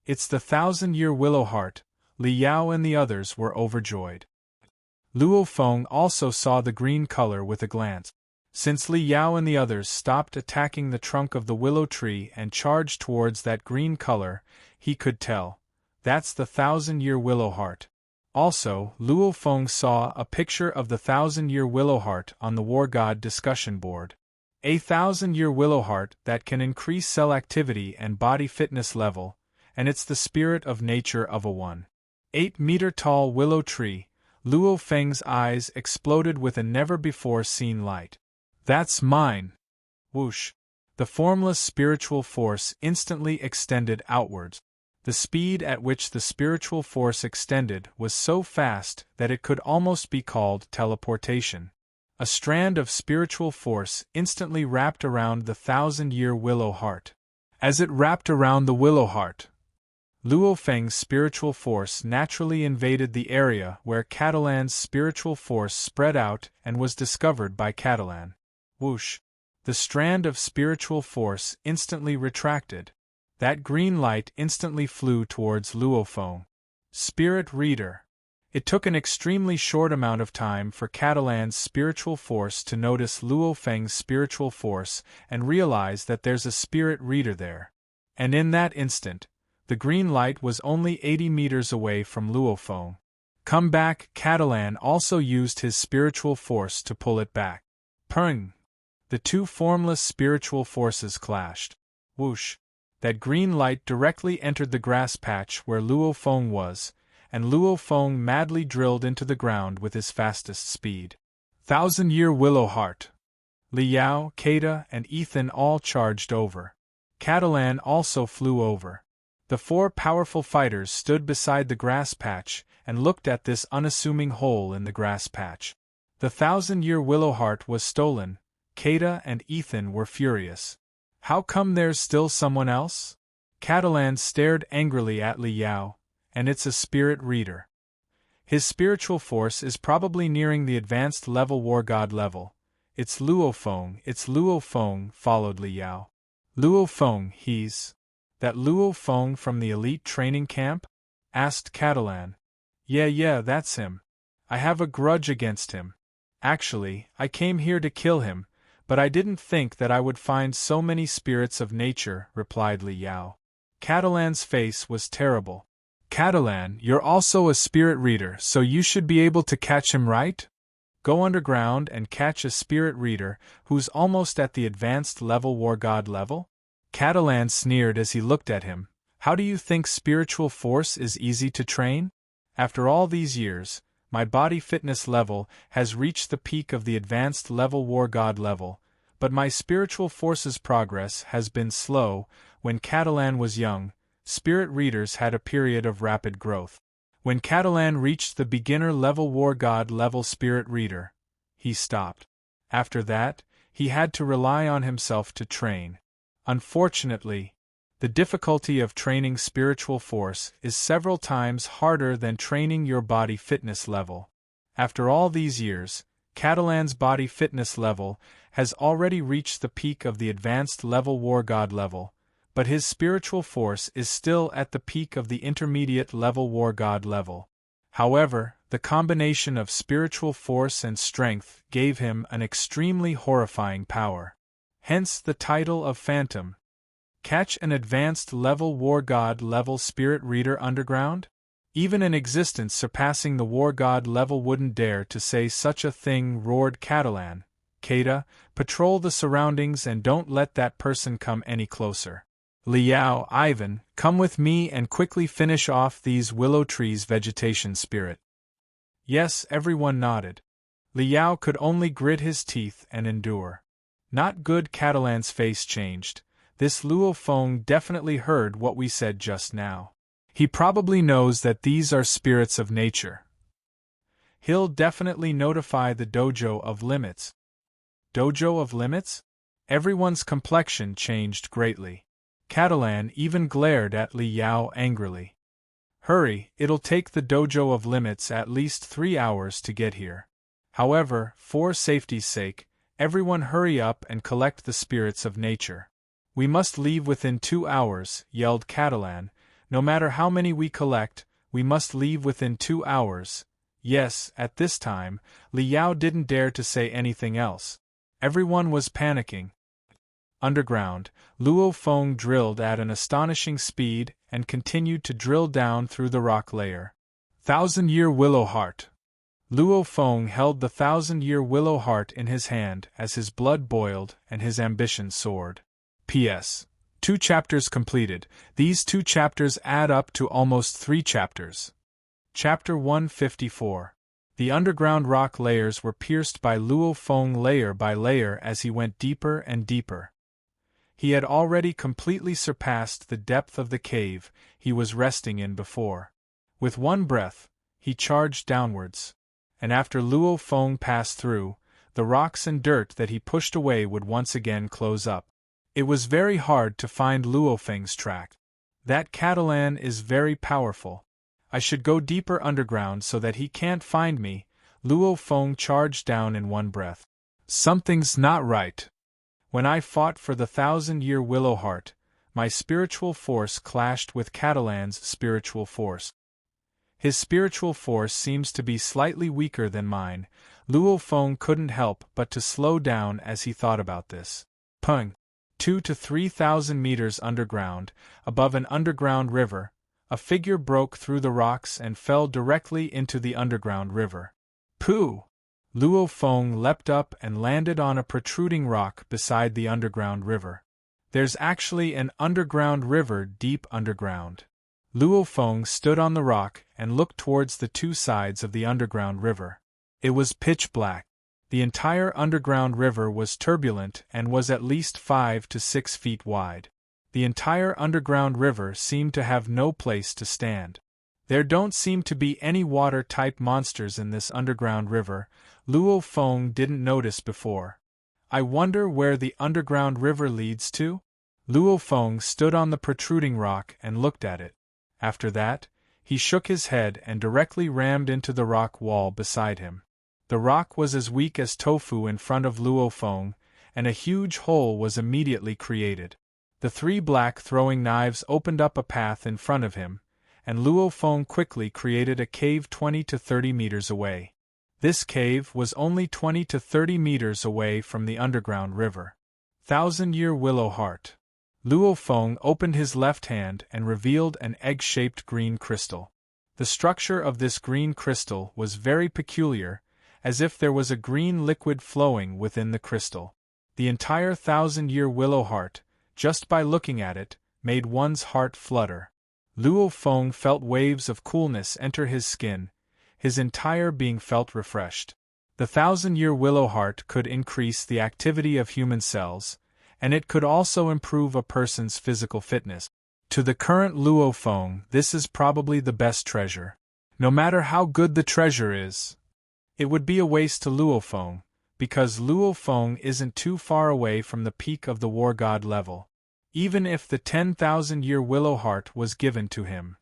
It's the 1,000-year willow heart. Liao and the others were overjoyed. Luo Feng also saw the green color with a glance. Since Liao and the others stopped attacking the trunk of the willow tree and charged towards that green color, he could tell. That's the 1,000-year willow heart. Also, Luo Feng saw a picture of the 1,000-year willow heart on the War God discussion board. A 1,000-year willow heart that can increase cell activity and body fitness level, and it's the spirit of nature of a 8-meter-tall willow tree. Luo Feng's eyes exploded with a never-before-seen light. That's mine! Whoosh! The formless spiritual force instantly extended outwards. The speed at which the spiritual force extended was so fast that it could almost be called teleportation. A strand of spiritual force instantly wrapped around the 1,000-year willow heart. As it wrapped around the willow heart, Luo Feng's spiritual force naturally invaded the area where Catalan's spiritual force spread out and was discovered by Catalan. Whoosh! The strand of spiritual force instantly retracted. That green light instantly flew towards Luo Feng. Spirit Reader. It took an extremely short amount of time for Catalan's spiritual force to notice Luo Feng's spiritual force and realize that there's a spirit reader there. And in that instant, the green light was only 80 meters away from Luo Feng. Come back! Catalan also used his spiritual force to pull it back. Pung! The 2 formless spiritual forces clashed. Whoosh! That green light directly entered the grass patch where Luo Feng was, and Luo Feng madly drilled into the ground with his fastest speed. 1,000-year willow heart. Liao, Kata, and Ethan all charged over. Catalan also flew over. The 4 powerful fighters stood beside the grass patch and looked at this unassuming hole in the grass patch. The 1,000-year willow heart was stolen. Kata and Ethan were furious. How come there's still someone else? Catalan stared angrily at Liao, and it's a spirit reader. His spiritual force is probably nearing the advanced level War God level. It's Luo Feng, followed Liao. Luo Feng, he's... That Luo Feng from the elite training camp? Asked Catalan. Yeah, that's him. I have a grudge against him. Actually, I came here to kill him, but I didn't think that I would find so many spirits of nature, replied Liao. Catalan's face was terrible. Catalan, you're also a spirit reader, so you should be able to catch him, right? Go underground and catch a spirit reader who's almost at the advanced level War God level? Catalan sneered as he looked at him. How do you think spiritual force is easy to train? After all these years, my body fitness level has reached the peak of the advanced level War God level, but my spiritual force's progress has been slow. When Catalan was young, spirit readers had a period of rapid growth. When Catalan reached the beginner level War God level spirit reader, he stopped. After that, he had to rely on himself to train. Unfortunately, the difficulty of training spiritual force is several times harder than training your body fitness level. After all these years, Catalan's body fitness level has already reached the peak of the advanced level War God level, but his spiritual force is still at the peak of the intermediate level War God level. However, the combination of spiritual force and strength gave him an extremely horrifying power. Hence the title of Phantom. Catch an advanced level war god level spirit reader underground? Even an existence surpassing the war god level wouldn't dare to say such a thing, roared Catalan. Kada, patrol the surroundings and don't let that person come any closer. Liao, Ivan, come with me and quickly finish off these willow trees, vegetation spirit. Yes, everyone nodded. Liao could only grit his teeth and endure. Not good. Catalan's face changed. This Luo Feng definitely heard what we said just now. He probably knows that these are spirits of nature. He'll definitely notify the Dojo of Limits. Dojo of Limits? Everyone's complexion changed greatly. Catalan even glared at Li Yao angrily. Hurry, it'll take the Dojo of Limits at least 3 hours to get here. However, for safety's sake, everyone hurry up and collect the spirits of nature. We must leave within 2 hours, yelled Catalan. No matter how many we collect, we must leave within 2 hours. Yes, at this time, Li Yao didn't dare to say anything else. Everyone was panicking. Underground, Luo Feng drilled at an astonishing speed and continued to drill down through the rock layer. 1,000-year willow heart. Luo Feng held the 1,000-year willow heart in his hand as his blood boiled and his ambition soared. P.S. 2 chapters completed. These 2 chapters add up to almost 3 chapters. Chapter 154. The underground rock layers were pierced by Luo Feng layer by layer as he went deeper and deeper. He had already completely surpassed the depth of the cave he was resting in before. With one breath, he charged downwards. And after Luo Feng passed through, the rocks and dirt that he pushed away would once again close up. It was very hard to find Luo Feng's track. That Catalan is very powerful. I should go deeper underground so that he can't find me. Luo Feng charged down in one breath. Something's not right. When I fought for the 1,000-year willow heart, my spiritual force clashed with Catalan's spiritual force. His spiritual force seems to be slightly weaker than mine. Luo Feng couldn't help but to slow down as he thought about this. Pung! 2,000 to 3,000 meters underground, above an underground river, a figure broke through the rocks and fell directly into the underground river. Pooh! Luo Feng leapt up and landed on a protruding rock beside the underground river. There's actually an underground river deep underground. Luo Feng stood on the rock and looked towards the 2 sides of the underground river. It was pitch black. The entire underground river was turbulent and was at least 5 to 6 feet wide. The entire underground river seemed to have no place to stand. There don't seem to be any water-type monsters in this underground river, Luo Feng didn't notice before. I wonder where the underground river leads to? Luo Feng stood on the protruding rock and looked at it. After that, he shook his head and directly rammed into the rock wall beside him. The rock was as weak as tofu in front of Luo Feng, and a huge hole was immediately created. The 3 black throwing knives opened up a path in front of him, and Luo Feng quickly created a cave 20 to 30 meters away. This cave was only 20 to 30 meters away from the underground river. 1,000-year willow heart. Luo Feng opened his left hand and revealed an egg-shaped green crystal. The structure of this green crystal was very peculiar, as if there was a green liquid flowing within the crystal. The entire 1,000-year willow heart, just by looking at it, made one's heart flutter. Luo Feng felt waves of coolness enter his skin. His entire being felt refreshed. The 1,000-year willow heart could increase the activity of human cells, and it could also improve a person's physical fitness. To the current Luo Feng, this is probably the best treasure. No matter how good the treasure is, it would be a waste to Luo Feng, because Luo Feng isn't too far away from the peak of the war god level. Even if the 10,000-year willow heart was given to him,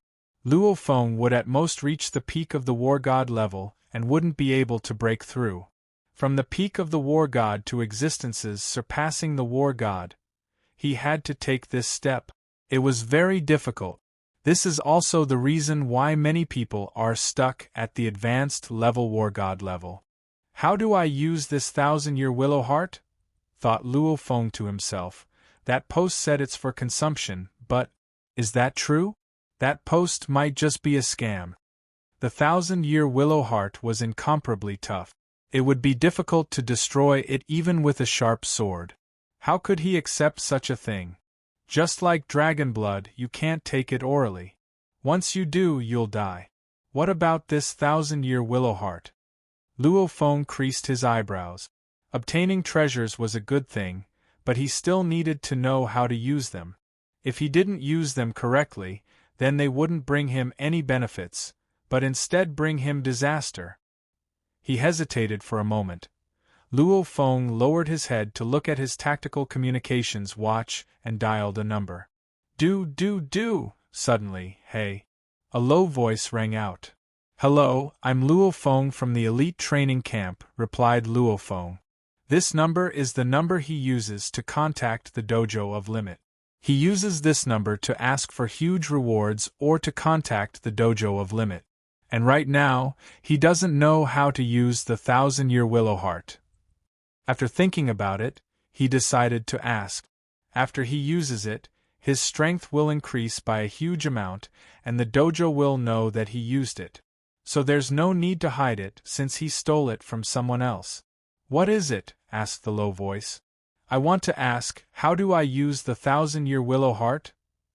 Luo Feng would at most reach the peak of the war god level and wouldn't be able to break through. From the peak of the war god to existences surpassing the war god, he had to take this step. It was very difficult. This is also the reason why many people are stuck at the advanced level war god level. How do I use this 1,000-year willow heart? Thought Luo Feng to himself. That post said it's for consumption, but is that true? That post might just be a scam. The 1,000-year willow heart was incomparably tough. It would be difficult to destroy it even with a sharp sword. How could he accept such a thing? Just like dragon blood, you can't take it orally. Once you do, you'll die. What about this 1,000-year willow heart? Luo Feng creased his eyebrows. Obtaining treasures was a good thing, but he still needed to know how to use them. If he didn't use them correctly, then they wouldn't bring him any benefits, but instead bring him disaster. He hesitated for a moment. Luo Feng lowered his head to look at his tactical communications watch and dialed a number. Do! Suddenly, hey! A low voice rang out. Hello, I'm Luo Feng from the elite training camp, replied Luo Feng. This number is the number he uses to contact the dojo of Limit. He uses this number to ask for huge rewards or to contact the dojo of Limit. And right now, he doesn't know how to use the 1,000-year willow heart. After thinking about it, he decided to ask. After he uses it, his strength will increase by a huge amount, and the dojo will know that he used it. So there's no need to hide it since he stole it from someone else. What is it? Asked the low voice. I want to ask, how do I use the 1,000-year willow heart?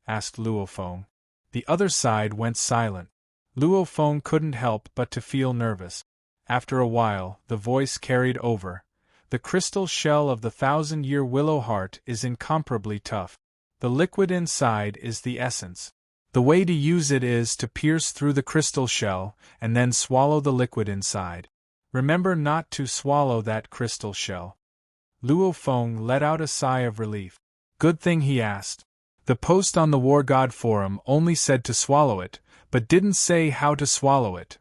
Asked Luo Feng. The other side went silent. Luo Feng couldn't help but to feel nervous. After a while, the voice carried over. The crystal shell of the 1,000-year willow heart is incomparably tough. The liquid inside is the essence. The way to use it is to pierce through the crystal shell and then swallow the liquid inside. Remember not to swallow that crystal shell. Luo Feng let out a sigh of relief. Good thing he asked. The post on the War God Forum only said to swallow it, but didn't say how to swallow it.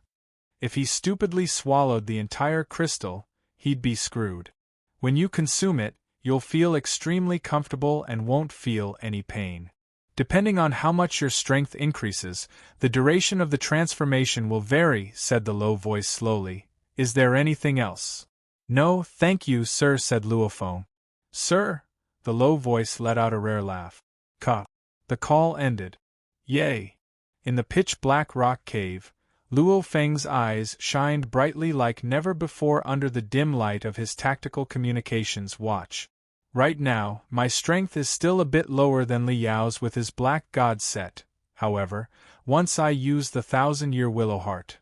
If he stupidly swallowed the entire crystal, he'd be screwed. When you consume it, you'll feel extremely comfortable and won't feel any pain. Depending on how much your strength increases, the duration of the transformation will vary, said the low voice slowly. Is there anything else? No, thank you, sir, said Luo Feng. Sir? The low voice let out a rare laugh. Ka. The call ended. Yay! In the pitch-black rock cave, Luo Feng's eyes shined brightly like never before under the dim light of his tactical communications watch. Right now, my strength is still a bit lower than Li Yao's with his black god set, however, once I use the 1,000-year willow heart.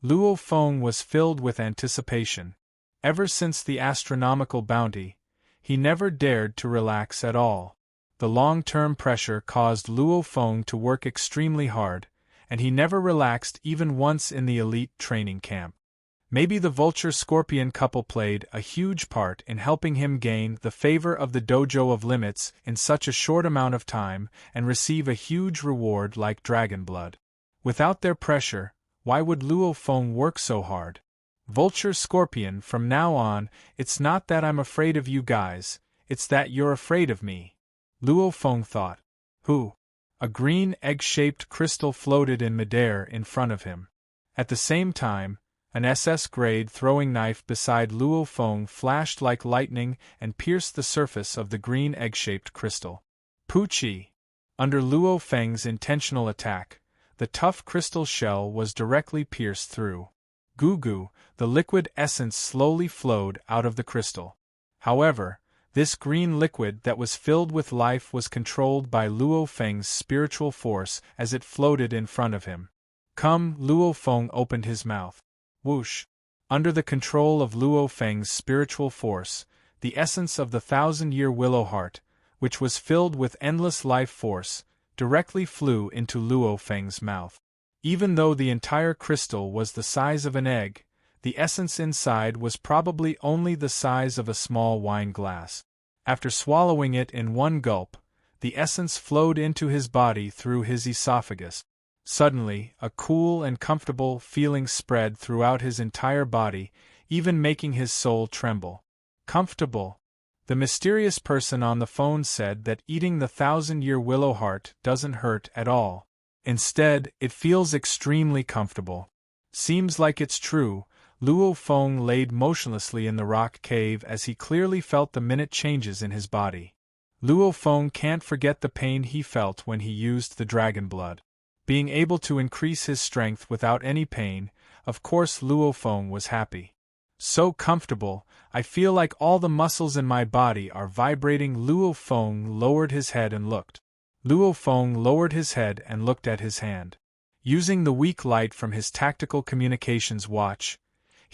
Luo Feng was filled with anticipation. Ever since the astronomical bounty, he never dared to relax at all. The long-term pressure caused Luo Feng to work extremely hard, and he never relaxed even once in the elite training camp. Maybe the vulture-scorpion couple played a huge part in helping him gain the favor of the dojo of Limits in such a short amount of time and receive a huge reward like dragon blood. Without their pressure, why would Luo Feng work so hard? Vulture-scorpion, from now on, it's not that I'm afraid of you guys, it's that you're afraid of me. Luo Feng thought. Who? A green egg-shaped crystal floated in midair in front of him. At the same time, an SS-grade throwing knife beside Luo Feng flashed like lightning and pierced the surface of the green egg-shaped crystal. Poochie! Under Luo Feng's intentional attack, the tough crystal shell was directly pierced through. Goo, the liquid essence slowly flowed out of the crystal. However, this green liquid that was filled with life was controlled by Luo Feng's spiritual force as it floated in front of him. Come, Luo Feng opened his mouth. Whoosh! Under the control of Luo Feng's spiritual force, the essence of the 1,000-year willow heart, which was filled with endless life force, directly flew into Luo Feng's mouth. Even though the entire crystal was the size of an egg, the essence inside was probably only the size of a small wine glass. After swallowing it in one gulp, the essence flowed into his body through his esophagus. Suddenly, a cool and comfortable feeling spread throughout his entire body, even making his soul tremble. Comfortable. The mysterious person on the phone said that eating the 1,000-year willow heart doesn't hurt at all. Instead, it feels extremely comfortable. Seems like it's true. Luo Feng laid motionlessly in the rock cave as he clearly felt the minute changes in his body. Luo Feng can't forget the pain he felt when he used the dragon blood. Being able to increase his strength without any pain, of course Luo Feng was happy. So comfortable, I feel like all the muscles in my body are vibrating. Luo Feng lowered his head and looked. Luo Feng lowered his head and looked at his hand. Using the weak light from his tactical communications watch,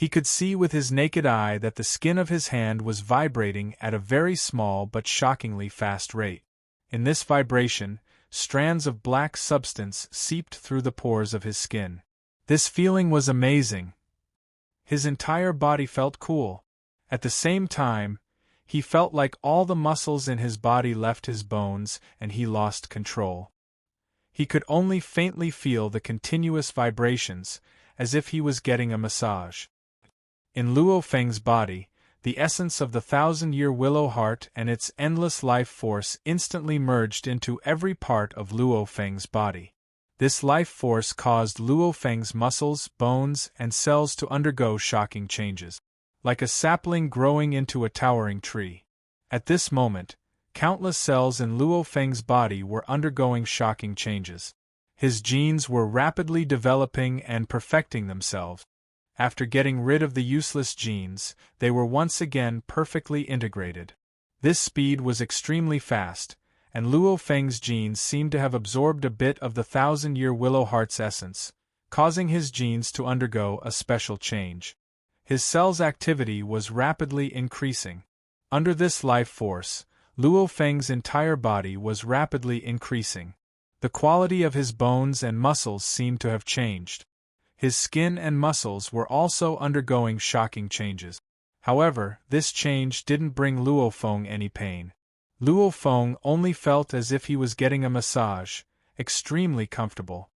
he could see with his naked eye that the skin of his hand was vibrating at a very small but shockingly fast rate. In this vibration, strands of black substance seeped through the pores of his skin. This feeling was amazing. His entire body felt cool. At the same time, he felt like all the muscles in his body left his bones and he lost control. He could only faintly feel the continuous vibrations, as if he was getting a massage. In Luo Feng's body, the essence of the 1,000-year willow heart and its endless life force instantly merged into every part of Luo Feng's body. This life force caused Luo Feng's muscles, bones, and cells to undergo shocking changes, like a sapling growing into a towering tree. At this moment, countless cells in Luo Feng's body were undergoing shocking changes. His genes were rapidly developing and perfecting themselves. After getting rid of the useless genes, they were once again perfectly integrated. This speed was extremely fast, and Luo Feng's genes seemed to have absorbed a bit of the 1,000-year willow heart's essence, causing his genes to undergo a special change. His cell's activity was rapidly increasing. Under this life force, Luo Feng's entire body was rapidly increasing. The quality of his bones and muscles seemed to have changed. His skin and muscles were also undergoing shocking changes. However, this change didn't bring Luo Feng any pain. Luo Feng only felt as if he was getting a massage, extremely comfortable.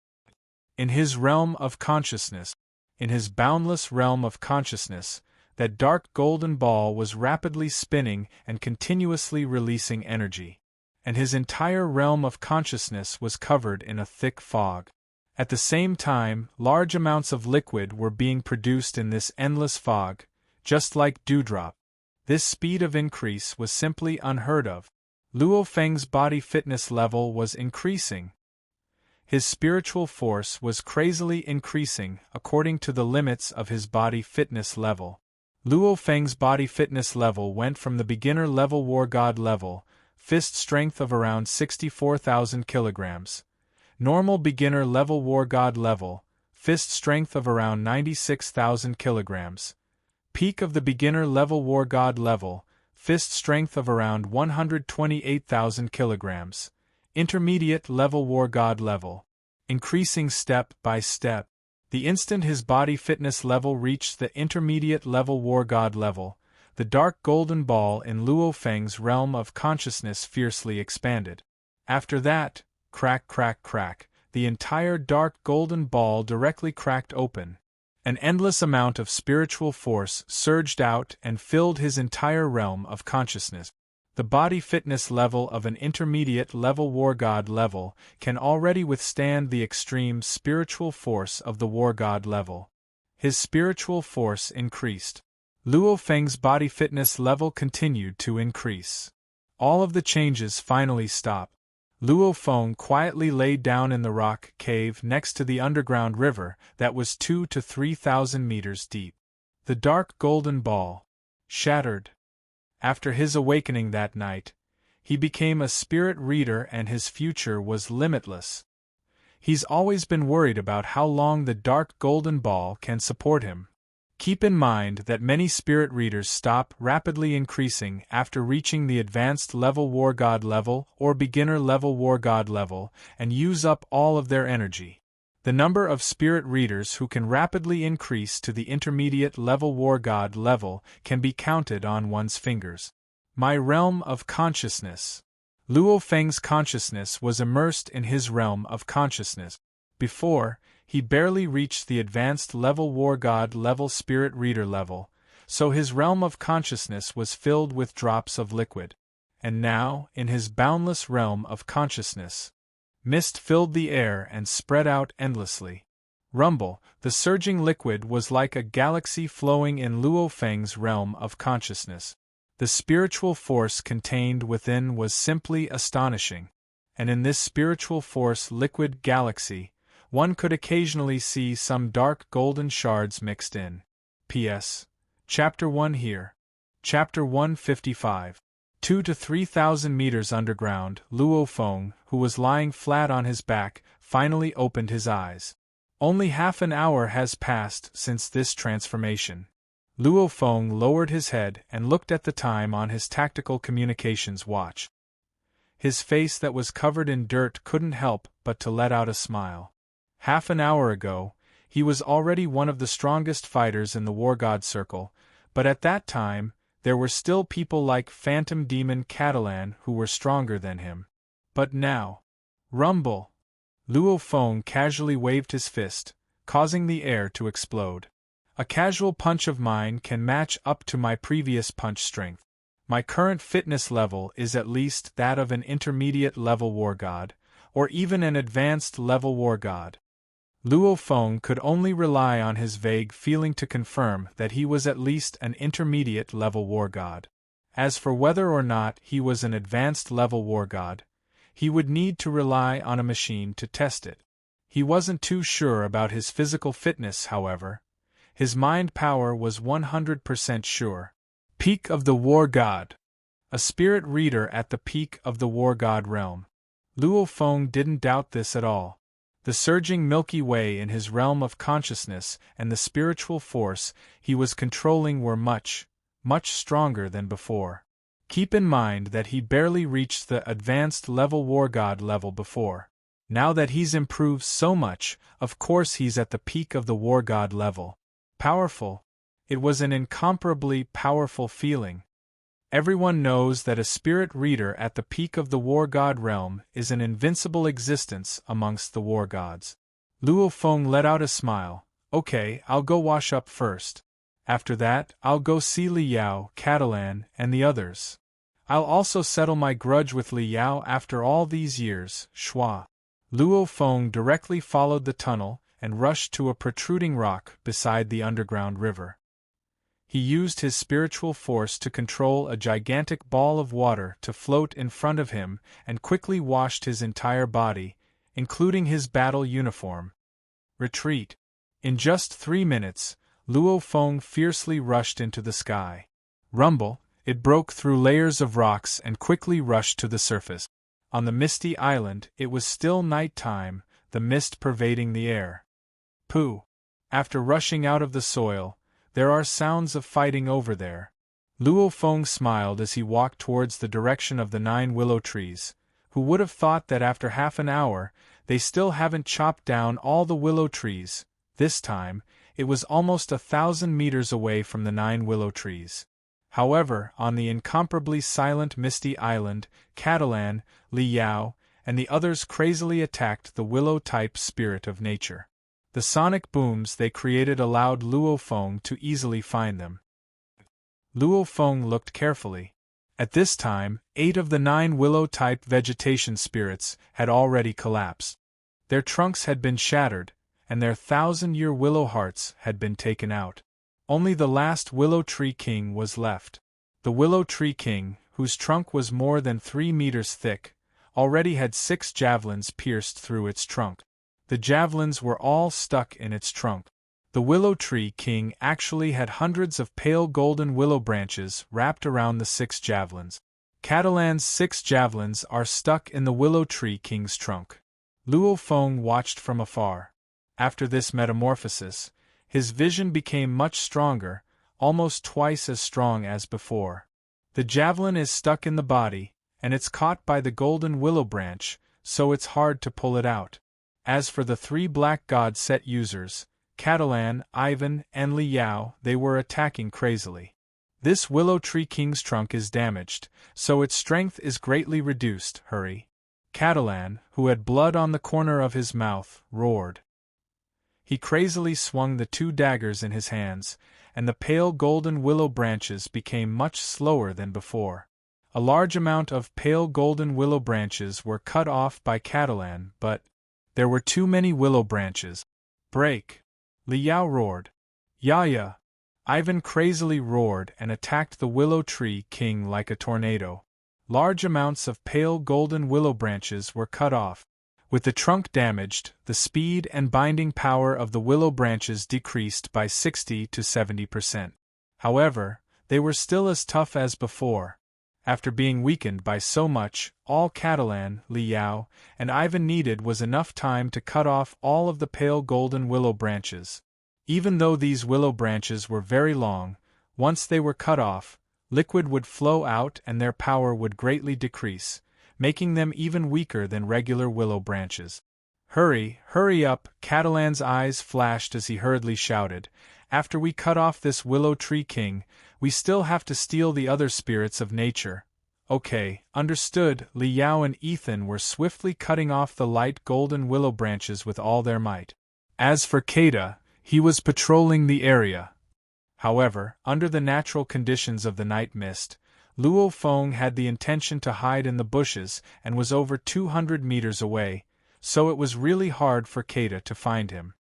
In his realm of consciousness, in his boundless realm of consciousness, that dark golden ball was rapidly spinning and continuously releasing energy. And his entire realm of consciousness was covered in a thick fog. At the same time, large amounts of liquid were being produced in this endless fog, just like dewdrop. This speed of increase was simply unheard of. Luo Feng's body fitness level was increasing. His spiritual force was crazily increasing according to the limits of his body fitness level. Luo Feng's body fitness level went from the beginner level war god level, fist strength of around 64,000 kilograms. Normal beginner level war god level, fist strength of around 96,000 kilograms. Peak of the beginner level war god level, fist strength of around 128,000 kilograms. Intermediate level war god level, increasing step by step. The instant his body fitness level reached the intermediate level war god level, the dark golden ball in Luo Feng's realm of consciousness fiercely expanded. After that, crack crack crack, the entire dark golden ball directly cracked open. An endless amount of spiritual force surged out and filled his entire realm of consciousness. The body fitness level of an intermediate level war god level can already withstand the extreme spiritual force of the war god level. His spiritual force increased. Luo Feng's body fitness level continued to increase. All of the changes finally stopped. Luo Feng quietly laid down in the rock cave next to the underground river that was 2,000 to 3,000 meters deep. The dark golden ball shattered. After his awakening that night, he became a spirit reader and his future was limitless. He's always been worried about how long the dark golden ball can support him. Keep in mind that many spirit readers stop rapidly increasing after reaching the advanced level war god level or beginner level war god level and use up all of their energy. The number of spirit readers who can rapidly increase to the intermediate level war god level can be counted on one's fingers. My realm of consciousness. Luo Feng's consciousness was immersed in his realm of consciousness. Before, he barely reached the advanced level war god level spirit reader level, so his realm of consciousness was filled with drops of liquid. And now, in his boundless realm of consciousness, mist filled the air and spread out endlessly. Rumble, the surging liquid was like a galaxy flowing in Luo Feng's realm of consciousness. The spiritual force contained within was simply astonishing, and in this spiritual force liquid galaxy, one could occasionally see some dark golden shards mixed in. P.S. Chapter 1 here. Chapter 155. 2 to 3,000 meters underground, Luo Feng, who was lying flat on his back, finally opened his eyes. Only half an hour has passed since this transformation. Luo Feng lowered his head and looked at the time on his tactical communications watch. His face that was covered in dirt couldn't help but to let out a smile. Half an hour ago, he was already one of the strongest fighters in the War God Circle, but at that time, there were still people like Phantom Demon Catalan who were stronger than him. But now... Rumble! Luo Feng casually waved his fist, causing the air to explode. A casual punch of mine can match up to my previous punch strength. My current fitness level is at least that of an intermediate level war god, or even an advanced level war god. Luo Feng could only rely on his vague feeling to confirm that he was at least an intermediate level war god. As for whether or not he was an advanced level war god, he would need to rely on a machine to test it. He wasn't too sure about his physical fitness, however. His mind power was 100% sure. Peak of the War God. A spirit reader at the peak of the War God realm. Luo Feng didn't doubt this at all. The surging Milky Way in his realm of consciousness and the spiritual force he was controlling were much, much stronger than before. Keep in mind that he barely reached the advanced level War God level before. Now that he's improved so much, of course he's at the peak of the War God level. Powerful. It was an incomparably powerful feeling. Everyone knows that a spirit reader at the peak of the War God realm is an invincible existence amongst the war gods. Luo Feng let out a smile. Okay, I'll go wash up first. After that, I'll go see Li Yao, Catalan, and the others. I'll also settle my grudge with Li Yao after all these years, Shua. Luo Feng directly followed the tunnel and rushed to a protruding rock beside the underground river. He used his spiritual force to control a gigantic ball of water to float in front of him and quickly washed his entire body, including his battle uniform. Retreat. In just 3 minutes, Luo Feng fiercely rushed into the sky. Rumble, it broke through layers of rocks and quickly rushed to the surface. On the misty island, it was still night time, the mist pervading the air. Pooh! After rushing out of the soil, there are sounds of fighting over there. Luo Feng smiled as he walked towards the direction of the 9 willow trees. Who would have thought that after half an hour, they still haven't chopped down all the willow trees? This time, it was almost 1,000 meters away from the 9 willow trees. However, on the incomparably silent misty island, Catalan, Li Yao, and the others crazily attacked the willow-type spirit of nature. The sonic booms they created allowed Luo Feng to easily find them. Luo Feng looked carefully. At this time, 8 of the 9 willow-type vegetation spirits had already collapsed. Their trunks had been shattered, and their 1,000-year willow hearts had been taken out. Only the last Willow Tree King was left. The Willow Tree King, whose trunk was more than 3 meters thick, already had 6 javelins pierced through its trunk. The javelins were all stuck in its trunk. The Willow Tree King actually had hundreds of pale golden willow branches wrapped around the 6 javelins. Catalan's 6 javelins are stuck in the Willow Tree King's trunk. Luo Feng watched from afar. After this metamorphosis, his vision became much stronger, almost twice as strong as before. The javelin is stuck in the body, and it's caught by the golden willow branch, so it's hard to pull it out. As for the 3 black god set users, Catalan, Ivan, and Li Yao, they were attacking crazily. This Willow Tree King's trunk is damaged, so its strength is greatly reduced. Hurry! Catalan, who had blood on the corner of his mouth, roared. He crazily swung the 2 daggers in his hands, and the pale golden willow branches became much slower than before. A large amount of pale golden willow branches were cut off by Catalan, but there were too many willow branches. Break! Li Yao roared. Yaya! Ivan crazily roared and attacked the willow tree king like a tornado. Large amounts of pale golden willow branches were cut off. With the trunk damaged, the speed and binding power of the willow branches decreased by 60 to 70%. However, they were still as tough as before. After being weakened by so much, all Catalan, Li Yao, and Ivan needed was enough time to cut off all of the pale golden willow branches. Even though these willow branches were very long, once they were cut off, liquid would flow out and their power would greatly decrease, making them even weaker than regular willow branches. Hurry, hurry up, Catalan's eyes flashed as he hurriedly shouted. After we cut off this willow tree king, we still have to steal the other spirits of nature. Okay, understood. Li Yao and Ethan were swiftly cutting off the light golden willow branches with all their might. As for Keita, he was patrolling the area. However, under the natural conditions of the night mist, Luo Feng had the intention to hide in the bushes and was over 200 meters away, so it was really hard for Keita to find him.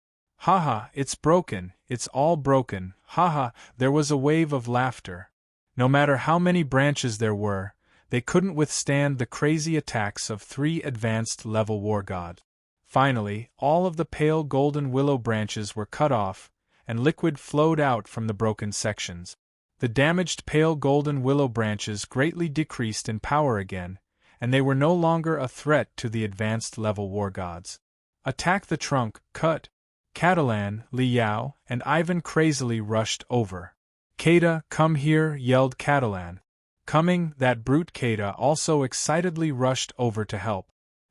Haha, it's broken, it's all broken, haha, there was a wave of laughter. No matter how many branches there were, they couldn't withstand the crazy attacks of 3 advanced-level war gods. Finally, all of the pale golden willow branches were cut off, and liquid flowed out from the broken sections. The damaged pale golden willow branches greatly decreased in power again, and they were no longer a threat to the advanced-level war gods. Attack the trunk, cut! Catalan, Li Yao, and Ivan crazily rushed over. Keita, come here, yelled Catalan. Coming, that brute. Keita also excitedly rushed over to help.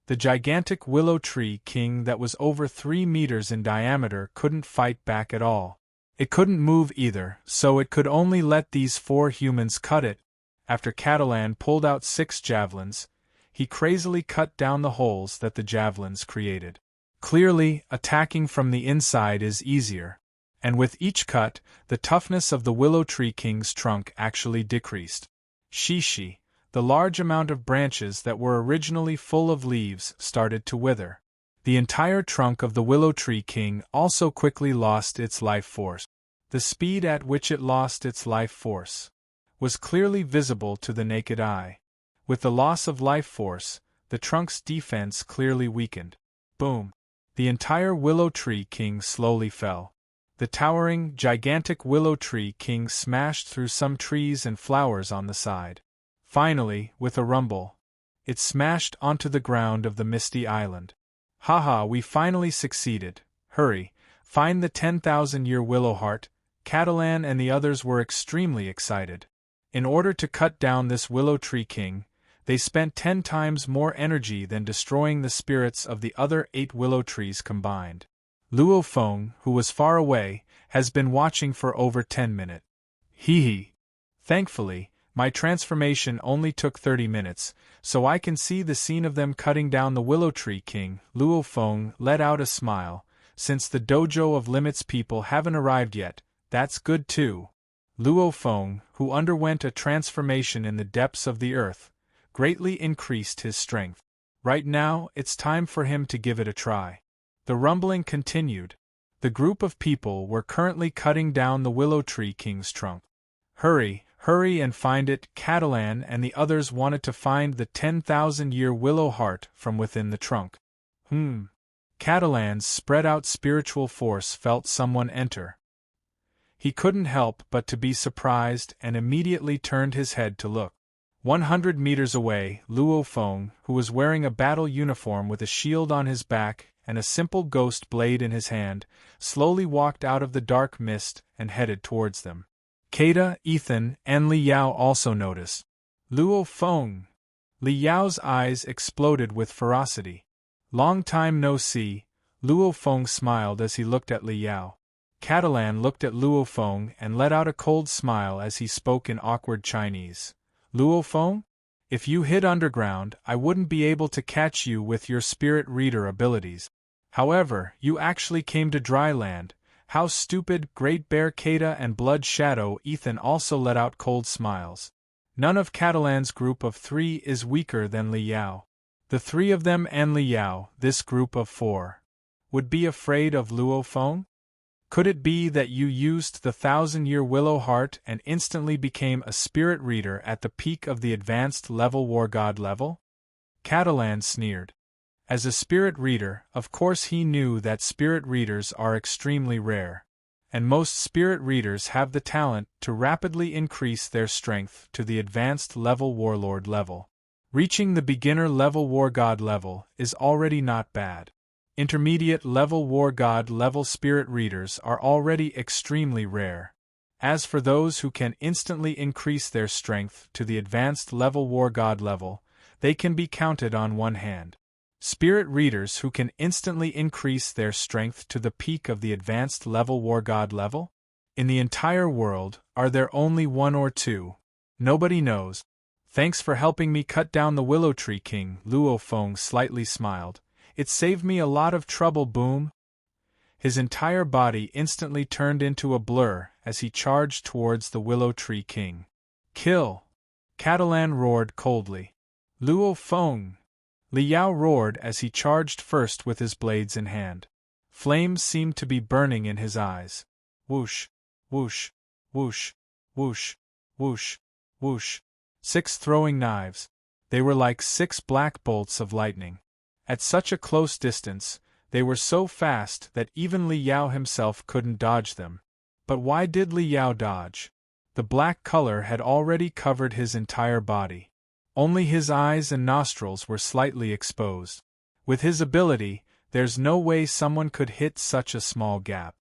The gigantic willow tree king that was over 3 meters in diameter couldn't fight back at all. It couldn't move either, so it could only let these 4 humans cut it. After Catalan pulled out 6 javelins, he crazily cut down the holes that the javelins created. Clearly, attacking from the inside is easier. And with each cut, the toughness of the willow tree king's trunk actually decreased. Shishi, the large amount of branches that were originally full of leaves started to wither. The entire trunk of the willow tree king also quickly lost its life force. The speed at which it lost its life force was clearly visible to the naked eye. With the loss of life force, the trunk's defense clearly weakened. Boom! The entire willow tree king slowly fell. The towering, gigantic willow tree king smashed through some trees and flowers on the side. Finally, with a rumble, it smashed onto the ground of the misty island. Haha, we finally succeeded. Hurry, find the 10,000-year willow heart. Catalan and the others were extremely excited. In order to cut down this willow tree king, they spent 10 times more energy than destroying the spirits of the other 8 willow trees combined. Luo Feng, who was far away, has been watching for over 10 minutes. Hee. Thankfully, my transformation only took 30 minutes, so I can see the scene of them cutting down the willow tree king. Luo Feng let out a smile. Since the dojo of limits people haven't arrived yet, that's good too. Luo Feng, who underwent a transformation in the depths of the earth, greatly increased his strength. Right now, it's time for him to give it a try. The rumbling continued. The group of people were currently cutting down the willow tree king's trunk. Hurry, hurry and find it. Catalan and the others wanted to find the 10,000-year willow heart from within the trunk. Catalan's spread-out spiritual force felt someone enter. He couldn't help but to be surprised and immediately turned his head to look. 100 meters away, Luo Feng, who was wearing a battle uniform with a shield on his back and a simple ghost blade in his hand, slowly walked out of the dark mist and headed towards them. Keita, Ethan, and Li Yao also noticed. Luo Feng! Li Yao's eyes exploded with ferocity. Long time no see, Luo Feng smiled as he looked at Li Yao. Catalan looked at Luo Feng and let out a cold smile as he spoke in awkward Chinese. Luo Feng? If you hid underground, I wouldn't be able to catch you with your spirit reader abilities. However, you actually came to dry land. How stupid! Great Bear. Keita and Blood Shadow Ethan also let out cold smiles. None of Catalan's group of 3 is weaker than Li Yao. The 3 of them and Li Yao, this group of 4, would be afraid of Luo Feng? Could it be that you used the 1,000-year willow heart and instantly became a spirit reader at the peak of the advanced level war god level? Catalan sneered. As a spirit reader, of course he knew that spirit readers are extremely rare, and most spirit readers have the talent to rapidly increase their strength to the advanced level warlord level. Reaching the beginner level war god level is already not bad. Intermediate level war god level spirit readers are already extremely rare. As for those who can instantly increase their strength to the advanced level war god level, they can be counted on one hand. Spirit readers who can instantly increase their strength to the peak of the advanced level war god level? In the entire world, are there only one or two? Nobody knows. Thanks for helping me cut down the willow tree, King. Luo Feng slightly smiled. It saved me a lot of trouble, boom. His entire body instantly turned into a blur as he charged towards the willow tree king. Kill! Catalan roared coldly. Luo Feng! Li Yao roared as he charged first with his blades in hand. Flames seemed to be burning in his eyes. Whoosh! Whoosh! Whoosh! Whoosh! Whoosh! Whoosh! 6 throwing knives. They were like 6 black bolts of lightning. At such a close distance, they were so fast that even Li Yao himself couldn't dodge them. But why did Li Yao dodge? The black color had already covered his entire body. Only his eyes and nostrils were slightly exposed. With his ability, there's no way someone could hit such a small gap.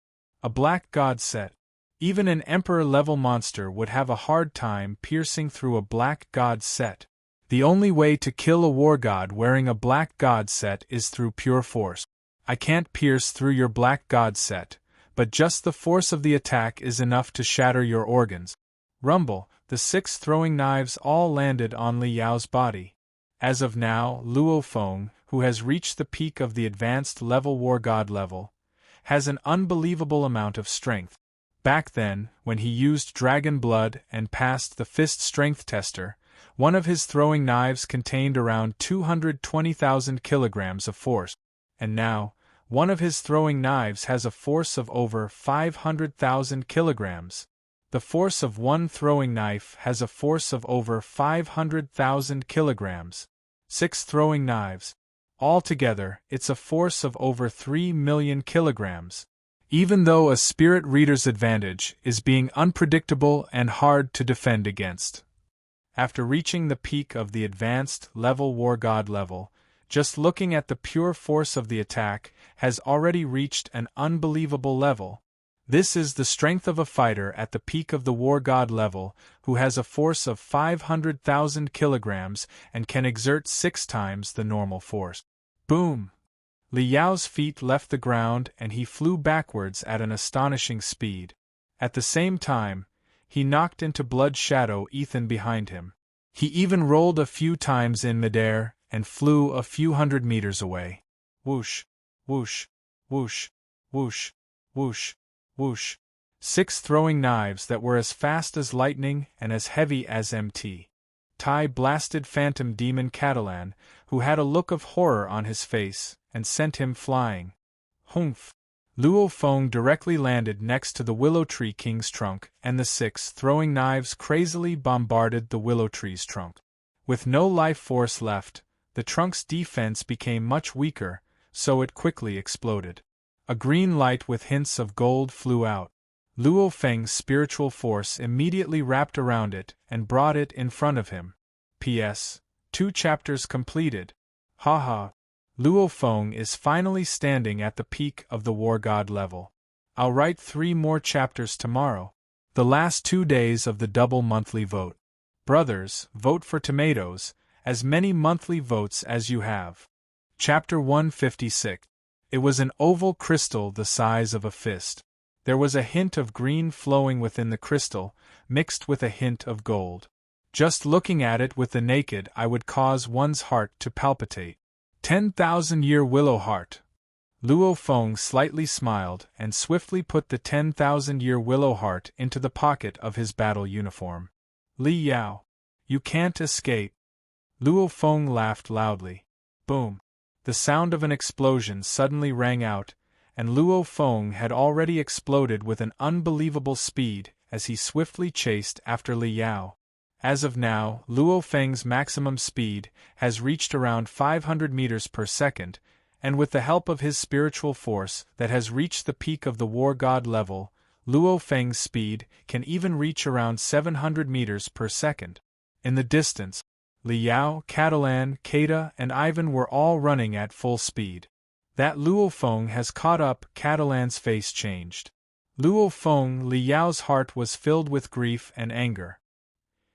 A black god set. Even an emperor-level monster would have a hard time piercing through a black god set. The only way to kill a war god wearing a black god set is through pure force. I can't pierce through your black god set, but just the force of the attack is enough to shatter your organs. Rumble, the 6 throwing knives all landed on Li Yao's body. As of now, Luo Feng, who has reached the peak of the advanced level war god level, has an unbelievable amount of strength. Back then, when he used dragon blood and passed the fist strength tester, one of his throwing knives contained around 220,000 kilograms of force. And now, one of his throwing knives has a force of over 500,000 kilograms. The force of one throwing knife has a force of over 500,000 kilograms. 6 throwing knives. Altogether, it's a force of over 3 million kilograms. Even though a spirit reader's advantage is being unpredictable and hard to defend against. After reaching the peak of the advanced level war god level, just looking at the pure force of the attack has already reached an unbelievable level. This is the strength of a fighter at the peak of the war god level who has a force of 500,000 kilograms and can exert 6 times the normal force. Boom! Li Yao's feet left the ground and he flew backwards at an astonishing speed. At the same time, he knocked into Blood Shadow Ethan behind him. He even rolled a few times in midair and flew a few hundred meters away. Whoosh! Whoosh! Whoosh! Whoosh! Whoosh! Whoosh! 6 throwing knives that were as fast as lightning and as heavy as MT. Tai blasted Phantom Demon Catalan, who had a look of horror on his face, and sent him flying. Humph! Luo Feng directly landed next to the Willow Tree King's trunk, and the 6 throwing knives crazily bombarded the Willow Tree's trunk. With no life force left, the trunk's defense became much weaker, so it quickly exploded. A green light with hints of gold flew out. Luo Feng's spiritual force immediately wrapped around it and brought it in front of him. P.S. 2 chapters completed. Haha. Luo Feng is finally standing at the peak of the war god level. I'll write 3 more chapters tomorrow. The last 2 days of the double monthly vote. Brothers, vote for tomatoes, as many monthly votes as you have. Chapter 156. It was an oval crystal the size of a fist. There was a hint of green flowing within the crystal, mixed with a hint of gold. Just looking at it with the naked eye would cause one's heart to palpitate. 10,000-year willow heart. Luo Feng slightly smiled and swiftly put the 10,000-year willow heart into the pocket of his battle uniform. Li Yao, you can't escape. Luo Feng laughed loudly. Boom. The sound of an explosion suddenly rang out, and Luo Feng had already exploded with an unbelievable speed as he swiftly chased after Li Yao. As of now, Luo Feng's maximum speed has reached around 500 meters per second, and with the help of his spiritual force that has reached the peak of the war god level, Luo Feng's speed can even reach around 700 meters per second. In the distance, Li Yao, Catalan, Keita, and Ivan were all running at full speed. That Luo Feng has caught up, Catalan's face changed. Luo Feng, Li Yao's heart was filled with grief and anger.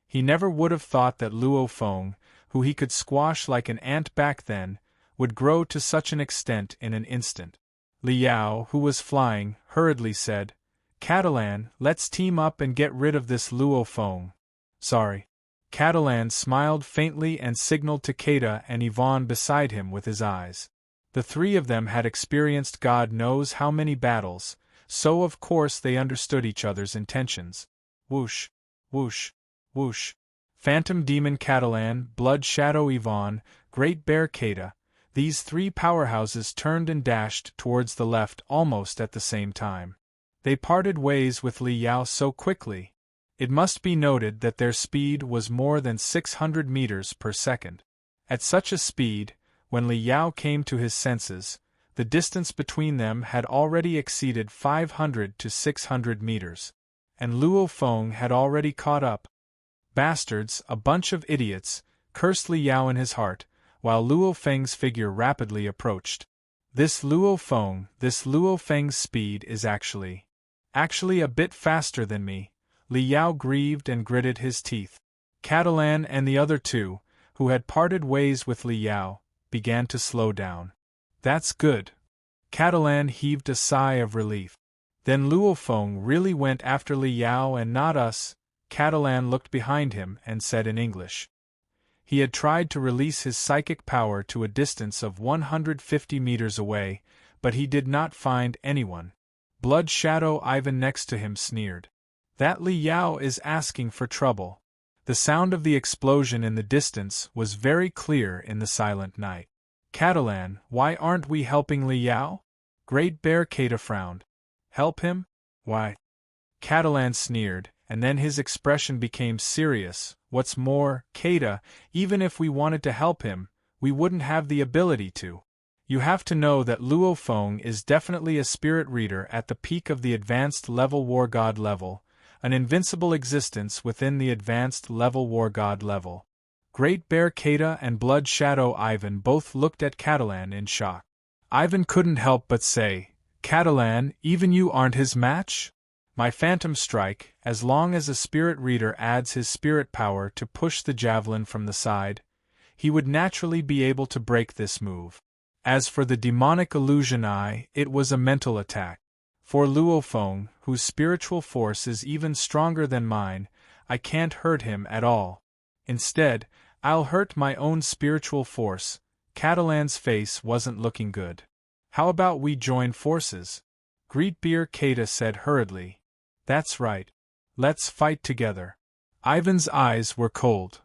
He never would have thought that Luo Feng, who he could squash like an ant back then, would grow to such an extent in an instant. Li Yao, who was flying, hurriedly said, "Catalan, let's team up and get rid of this Luo Feng." "Sorry." Catalan smiled faintly and signaled to Keita and Yvonne beside him with his eyes. The three of them had experienced God knows how many battles, so of course they understood each other's intentions. Whoosh, whoosh, whoosh. Phantom Demon Catalan, Blood Shadow Yvonne, Great Bear Keita, these three powerhouses turned and dashed towards the left almost at the same time. They parted ways with Li Yao so quickly. It must be noted that their speed was more than 600 meters per second. At such a speed, when Li Yao came to his senses, the distance between them had already exceeded 500 to 600 meters. And Luo Feng had already caught up. "Bastards, a bunch of idiots," cursed Li Yao in his heart, while Luo Feng's figure rapidly approached. This Luo Feng's speed is actually a bit faster than me." Li Yao grieved and gritted his teeth. Catalan and the other two, who had parted ways with Li Yao, began to slow down. "That's good." Catalan heaved a sigh of relief. "Then Luo Feng really went after Li Yao and not us." Catalan looked behind him and said in English. He had tried to release his psychic power to a distance of 150 meters away, but he did not find anyone. Blood Shadow Ivan next to him sneered. "That Li Yao is asking for trouble." The sound of the explosion in the distance was very clear in the silent night. "Catalan, why aren't we helping Li Yao?" Great Bear Keita frowned. "Help him? Why?" Catalan sneered, and then his expression became serious. "What's more, Keita, even if we wanted to help him, we wouldn't have the ability to. You have to know that Luo Feng is definitely a spirit reader at the peak of the advanced level war god level, an invincible existence within the advanced level war god level." Great Bear Keita and Blood Shadow Ivan both looked at Catalan in shock. Ivan couldn't help but say, "Catalan, even you aren't his match? My phantom strike, as long as a spirit reader adds his spirit power to push the javelin from the side, he would naturally be able to break this move. As for the demonic illusion eye, it was a mental attack. For Luo Feng, whose spiritual force is even stronger than mine, I can't hurt him at all. Instead, I'll hurt my own spiritual force." Catalan's face wasn't looking good. "How about we join forces?" Great Bear Keita said hurriedly. "That's right. Let's fight together." Ivan's eyes were cold.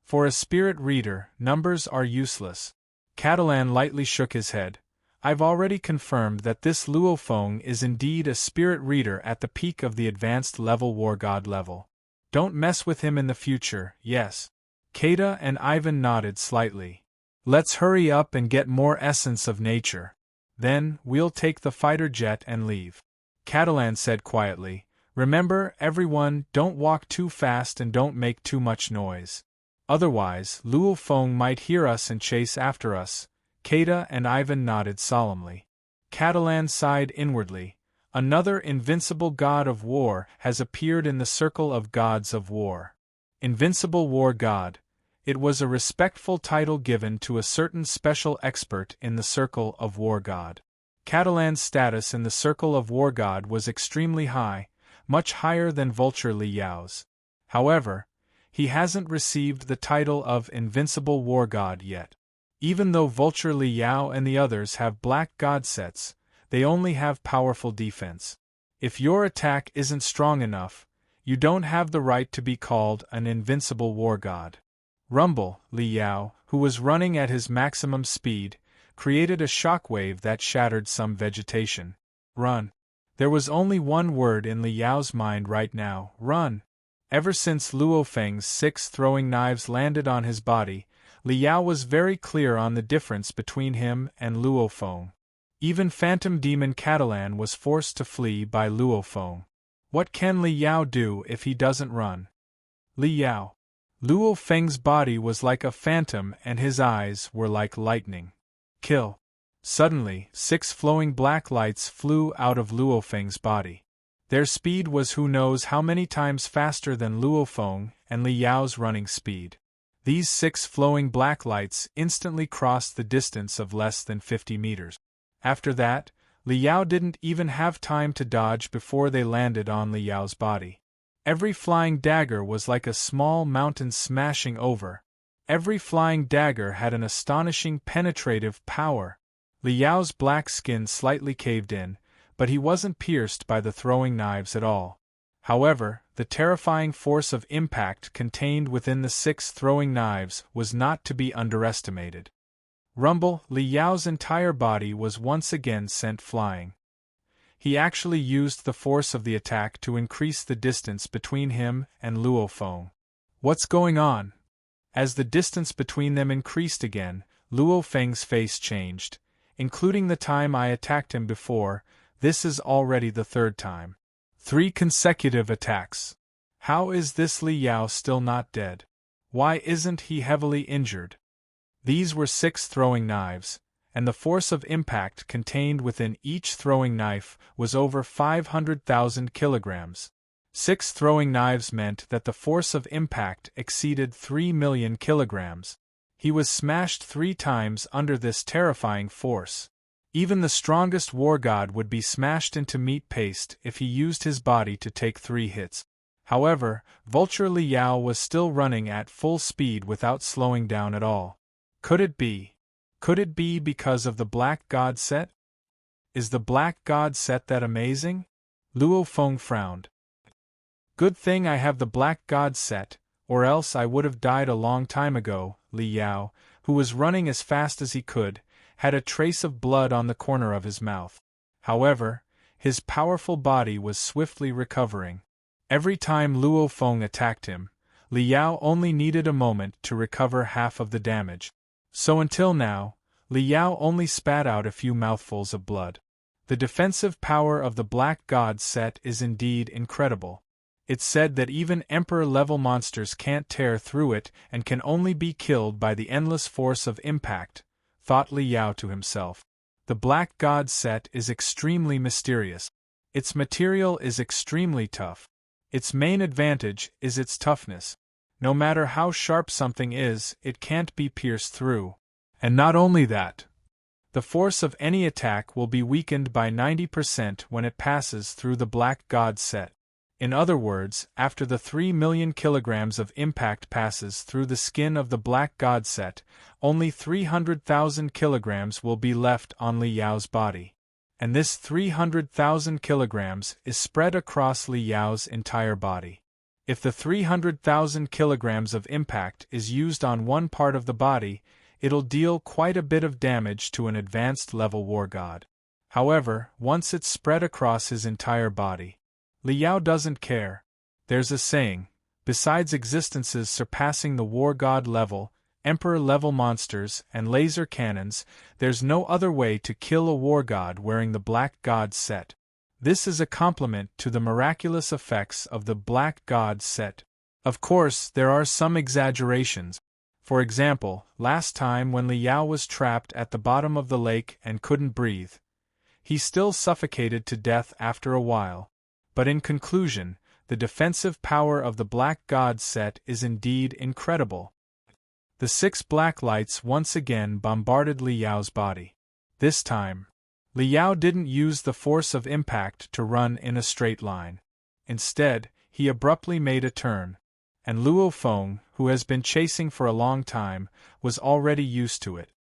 For a spirit reader, numbers are useless. Catalan lightly shook his head. "I've already confirmed that this Luo Feng is indeed a spirit reader at the peak of the advanced level war god level. Don't mess with him in the future, yes?" Keita and Ivan nodded slightly. "Let's hurry up and get more essence of nature. Then, we'll take the fighter jet and leave." Catalan said quietly, "Remember, everyone, don't walk too fast and don't make too much noise. Otherwise, Luo Feng might hear us and chase after us." Keita and Ivan nodded solemnly. Catalan sighed inwardly. Another invincible god of war has appeared in the circle of gods of war. Invincible War God. It was a respectful title given to a certain special expert in the circle of War God. Catalan's status in the circle of War God was extremely high, much higher than Vulture Li Yao's. However, he hasn't received the title of Invincible War God yet. Even though Vulture Li Yao and the others have black god sets, they only have powerful defense. If your attack isn't strong enough, you don't have the right to be called an Invincible War God. Rumble, Li Yao, who was running at his maximum speed, created a shockwave that shattered some vegetation. Run. There was only one word in Li Yao's mind right now: run. Ever since Luo Feng's 6 throwing knives landed on his body, Li Yao was very clear on the difference between him and Luo Feng. Even Phantom Demon Catalan was forced to flee by Luo Feng. What can Li Yao do if he doesn't run? Li Yao. Luo Feng's body was like a phantom and his eyes were like lightning. Kill. Suddenly, 6 flowing black lights flew out of Luo Feng's body. Their speed was who knows how many times faster than Luo Feng and Li Yao's running speed. These 6 flowing black lights instantly crossed the distance of less than 50 meters. After that, Li Yao didn't even have time to dodge before they landed on Li Yao's body. Every flying dagger was like a small mountain smashing over. Every flying dagger had an astonishing penetrative power. Li Yao's black skin slightly caved in, but he wasn't pierced by the throwing knives at all. However, the terrifying force of impact contained within the 6 throwing knives was not to be underestimated. Rumble, Li Yao's entire body was once again sent flying. He actually used the force of the attack to increase the distance between him and Luo Feng. What's going on? As the distance between them increased again, Luo Feng's face changed. Including the time I attacked him before, this is already the 3rd time. 3 consecutive attacks. How is this Li Yao still not dead? Why isn't he heavily injured? These were 6 throwing knives, and the force of impact contained within each throwing knife was over 500,000 kilograms. 6 throwing knives meant that the force of impact exceeded 3 million kilograms. He was smashed 3 times under this terrifying force. Even the strongest war god would be smashed into meat paste if he used his body to take 3 hits. However, Vulture Li Yao was still running at full speed without slowing down at all. Could it be? Could it be because of the Black God set? Is the Black God set that amazing? Luo Feng frowned. Good thing I have the Black God set, or else I would have died a long time ago. Li Yao, who was running as fast as he could, had a trace of blood on the corner of his mouth. However, his powerful body was swiftly recovering. Every time Luo Feng attacked him, Li Yao only needed a moment to recover half of the damage. So until now, Li Yao only spat out a few mouthfuls of blood. The defensive power of the Black God set is indeed incredible. It's said that even Emperor-level monsters can't tear through it and can only be killed by the endless force of impact, thought Li Yao to himself. The Black God set is extremely mysterious. Its material is extremely tough. Its main advantage is its toughness. No matter how sharp something is, it can't be pierced through. And not only that, the force of any attack will be weakened by 90% when it passes through the Black God set. In other words, after the 3 million kilograms of impact passes through the skin of the Black God set, only 300,000 kilograms will be left on Li Yao's body. And this 300,000 kilograms is spread across Li Yao's entire body. If the 300,000 kilograms of impact is used on one part of the body, it'll deal quite a bit of damage to an advanced level war god. However, once it's spread across his entire body, Li Yao doesn't care. There's a saying, besides existences surpassing the war god level, emperor-level monsters, and laser cannons, there's no other way to kill a war god wearing the Black God set. This is a compliment to the miraculous effects of the Black God set. Of course, there are some exaggerations. For example, last time when Li Yao was trapped at the bottom of the lake and couldn't breathe, he still suffocated to death after a while. But in conclusion, the defensive power of the Black God set is indeed incredible. The 6 black lights once again bombarded Li Yao's body. This time, Li Yao didn't use the force of impact to run in a straight line. Instead, he abruptly made a turn, and Luo Feng, who has been chasing for a long time, was already used to it.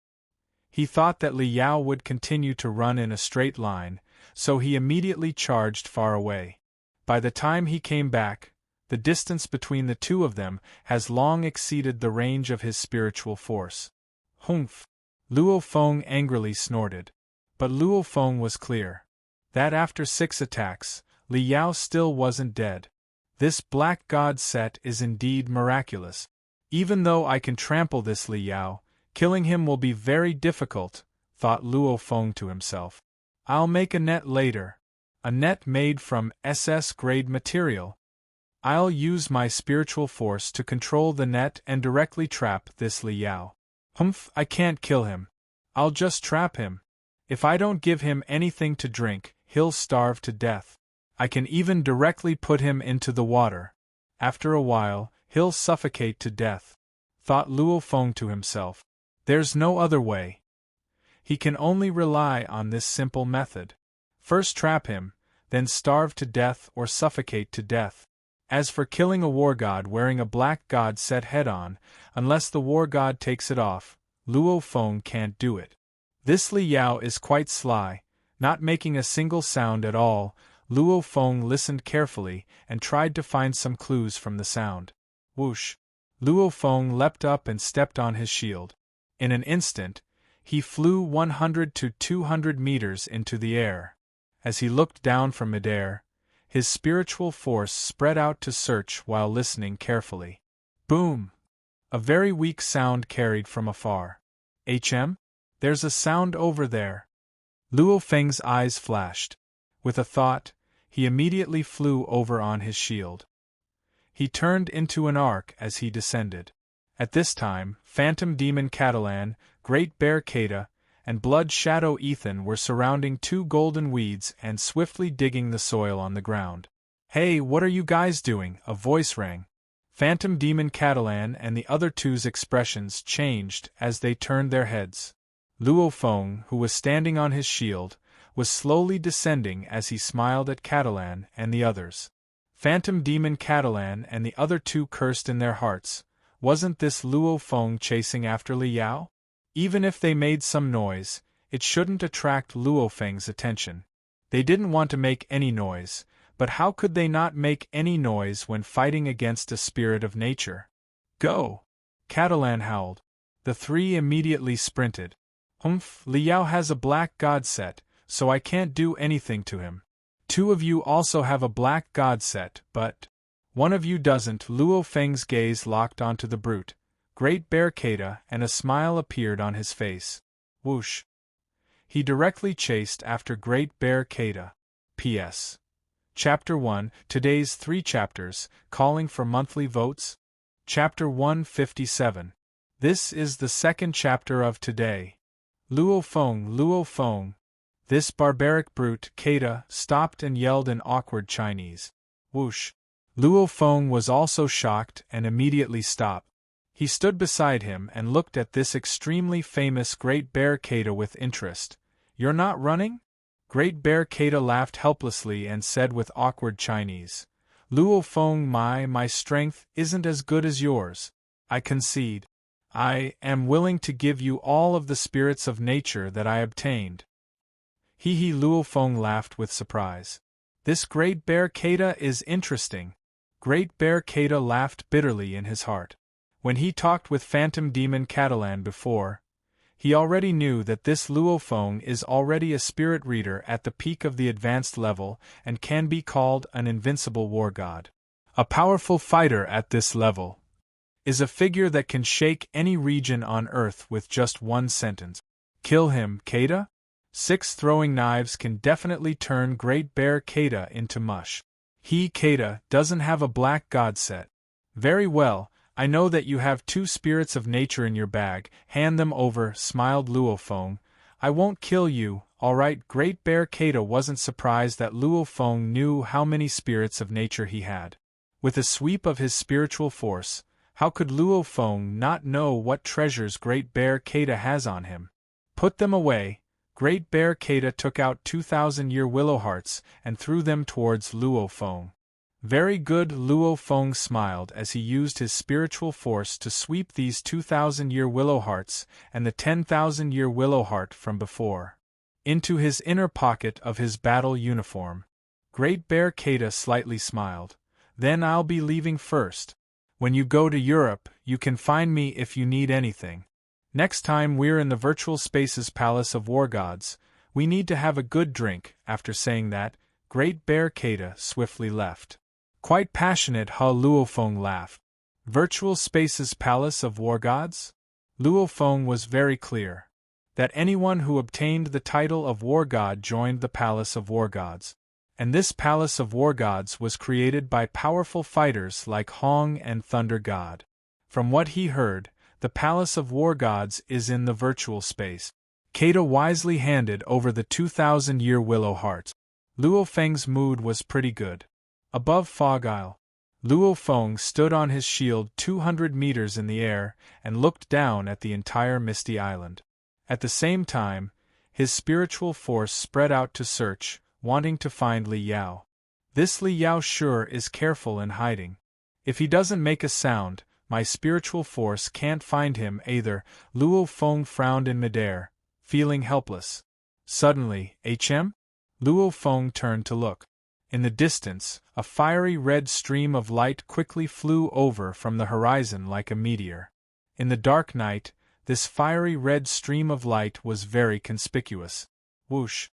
He thought that Li Yao would continue to run in a straight line, so he immediately charged far away. By the time he came back, the distance between the two of them has long exceeded the range of his spiritual force. Humph! Luo Feng angrily snorted. But Luo Feng was clear. that after 6 attacks, Li Yao still wasn't dead. This black god set is indeed miraculous. Even though I can trample this Li Yao, killing him will be very difficult, thought Luo Feng to himself. I'll make a net later. A net made from SS-grade material. I'll use my spiritual force to control the net and directly trap this Li Yao. Humph, I can't kill him. I'll just trap him. If I don't give him anything to drink, he'll starve to death. I can even directly put him into the water. After a while, he'll suffocate to death, thought Luo Feng to himself. There's no other way. He can only rely on this simple method. First trap him, then starve to death or suffocate to death. As for killing a war god wearing a black god set head-on, unless the war god takes it off, Luo Feng can't do it. This Li Yao is quite sly, not making a single sound at all. Luo Feng listened carefully and tried to find some clues from the sound. Whoosh! Luo Feng leapt up and stepped on his shield. In an instant, he flew 100 to 200 meters into the air. As he looked down from midair, his spiritual force spread out to search while listening carefully. Boom! A very weak sound carried from afar. There's a sound over there. Luo Feng's eyes flashed. With a thought, he immediately flew over on his shield. He turned into an arc as he descended. At this time, Phantom Demon Catalan, Great Bear Kata, and Blood Shadow Ethan were surrounding 2 golden weeds and swiftly digging the soil on the ground. Hey, what are you guys doing? A voice rang. Phantom Demon Catalan and the other 2's expressions changed as they turned their heads. Luo Feng, who was standing on his shield, was slowly descending as he smiled at Catalan and the others. Phantom Demon Catalan and the other 2 cursed in their hearts. Wasn't this Luo Feng chasing after Li Yao? Even if they made some noise, it shouldn't attract Luo Feng's attention. They didn't want to make any noise, but how could they not make any noise when fighting against a spirit of nature? Go! Catalan howled. The 3 immediately sprinted. Humph, Li Yao has a black god set, so I can't do anything to him. 2 of you also have a black god set, but one of you doesn't. Luo Feng's gaze locked onto the brute, Great Bear Kata, and a smile appeared on his face. Whoosh! He directly chased after Great Bear Kata. P.S. Chapter 1, today's 3 chapters, calling for monthly votes. Chapter 157. This is the 2nd chapter of today. Luo Feng. This barbaric brute, Kata, stopped and yelled in awkward Chinese. Whoosh! Luo Feng was also shocked and immediately stopped. He stood beside him and looked at this extremely famous Great Bear Kata with interest. You're not running? Great Bear Kata laughed helplessly and said with awkward Chinese. Luo Feng, my strength isn't as good as yours. I concede. I am willing to give you all of the spirits of nature that I obtained. He Luo Feng laughed with surprise. This Great Bear Kata is interesting. Great Bear Kata laughed bitterly in his heart. When he talked with Phantom Demon Catalan before, he already knew that this Luo Feng is already a spirit reader at the peak of the advanced level and can be called an invincible war god. A powerful fighter at this level is a figure that can shake any region on Earth with just one sentence. Kill him, Kata? 6 throwing knives can definitely turn Great Bear Kata into mush. Kata, doesn't have a black god set. Very well, I know that you have 2 spirits of nature in your bag, hand them over, smiled Luo Feng. I won't kill you, alright. Great Bear Kata wasn't surprised that Luo Feng knew how many spirits of nature he had. With a sweep of his spiritual force, how could Luo Feng not know what treasures Great Bear Kata has on him? Put them away. Great Bear Kata took out 2,000-year willow hearts and threw them towards Luo Feng. Very good. Luo Feng smiled as he used his spiritual force to sweep these 2,000-year willow hearts and the 10,000-year willow heart from before into his inner pocket of his battle uniform. Great Bear Kata slightly smiled. Then I'll be leaving first. When you go to Europe, you can find me if you need anything. Next time we're in the Virtual Spaces Palace of War Gods, We need to have a good drink." After saying that, Great Bear Kata swiftly left. Quite passionate, Luo Feng laughed. Virtual Space's Palace of War Gods? Luo Feng was very clear that anyone who obtained the title of War God joined the Palace of War Gods. And this Palace of War Gods was created by powerful fighters like Hong and Thunder God. From what he heard, the Palace of War Gods is in the virtual space. Kata wisely handed over the 2,000-year willow heart. Luo Feng's mood was pretty good. Above Fog Isle, Luo Feng stood on his shield 200 meters in the air and looked down at the entire misty island. At the same time, his spiritual force spread out to search, wanting to find Li Yao. This Li Yao sure is careful in hiding. If he doesn't make a sound, my spiritual force can't find him either. Luo Feng frowned in midair, feeling helpless. Suddenly, HM? Luo Feng turned to look. In the distance, a fiery red stream of light quickly flew over from the horizon like a meteor. In the dark night, this fiery red stream of light was very conspicuous. Whoosh!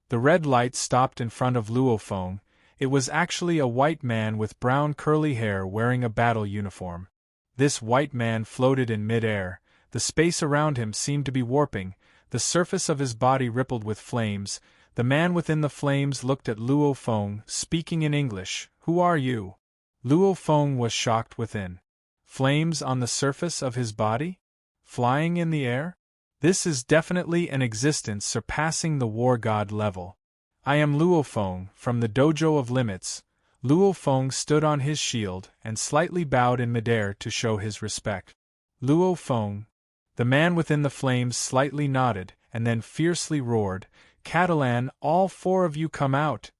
The red light stopped in front of Luo Feng. It was actually a white man with brown curly hair wearing a battle uniform. This white man floated in mid-air. The space around him seemed to be warping. The surface of his body rippled with flames. The man within the flames looked at Luo Feng, speaking in English. "Who are you?" Luo Feng was shocked within. Flames on the surface of his body? Flying in the air? This is definitely an existence surpassing the war god level. "I am Luo Feng, from the Dojo of Limits." Luo Feng stood on his shield and slightly bowed in midair to show his respect. "Luo Feng." The man within the flames slightly nodded, and then fiercely roared, "Catalan, all four of you come out!"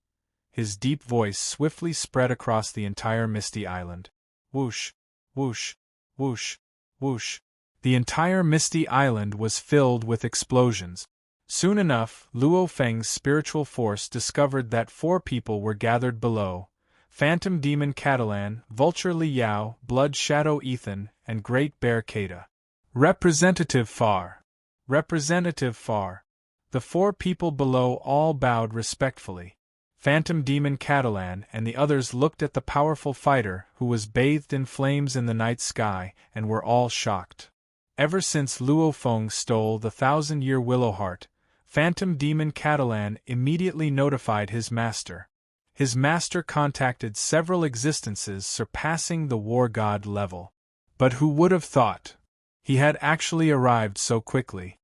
His deep voice swiftly spread across the entire misty island. Whoosh! Whoosh! Whoosh! Whoosh! The entire misty island was filled with explosions. Soon enough, Luo Feng's spiritual force discovered that 4 people were gathered below: Phantom Demon Catalan, Vulture Li Yao, Blood Shadow Ethan, and Great Bear Kata. Representative Far! Representative Far! The 4 people below all bowed respectfully. Phantom Demon Catalan and the others looked at the powerful fighter who was bathed in flames in the night sky and were all shocked. Ever since Luo Feng stole the 1,000-year willow heart, Phantom Demon Catalan immediately notified his master. His master contacted several existences surpassing the war god level. But who would have thought he had actually arrived so quickly?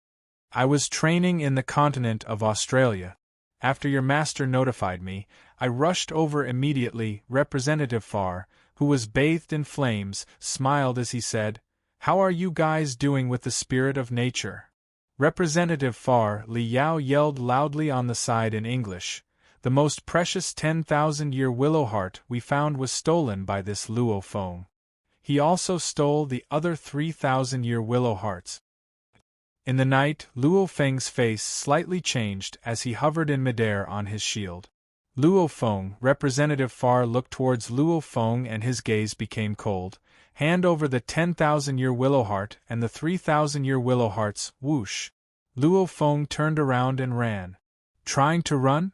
"I was training in the continent of Australia. After your master notified me, I rushed over immediately." Representative Far, who was bathed in flames, smiled as he said, "How are you guys doing with the spirit of nature?" Representative Far Li Yao yelled loudly on the side in English, "The most precious 10,000-year willow heart we found was stolen by this Luo Feng. He also stole the other 3,000-year willow hearts." In the night, Luo Feng's face slightly changed as he hovered in midair on his shield. "Luo Feng." Representative Far looked towards Luo Feng and his gaze became cold. "Hand over the 10,000-year willow heart and the 3,000-year willow hearts." Whoosh! Luo Feng turned around and ran. "Trying to run?"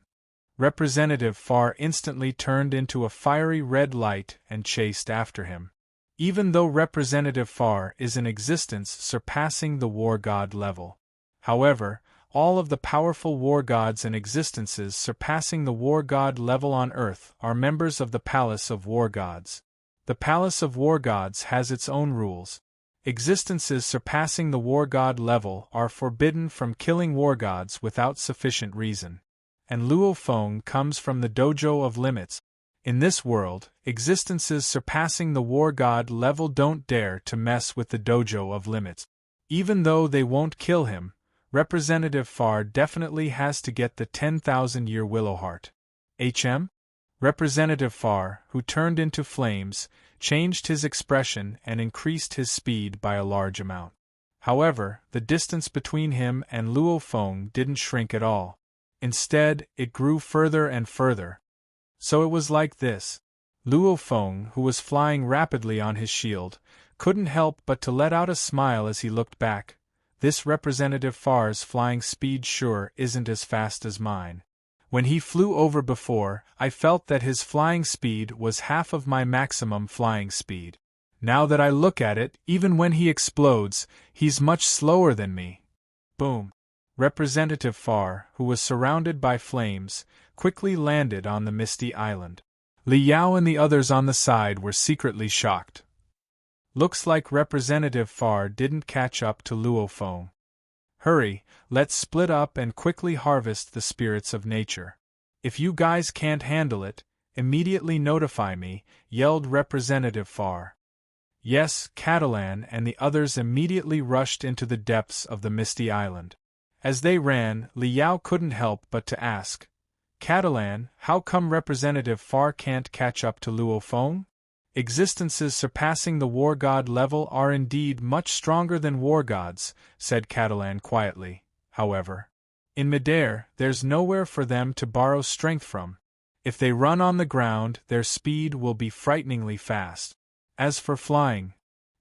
Representative Far instantly turned into a fiery red light and chased after him. Even though Representative Far is an existence surpassing the war god level. However, all of the powerful war gods and existences surpassing the war god level on Earth are members of the Palace of War Gods. The Palace of War Gods has its own rules. Existences surpassing the war god level are forbidden from killing war gods without sufficient reason. And Luo Feng comes from the Dojo of Limits. In this world, existences surpassing the war god level don't dare to mess with the Dojo of Limits. Even though they won't kill him, Representative Far definitely has to get the 10,000-year willow heart. HM? Representative Far, who turned into flames, changed his expression and increased his speed by a large amount. However, the distance between him and Luo Feng didn't shrink at all. Instead, it grew further and further. So it was like this. Luo Feng, who was flying rapidly on his shield, couldn't help but to let out a smile as he looked back. This Representative Far's flying speed sure isn't as fast as mine. When he flew over before, I felt that his flying speed was half of my maximum flying speed. Now that I look at it, even when he explodes, he's much slower than me. Boom. Representative Far, who was surrounded by flames, quickly landed on the misty island. Li Yao and the others on the side were secretly shocked. Looks like Representative Far didn't catch up to Luo Feng. Hurry, let's split up and quickly harvest the spirits of nature. If you guys can't handle it, immediately notify me, yelled Representative Far. Yes, Catalan and the others immediately rushed into the depths of the misty island. As they ran, Li Yao couldn't help but to ask, Catalan, how come Representative Far can't catch up to Luo Feng? Existences surpassing the war god level are indeed much stronger than war gods, said Catalan quietly. However, in midair, there's nowhere for them to borrow strength from. If they run on the ground, their speed will be frighteningly fast. As for flying,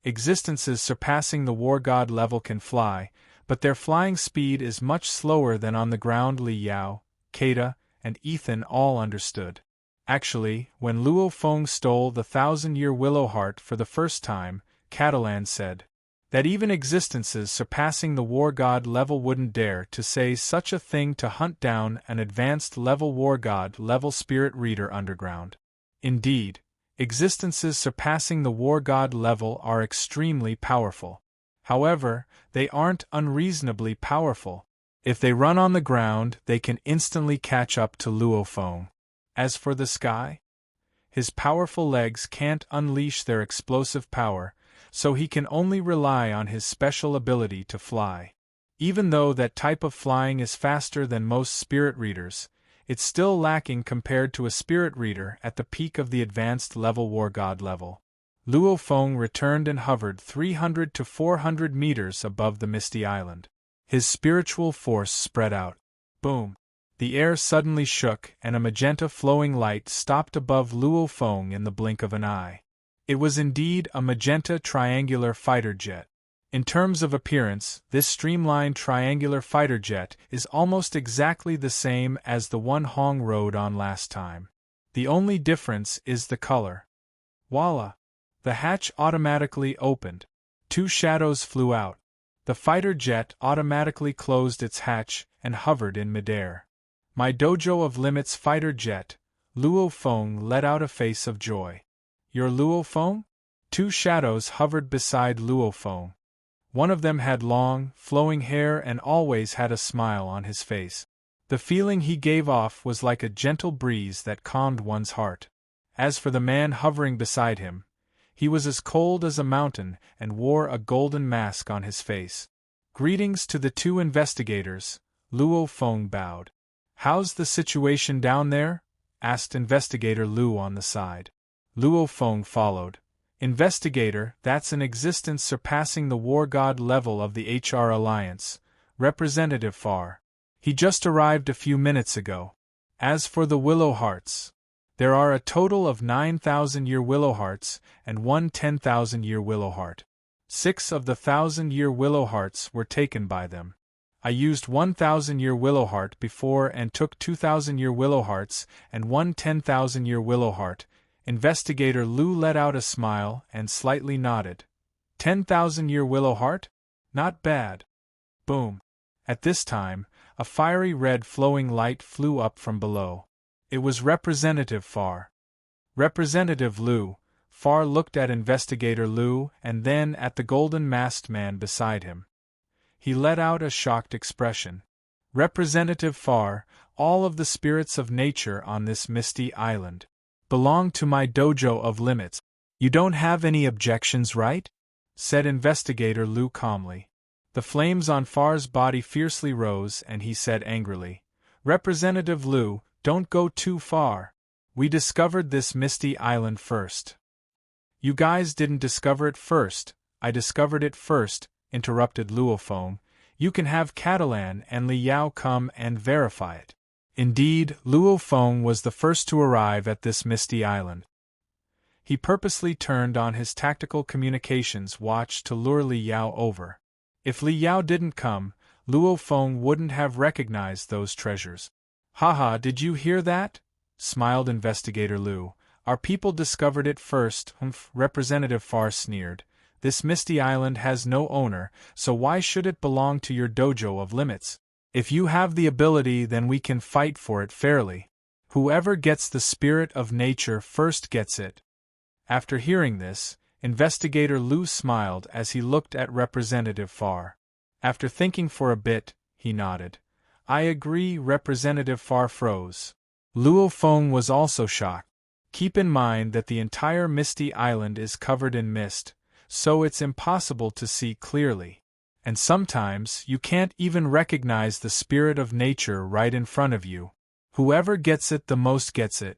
existences surpassing the war god level can fly, but their flying speed is much slower than on the ground. Li Yao, Keita, and Ethan all understood. Actually, when Luo Feng stole the 1,000-year willow heart for the first time, Catalan said that even existences surpassing the war god level wouldn't dare to say such a thing to hunt down an advanced level war god level spirit reader underground. Indeed, existences surpassing the war god level are extremely powerful. However, they aren't unreasonably powerful. If they run on the ground, they can instantly catch up to Luo Feng. As for the sky, his powerful legs can't unleash their explosive power, so he can only rely on his special ability to fly. Even though that type of flying is faster than most spirit readers, it's still lacking compared to a spirit reader at the peak of the advanced level war god level. Luo Feng returned and hovered 300 to 400 meters above the misty island. His spiritual force spread out. Boom. The air suddenly shook and a magenta flowing light stopped above Luo Feng in the blink of an eye. It was indeed a magenta triangular fighter jet. In terms of appearance, this streamlined triangular fighter jet is almost exactly the same as the one Hong rode on last time. The only difference is the color. Voila! The hatch automatically opened. 2 shadows flew out. The fighter jet automatically closed its hatch and hovered in midair. My Dojo of Limits fighter jet, Luo Feng let out a face of joy. Your Luo Feng? 2 shadows hovered beside Luo Feng. One of them had long, flowing hair and always had a smile on his face. The feeling he gave off was like a gentle breeze that calmed one's heart. As for the man hovering beside him, he was as cold as a mountain and wore a golden mask on his face. Greetings to the 2 investigators, Luo Feng bowed. How's the situation down there? Asked Investigator Lu on the side. Luo Feng followed. Investigator, that's an existence surpassing the war god level of the HR Alliance, Representative Far. He just arrived a few minutes ago. As for the Willow Hearts, there are a total of 9,000-year Willow Hearts and 1 10,000-year Willow Heart. 6 of the 1,000-year Willow Hearts were taken by them. I used 1,000-year Willow Heart before and took 2,000-year Willow Hearts and 1 10,000-year Willow Heart. Investigator Lu let out a smile and slightly nodded. 10,000-year Willow Heart? Not bad. Boom. At this time, a fiery red flowing light flew up from below. It was Representative Far. Representative Lu. Far looked at Investigator Lu and then at the golden-masked man beside him. He let out a shocked expression. Representative Far, all of the spirits of nature on this misty island belong to my Dojo of Limits. You don't have any objections, right? Said Investigator Lu calmly. The flames on Far's body fiercely rose and he said angrily, Representative Lu, don't go too far. We discovered this misty island first. You guys didn't discover it first, I discovered it first, interrupted Luo Feng. You can have Catalan and Li Yao come and verify it. Indeed, Luo Feng was the first to arrive at this misty island. He purposely turned on his tactical communications watch to lure Li Yao over. If Li Yao didn't come, Luo Feng wouldn't have recognized those treasures. Haha, did you hear that? Smiled Investigator Lu. Our people discovered it first. Representative Far sneered. This misty island has no owner, so why should it belong to your dojo of limits? If you have the ability, then we can fight for it fairly. Whoever gets the spirit of nature first gets it. After hearing this, Investigator Lu smiled as he looked at Representative Far. After thinking for a bit, he nodded. I agree. Representative Far froze. Luo Feng was also shocked. Keep in mind that the entire misty island is covered in mist, so it's impossible to see clearly. And sometimes you can't even recognize the spirit of nature right in front of you. Whoever gets it the most gets it.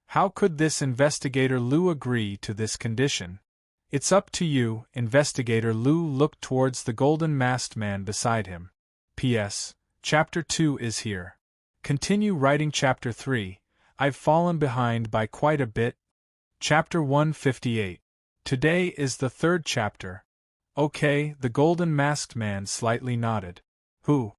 How could this Investigator Lu agree to this condition? It's up to you. Investigator Lu looked towards the golden masked man beside him. P.S. Chapter 2 is here. Continue writing Chapter 3. I've fallen behind by quite a bit. Chapter 158. Today is the third chapter. Okay, the golden masked man slightly nodded. Who?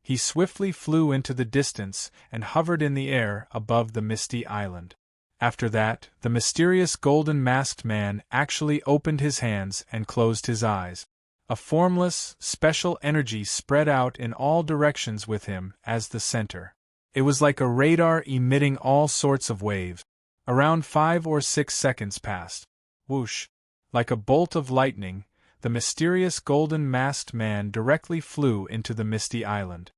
He swiftly flew into the distance and hovered in the air above the misty island. After that, the mysterious golden masked man actually opened his hands and closed his eyes. A formless, special energy spread out in all directions with him as the center. It was like a radar emitting all sorts of waves. Around 5 or 6 seconds passed. Whoosh! Like a bolt of lightning, the mysterious golden masked man directly flew into the misty island.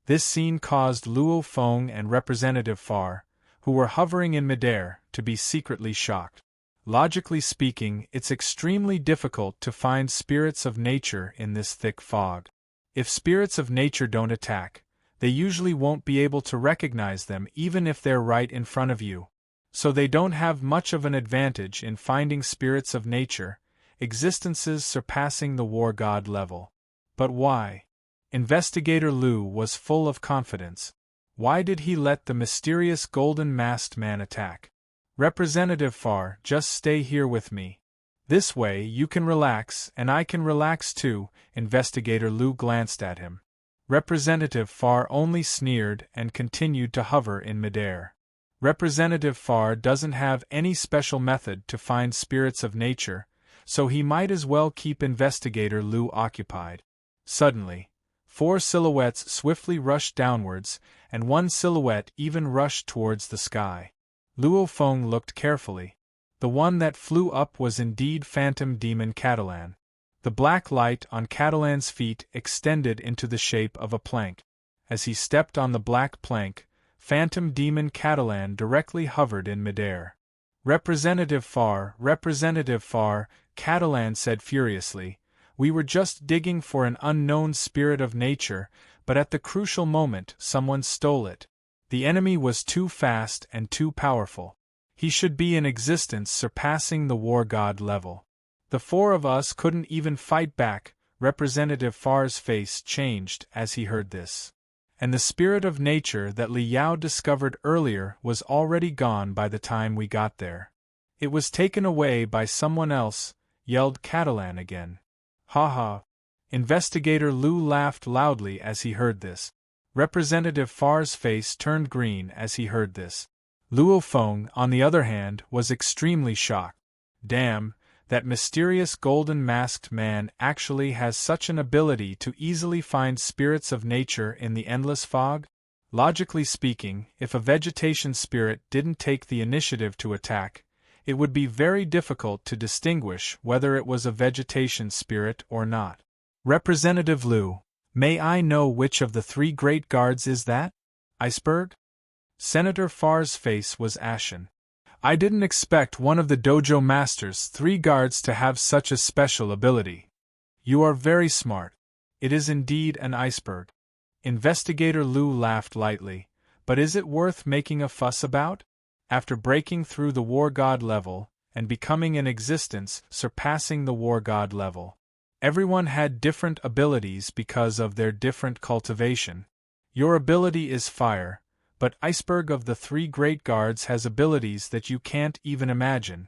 This scene caused Luo Feng and Representative Far, who were hovering in midair, to be secretly shocked. Logically speaking, it's extremely difficult to find spirits of nature in this thick fog. If spirits of nature don't attack, they usually won't be able to recognize them even if they're right in front of you. So they don't have much of an advantage in finding spirits of nature, existences surpassing the war god level. But why? Investigator Lu was full of confidence. Why did he let the mysterious golden masked man attack? Representative Far, just stay here with me. This way you can relax and I can relax too. Investigator Lu glanced at him. Representative Far only sneered and continued to hover in midair. Representative Far doesn't have any special method to find spirits of nature, so he might as well keep Investigator Lu occupied. Suddenly, 4 silhouettes swiftly rushed downwards, and 1 silhouette even rushed towards the sky. Luo Feng looked carefully. The one that flew up was indeed Phantom Demon Catalan. The black light on Catalan's feet extended into the shape of a plank. As he stepped on the black plank, Phantom Demon Catalan directly hovered in midair. Representative Far, Catalan said furiously, we were just digging for an unknown spirit of nature, but at the crucial moment someone stole it. The enemy was too fast and too powerful. He should be in existence surpassing the war god level. The 4 of us couldn't even fight back. Representative Far's face changed as he heard this. And the spirit of nature that Li Yao discovered earlier was already gone by the time we got there. It was taken away by someone else, yelled Catalan again. Ha ha. Investigator Lu laughed loudly as he heard this. Representative Far's face turned green as he heard this. Luo Feng, on the other hand, was extremely shocked. Damn, that mysterious golden masked man actually has such an ability to easily find spirits of nature in the endless fog? Logically speaking, if a vegetation spirit didn't take the initiative to attack, it would be very difficult to distinguish whether it was a vegetation spirit or not. Representative Lu, may I know which of the 3 great guards is that? Iceberg? Senator Far's face was ashen. I didn't expect one of the dojo master's 3 guards to have such a special ability. You are very smart. It is indeed an iceberg. Investigator Lu laughed lightly, but is it worth making a fuss about? After breaking through the war god level, and becoming an existence surpassing the war god level, everyone had different abilities because of their different cultivation. Your ability is fire, but Iceberg of the 3 great guards has abilities that you can't even imagine.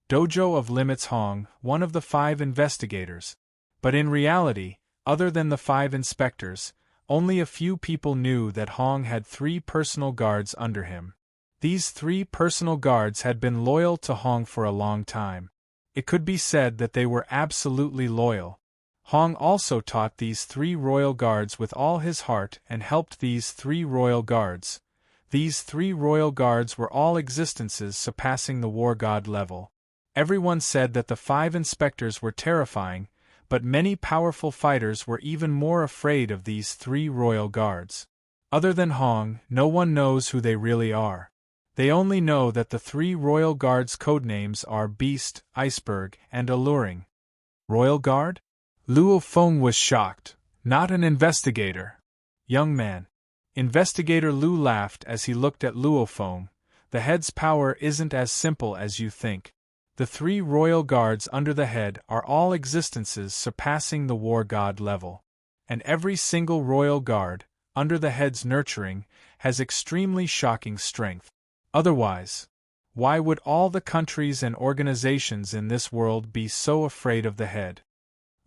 Dojo of Limits Hong, one of the 5 investigators. But in reality, other than the 5 inspectors, only a few people knew that Hong had 3 personal guards under him. These 3 personal guards had been loyal to Hong for a long time. It could be said that they were absolutely loyal. Hong also taught these 3 royal guards with all his heart and helped these 3 royal guards. These 3 royal guards were all existences surpassing the war god level. Everyone said that the 5 inspectors were terrifying, but many powerful fighters were even more afraid of these 3 royal guards. Other than Hong, no one knows who they really are. They only know that the 3 royal guards' codenames are Beast, Iceberg, and Alluring. Royal Guard? Luo Feng was shocked. Not an investigator. Young man. Investigator Lu laughed as he looked at Luo Feng. The head's power isn't as simple as you think. The 3 royal guards under the head are all existences surpassing the war god level. And every single royal guard, under the head's nurturing, has extremely shocking strength. Otherwise, why would all the countries and organizations in this world be so afraid of the head?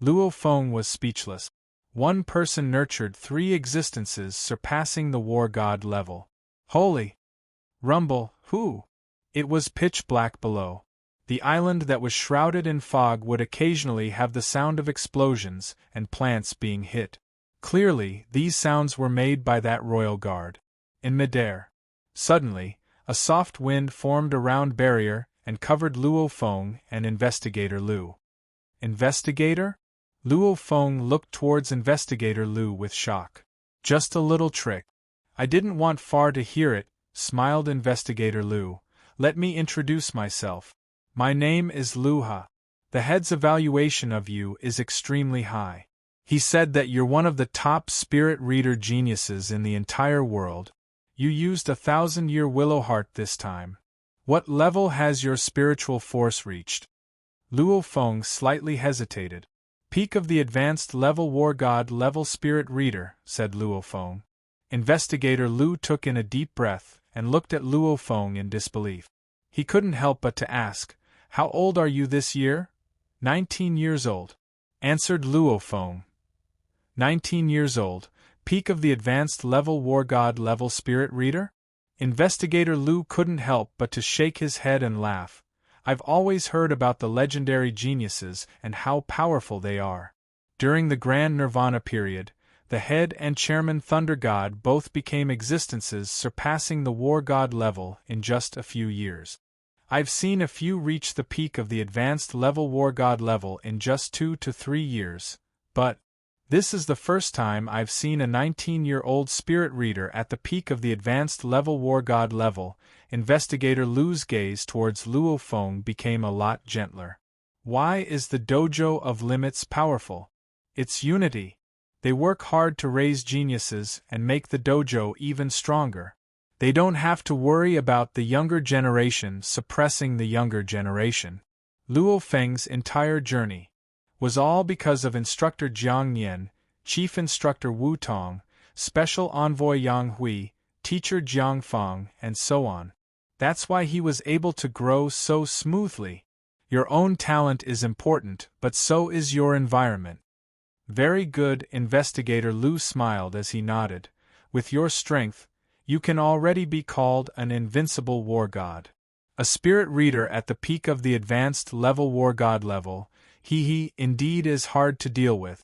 Luo Feng was speechless. One person nurtured 3 existences surpassing the war god level. Holy! Rumble, who? It was pitch black below. The island that was shrouded in fog would occasionally have the sound of explosions and plants being hit. Clearly, these sounds were made by that royal guard. In midair. Suddenly, a soft wind formed a round barrier and covered Luo Feng and Investigator Lu. Investigator? Luo Feng looked towards Investigator Lu with shock. Just a little trick. I didn't want Far to hear it, smiled Investigator Lu. Let me introduce myself. My name is Lu Ha. The head's evaluation of you is extremely high. He said that you're one of the top spirit reader geniuses in the entire world. You used 1,000-year willow heart this time. What level has your spiritual force reached? Luo Feng slightly hesitated. Peak of the advanced level war god level spirit reader, said Luo Feng. Investigator Lu took in a deep breath and looked at Luo Feng in disbelief. He couldn't help but to ask, "How old are you this year?" 19 years old, answered Luo Feng. 19 years old, peak of the advanced level war god level spirit reader? Investigator Lu couldn't help but to shake his head and laugh. I've always heard about the legendary geniuses and how powerful they are. During the Grand Nirvana period, the head and chairman Thunder God both became existences surpassing the war god level in just a few years. I've seen a few reach the peak of the advanced level war god level in just 2 to 3 years, but this is the first time I've seen a 19-year-old spirit reader at the peak of the advanced level war god level. Investigator Lu's gaze towards Luo Feng became a lot gentler. Why is the dojo of limits powerful? It's unity. They work hard to raise geniuses and make the dojo even stronger. They don't have to worry about the younger generation suppressing the younger generation. Luo Feng's entire journey was all because of Instructor Jiang Nian, Chief Instructor Wu Tong, Special Envoy Yang Hui, Teacher Jiang Feng, and so on. That's why he was able to grow so smoothly. Your own talent is important, but so is your environment. Very good, Investigator Lu smiled as he nodded. With your strength, you can already be called an invincible war god. A spirit reader at the peak of the advanced level war god level, he indeed is hard to deal with.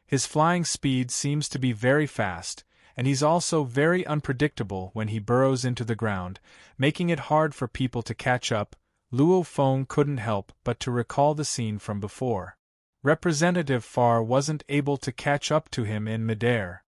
His flying speed seems to be very fast, and he's also very unpredictable when he burrows into the ground, making it hard for people to catch up. Luo Feng couldn't help but to recall the scene from before. Representative Far wasn't able to catch up to him in midair.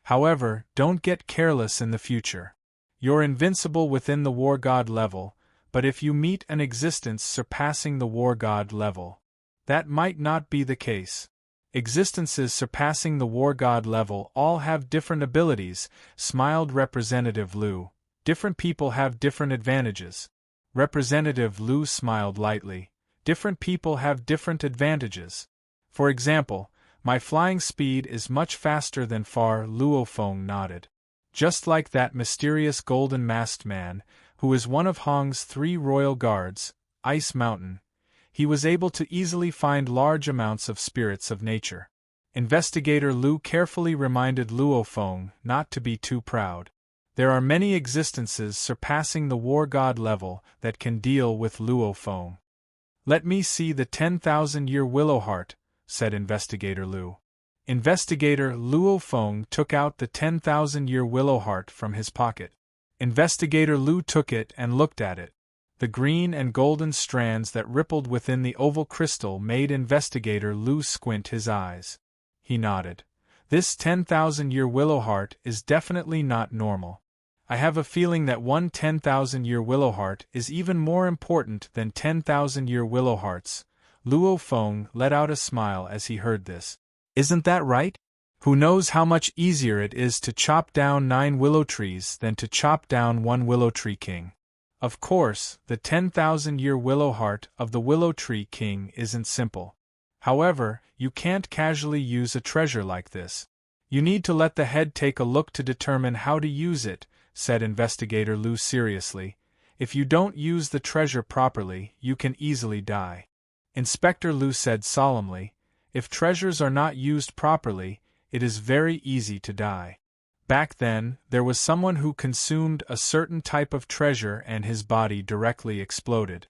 However, don't get careless in the future. You're invincible within the war god level, but if you meet an existence surpassing the war god level, that might not be the case. Existences surpassing the war god level all have different abilities, smiled Representative Lu. Different people have different advantages. Representative Lu smiled lightly. Different people have different advantages. For example, my flying speed is much faster than Far. Luo Feng nodded. Just like that mysterious golden masked man, who is one of Hong's 3 royal guards, Ice Mountain. he was able to easily find large amounts of spirits of nature. Investigator Lu carefully reminded Luo Feng not to be too proud. There are many existences surpassing the war god level that can deal with Luo Feng. Let me see the 10,000-year willow heart, said Investigator Lu. Investigator Luo Feng took out the 10,000-year willow heart from his pocket. Investigator Lu took it and looked at it. The green and golden strands that rippled within the oval crystal made Investigator Lu squint his eyes. He nodded. This 10,000-year willow heart is definitely not normal. I have a feeling that one 10,000-year willow heart is even more important than 10,000-year willow hearts. Luo Feng let out a smile as he heard this. Isn't that right? Who knows how much easier it is to chop down 9 willow trees than to chop down one willow tree king? Of course, the 10,000-year willow heart of the willow tree king isn't simple. However, you can't casually use a treasure like this. You need to let the head take a look to determine how to use it, said Investigator Lu seriously. If you don't use the treasure properly, you can easily die. Inspector Lu said solemnly, if treasures are not used properly, it is very easy to die. Back then, there was someone who consumed a certain type of treasure and his body directly exploded.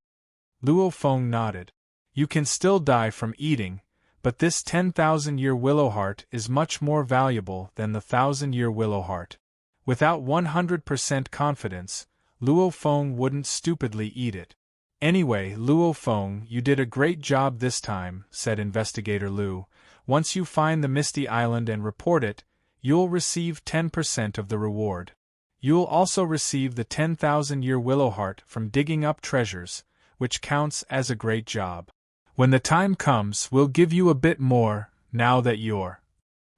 Luo Feng nodded. You can still die from eating, but this 10,000-year willow heart is much more valuable than the 1,000-year willow heart. Without 100% confidence, Luo Feng wouldn't stupidly eat it. Anyway, Luo Feng, you did a great job this time, said Investigator Lu. Once you find the Misty Island and report it, you'll receive 10% of the reward. You'll also receive the 10,000-year willow heart from digging up treasures, which counts as a great job. When the time comes, we'll give you a bit more, now that you're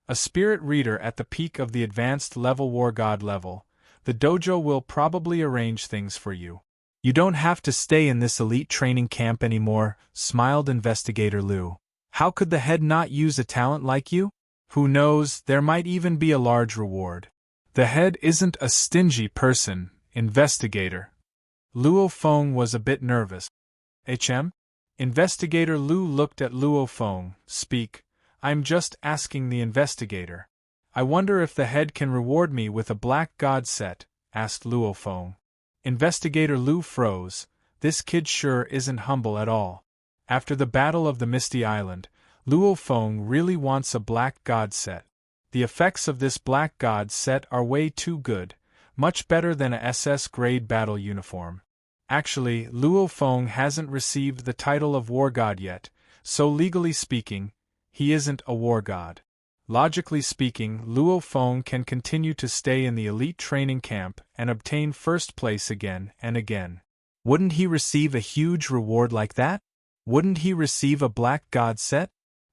a spirit reader at the peak of the advanced level war god level. The dojo will probably arrange things for you. You don't have to stay in this elite training camp anymore, smiled Investigator Lu. How could the head not use a talent like you? Who knows, there might even be a large reward. The head isn't a stingy person, Investigator. Luo Feng was a bit nervous. HM? Investigator Lu looked at Luo Feng. Speak. I'm just asking the investigator. I wonder if the head can reward me with a black god set, asked Luo Feng. Investigator Lu froze. This kid sure isn't humble at all. After the Battle of the Misty Island, Luo Feng really wants a black god set. The effects of this black god set are way too good, much better than a SS grade battle uniform. Actually, Luo Feng hasn't received the title of war god yet, so legally speaking, he isn't a war god. Logically speaking, Luo Feng can continue to stay in the elite training camp and obtain first place again and again. Wouldn't he receive a huge reward like that? Wouldn't he receive a black god set?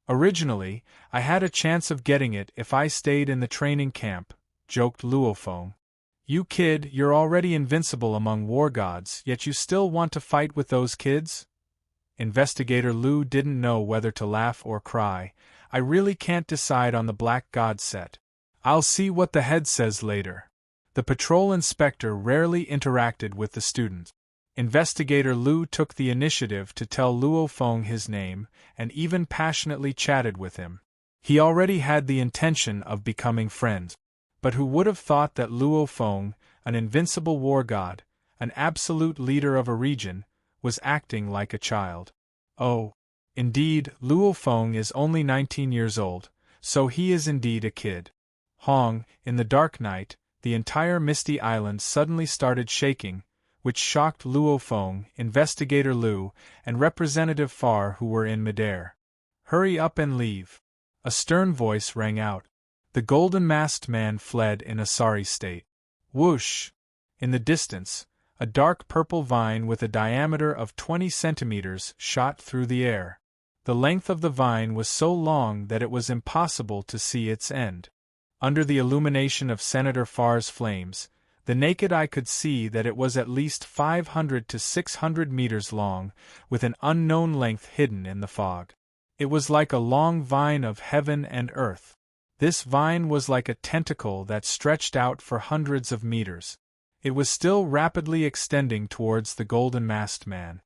Originally, I had a chance of getting it if I stayed in the training camp, joked Luo Feng. You kid, you're already invincible among war gods, yet you still want to fight with those kids? Investigator Lu didn't know whether to laugh or cry. I really can't decide on the black god set. I'll see what the head says later. The patrol inspector rarely interacted with the students. Investigator Lu took the initiative to tell Luo Feng his name, and even passionately chatted with him. He already had the intention of becoming friends. But who would have thought that Luo Feng, an invincible war god, an absolute leader of a region, was acting like a child? Oh, indeed, Luo Feng is only 19 years old, so he is indeed a kid. Hong, in the dark night, the entire Misty Island suddenly started shaking, which shocked Luo Feng, Investigator Lu, and Representative Far who were in midair. Hurry up and leave. A stern voice rang out. The golden-masked man fled in a sorry state. Whoosh! In the distance, a dark purple vine with a diameter of 20 centimeters shot through the air. The length of the vine was so long that it was impossible to see its end. Under the illumination of Senator Farr's flames, the naked eye could see that it was at least 500 to 600 meters long, with an unknown length hidden in the fog. It was like a long vine of heaven and earth. This vine was like a tentacle that stretched out for hundreds of meters. It was still rapidly extending towards the golden-masked man.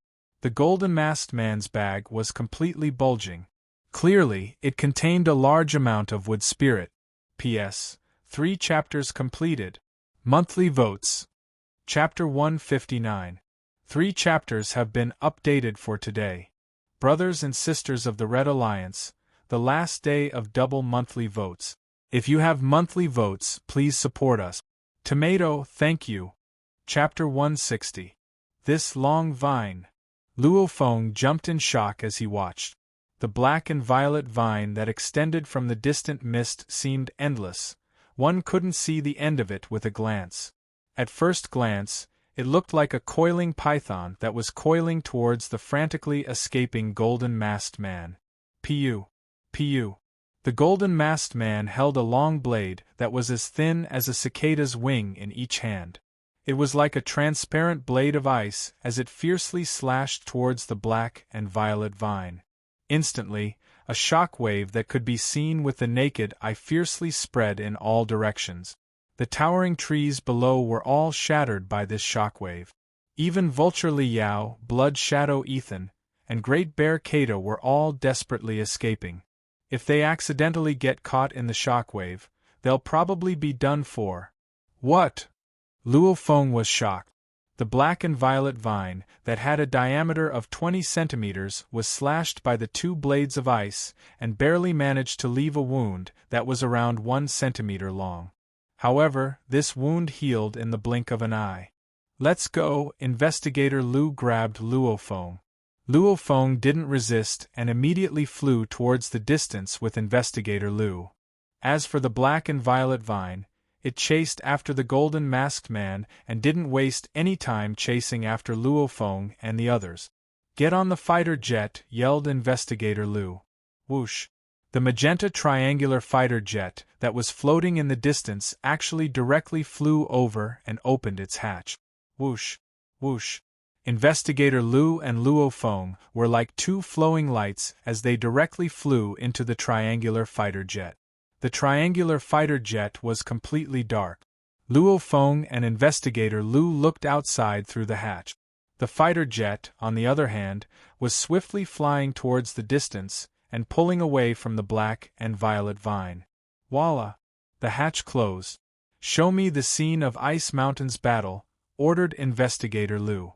The golden-masked man's bag was completely bulging. Clearly, it contained a large amount of wood spirit. P.S. 3 chapters completed. Monthly votes. Chapter 159. 3 chapters have been updated for today. Brothers and sisters of the Red Alliance, the last day of double monthly votes. If you have monthly votes, please support us. Tomato, thank you. Chapter 160. This long vine. Luo Feng jumped in shock as he watched. The black and violet vine that extended from the distant mist seemed endless. One couldn't see the end of it with a glance. At first glance, it looked like a coiling python that was coiling towards the frantically escaping golden-masked man. Pu. Pu. The golden-masked man held a long blade that was as thin as a cicada's wing in each hand. It was like a transparent blade of ice as it fiercely slashed towards the black and violet vine. Instantly, a shock wave that could be seen with the naked eye fiercely spread in all directions. The towering trees below were all shattered by this shock wave. Even Vulture Li Yao, Blood Shadow Ethan, and Great Bear Kato were all desperately escaping. If they accidentally get caught in the shock wave, they'll probably be done for. What? Luo Feng was shocked. The black and violet vine, that had a diameter of 20 centimeters, was slashed by the 2 blades of ice, and barely managed to leave a wound that was around 1 centimeter long. However, this wound healed in the blink of an eye. Let's go, Investigator Lu grabbed Luo Feng. Luo Feng didn't resist and immediately flew towards the distance with Investigator Lu. As for the black and violet vine, it chased after the golden-masked man and didn't waste any time chasing after Luo Feng and the others. Get on the fighter jet, yelled Investigator Lu. Whoosh! The magenta triangular fighter jet that was floating in the distance actually directly flew over and opened its hatch. Whoosh! Whoosh! Investigator Lu and Luo Feng were like 2 flowing lights as they directly flew into the triangular fighter jet. The triangular fighter jet was completely dark. Luo Feng and Investigator Lu looked outside through the hatch. The fighter jet, on the other hand, was swiftly flying towards the distance and pulling away from the black and violet vine. Voila! The hatch closed. Show me the scene of Ice Mountain's battle, ordered Investigator Lu.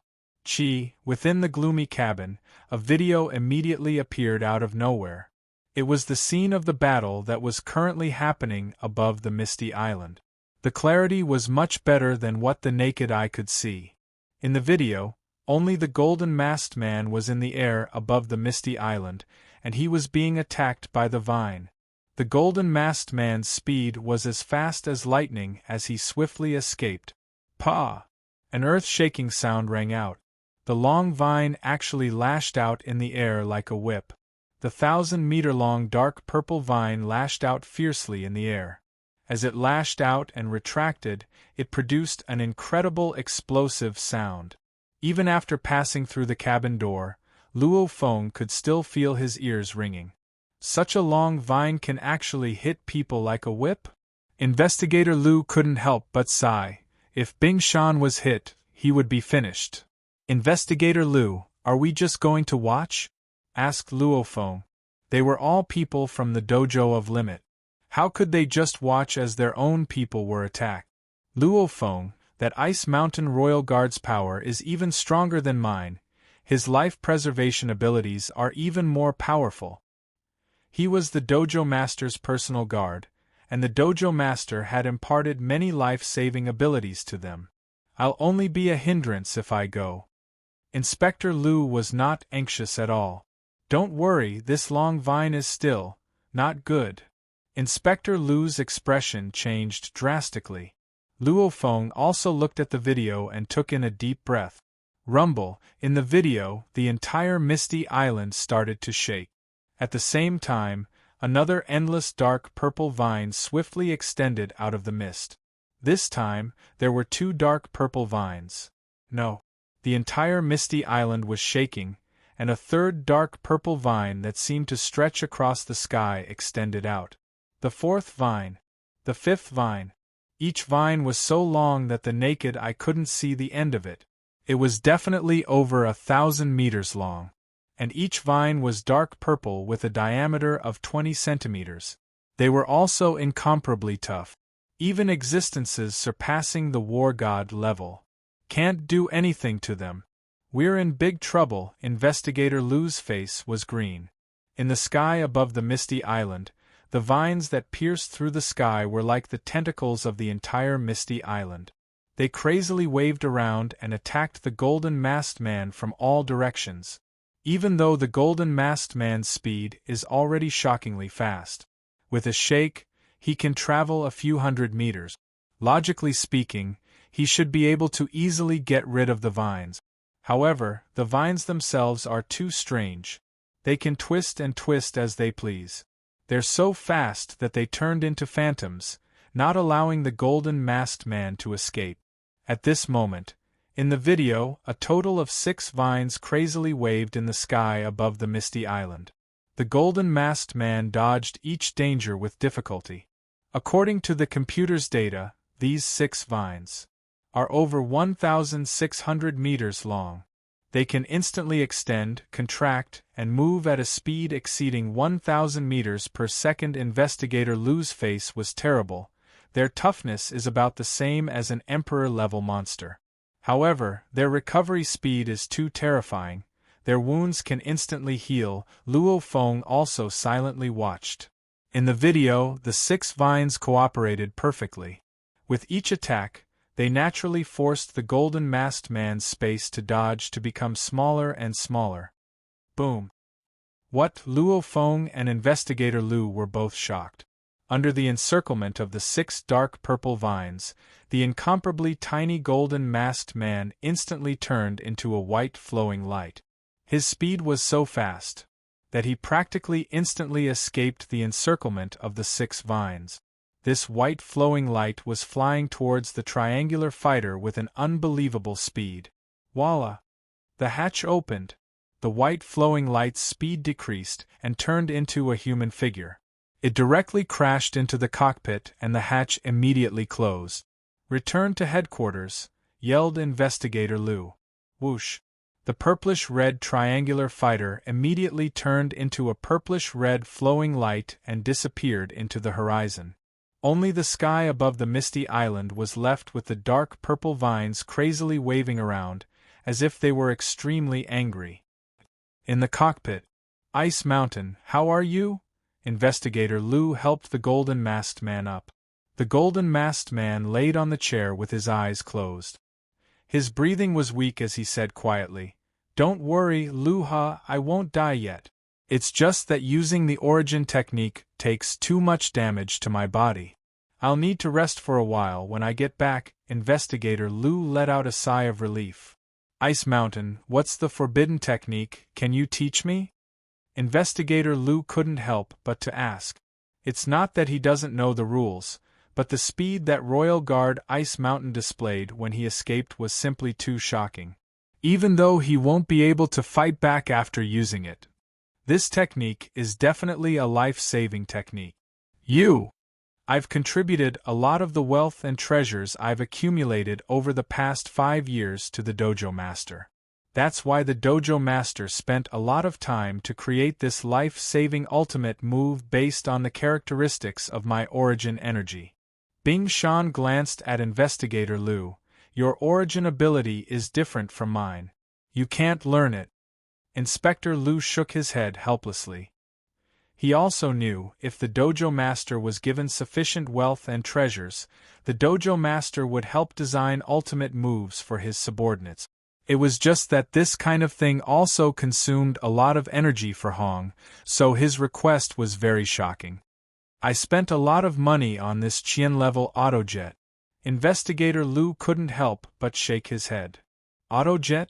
Within the gloomy cabin, a video immediately appeared out of nowhere. It was the scene of the battle that was currently happening above the misty island. The clarity was much better than what the naked eye could see. In the video, only the golden-masked man was in the air above the misty island, and he was being attacked by the vine. The golden-masked man's speed was as fast as lightning as he swiftly escaped. Pa! An earth-shaking sound rang out. The long vine actually lashed out in the air like a whip. The 1,000-meter-long dark purple vine lashed out fiercely in the air. As it lashed out and retracted, it produced an incredible explosive sound. Even after passing through the cabin door, Luo Feng could still feel his ears ringing. Such a long vine can actually hit people like a whip? Investigator Lu couldn't help but sigh. If Bing Shan was hit, he would be finished. Investigator Lu, are we just going to watch? Asked Luo Feng. They were all people from the dojo of Limit. How could they just watch as their own people were attacked? Luo Feng, that Ice Mountain Royal Guard's power is even stronger than mine. His life preservation abilities are even more powerful. He was the dojo master's personal guard, and the dojo master had imparted many life-saving abilities to them. I'll only be a hindrance if I go. Inspector Lu was not anxious at all. Don't worry, this long vine is still not good. Inspector Lu's expression changed drastically. Luo Feng also looked at the video and took in a deep breath. Rumble, in the video, the entire misty island started to shake. At the same time, another endless dark purple vine swiftly extended out of the mist. This time, there were 2 dark purple vines. No. The entire misty island was shaking, and a 3rd dark purple vine that seemed to stretch across the sky extended out. The 4th vine. The 5th vine. Each vine was so long that the naked eye couldn't see the end of it. It was definitely over 1,000 meters long, and each vine was dark purple with a diameter of 20 centimeters. They were also incomparably tough, even existences surpassing the war god level. Can't do anything to them. We're in big trouble. Investigator Lu's face was green. In the sky above the misty island, the vines that pierced through the sky were like the tentacles of the entire misty island. They crazily waved around and attacked the golden masked man from all directions. Even though the golden masked man's speed is already shockingly fast. With a shake, he can travel a few hundred meters. Logically speaking, he should be able to easily get rid of the vines. However, the vines themselves are too strange. They can twist and twist as they please. They're so fast that they turned into phantoms, not allowing the golden masked man to escape. At this moment, in the video, a total of 6 vines crazily waved in the sky above the misty island. The golden masked man dodged each danger with difficulty. According to the computer's data, these 6 vines are over 1,600 meters long. They can instantly extend, contract, and move at a speed exceeding 1,000 meters per second. Investigator Lu's face was terrible. Their toughness is about the same as an emperor-level monster. However, their recovery speed is too terrifying. Their wounds can instantly heal. Luo Feng also silently watched. In the video, the 6 vines cooperated perfectly. With each attack, they naturally forced the golden masked man's space to dodge to become smaller and smaller. Boom! What? Luo Feng and Investigator Lu were both shocked. Under the encirclement of the 6 dark purple vines, the incomparably tiny golden masked man instantly turned into a white flowing light. His speed was so fast that he practically instantly escaped the encirclement of the 6 vines. This white flowing light was flying towards the triangular fighter with an unbelievable speed. Voila! The hatch opened. The white flowing light's speed decreased and turned into a human figure. It directly crashed into the cockpit and the hatch immediately closed. "Return to headquarters," yelled Investigator Lu. Whoosh! The purplish-red triangular fighter immediately turned into a purplish-red flowing light and disappeared into the horizon. Only the sky above the misty island was left with the dark purple vines crazily waving around, as if they were extremely angry. In the cockpit, "Ice Mountain, how are you?" Investigator Lu helped the golden masked man up. The golden masked man laid on the chair with his eyes closed. His breathing was weak as he said quietly, "Don't worry, Lu-ha, I won't die yet. It's just that using the origin technique takes too much damage to my body. I'll need to rest for a while. When I get back." Investigator Lu let out a sigh of relief. "Ice Mountain, what's the forbidden technique? Can you teach me?" Investigator Lu couldn't help but to ask. It's not that he doesn't know the rules, but the speed that Royal Guard Ice Mountain displayed when he escaped was simply too shocking. Even though he won't be able to fight back after using it, this technique is definitely a life-saving technique. I've contributed a lot of the wealth and treasures I've accumulated over the past 5 years to the dojo master. That's why the dojo master spent a lot of time to create this life-saving ultimate move based on the characteristics of my origin energy. Bing Shan glanced at Investigator Lu. "Your origin ability is different from mine. You can't learn it." Inspector Lu shook his head helplessly. He also knew, if the dojo master was given sufficient wealth and treasures, the dojo master would help design ultimate moves for his subordinates. It was just that this kind of thing also consumed a lot of energy for Hong, so his request was very shocking. "I spent a lot of money on this Qian-level autojet." Investigator Lu couldn't help but shake his head. "Autojet?"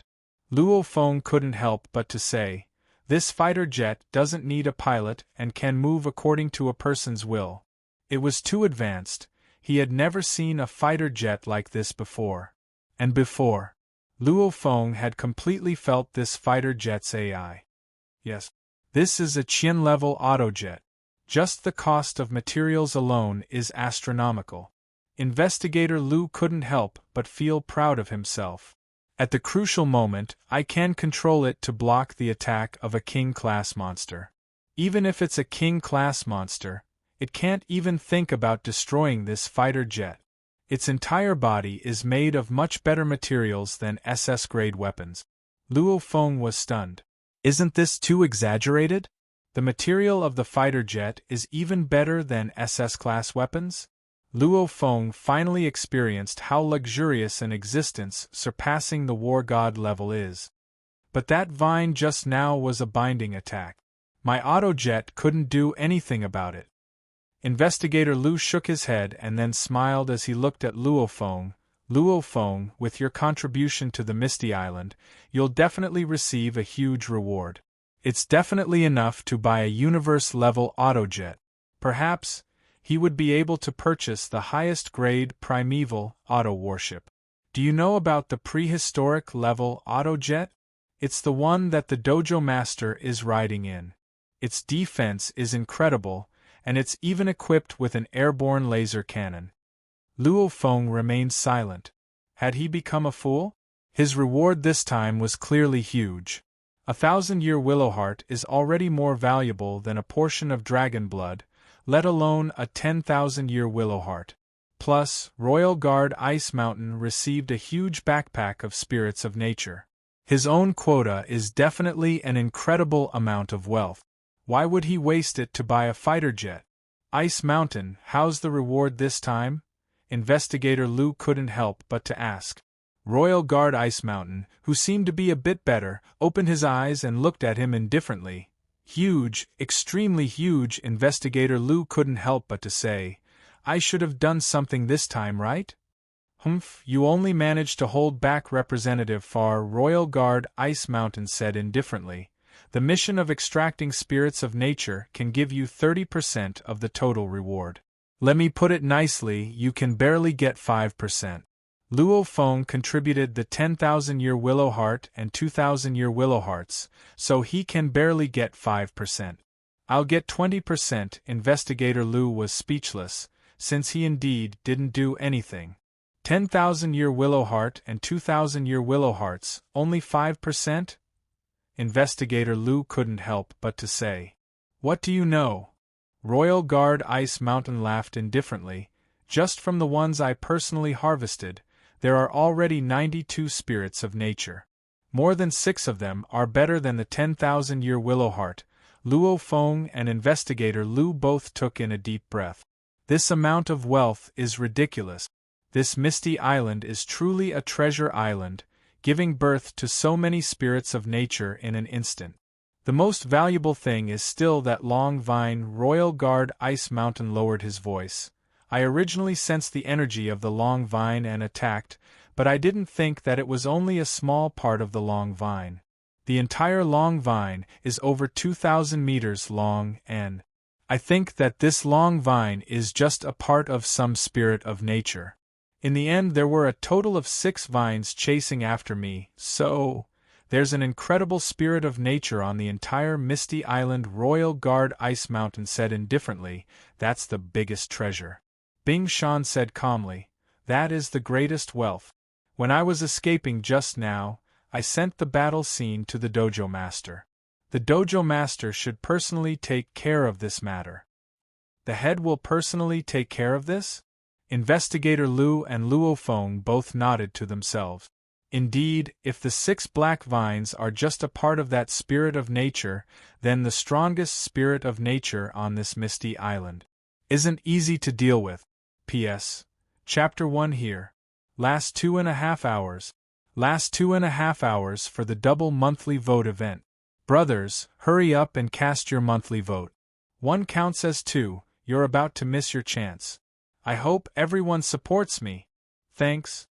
Luo Feng couldn't help but to say, "This fighter jet doesn't need a pilot and can move according to a person's will." It was too advanced. He had never seen a fighter jet like this before. And before, Luo Feng had completely felt this fighter jet's AI. Yes, this is a Qian-level autojet. Just the cost of materials alone is astronomical. Investigator Lu couldn't help but feel proud of himself. At the crucial moment, I can control it to block the attack of a king-class monster. Even if it's a king-class monster, it can't even think about destroying this fighter jet. Its entire body is made of much better materials than SS-grade weapons. Luo Feng was stunned. Isn't this too exaggerated? The material of the fighter jet is even better than SS-class weapons? Luo Feng finally experienced how luxurious an existence surpassing the war god level is. But that vine just now was a binding attack. My autojet couldn't do anything about it. Investigator Lu shook his head and then smiled as he looked at Luo Feng. Luo Feng, with your contribution to the Misty Island, you'll definitely receive a huge reward. It's definitely enough to buy a universe-level autojet. Perhaps, he would be able to purchase the highest-grade primeval auto-warship. Do you know about the prehistoric-level autojet? It's the one that the dojo master is riding in. Its defense is incredible, and it's even equipped with an airborne laser cannon. Luo Feng remained silent. Had he become a fool? His reward this time was clearly huge. 1,000-year Willowheart is already more valuable than a portion of dragon blood, let alone a 10,000-year Willowheart. Plus, Royal Guard Ice Mountain received a huge backpack of spirits of nature. His own quota is definitely an incredible amount of wealth. Why would he waste it to buy a fighter jet? Ice Mountain, how's the reward this time? Investigator Lu couldn't help but to ask. Royal Guard Ice Mountain, who seemed to be a bit better, opened his eyes and looked at him indifferently. Huge, extremely huge, Investigator Lu couldn't help but to say. I should have done something this time, right? Humph, you only managed to hold back Representative Far. Royal Guard Ice Mountain said indifferently. The mission of extracting spirits of nature can give you 30% of the total reward. Let me put it nicely, you can barely get 5%. Luo Feng contributed the 10,000-year Willowheart and 2,000-year Willowhearts, so he can barely get 5%. I'll get 20%. Investigator Lu was speechless, since he indeed didn't do anything. 10,000-year Willowheart and 2,000-year Willowhearts, only 5%? Investigator Lu couldn't help but to say. What do you know? Royal Guard Ice Mountain laughed indifferently. Just from the ones I personally harvested, there are already 92 spirits of nature. More than 6 of them are better than the 10,000-year Willowheart. Luo Feng and Investigator Lu both took in a deep breath. This amount of wealth is ridiculous. This Misty Island is truly a treasure island, giving birth to so many spirits of nature in an instant. The most valuable thing is still that long vine. Royal Guard Ice Mountain lowered his voice. I originally sensed the energy of the long vine and attacked, but I didn't think that it was only a small part of the long vine. The entire long vine is over 2,000 meters long, and I think that this long vine is just a part of some spirit of nature. In the end there were a total of 6 vines chasing after me, so there's an incredible spirit of nature on the entire Misty Island. Royal Guard Ice Mountain said indifferently. That's the biggest treasure. Bing Shan said calmly. That is the greatest wealth. When I was escaping just now, I sent the battle scene to the dojo master. The dojo master should personally take care of this matter. The head will personally take care of this? Investigator Lu and Luo Feng both nodded to themselves. Indeed, if the 6 black vines are just a part of that spirit of nature, then the strongest spirit of nature on this Misty Island isn't easy to deal with. P.S. Chapter 1 here. Last 2.5 hours. Last 2.5 hours for the double monthly vote event. Brothers, hurry up and cast your monthly vote. 1 counts as 2, you're about to miss your chance. I hope everyone supports me. Thanks.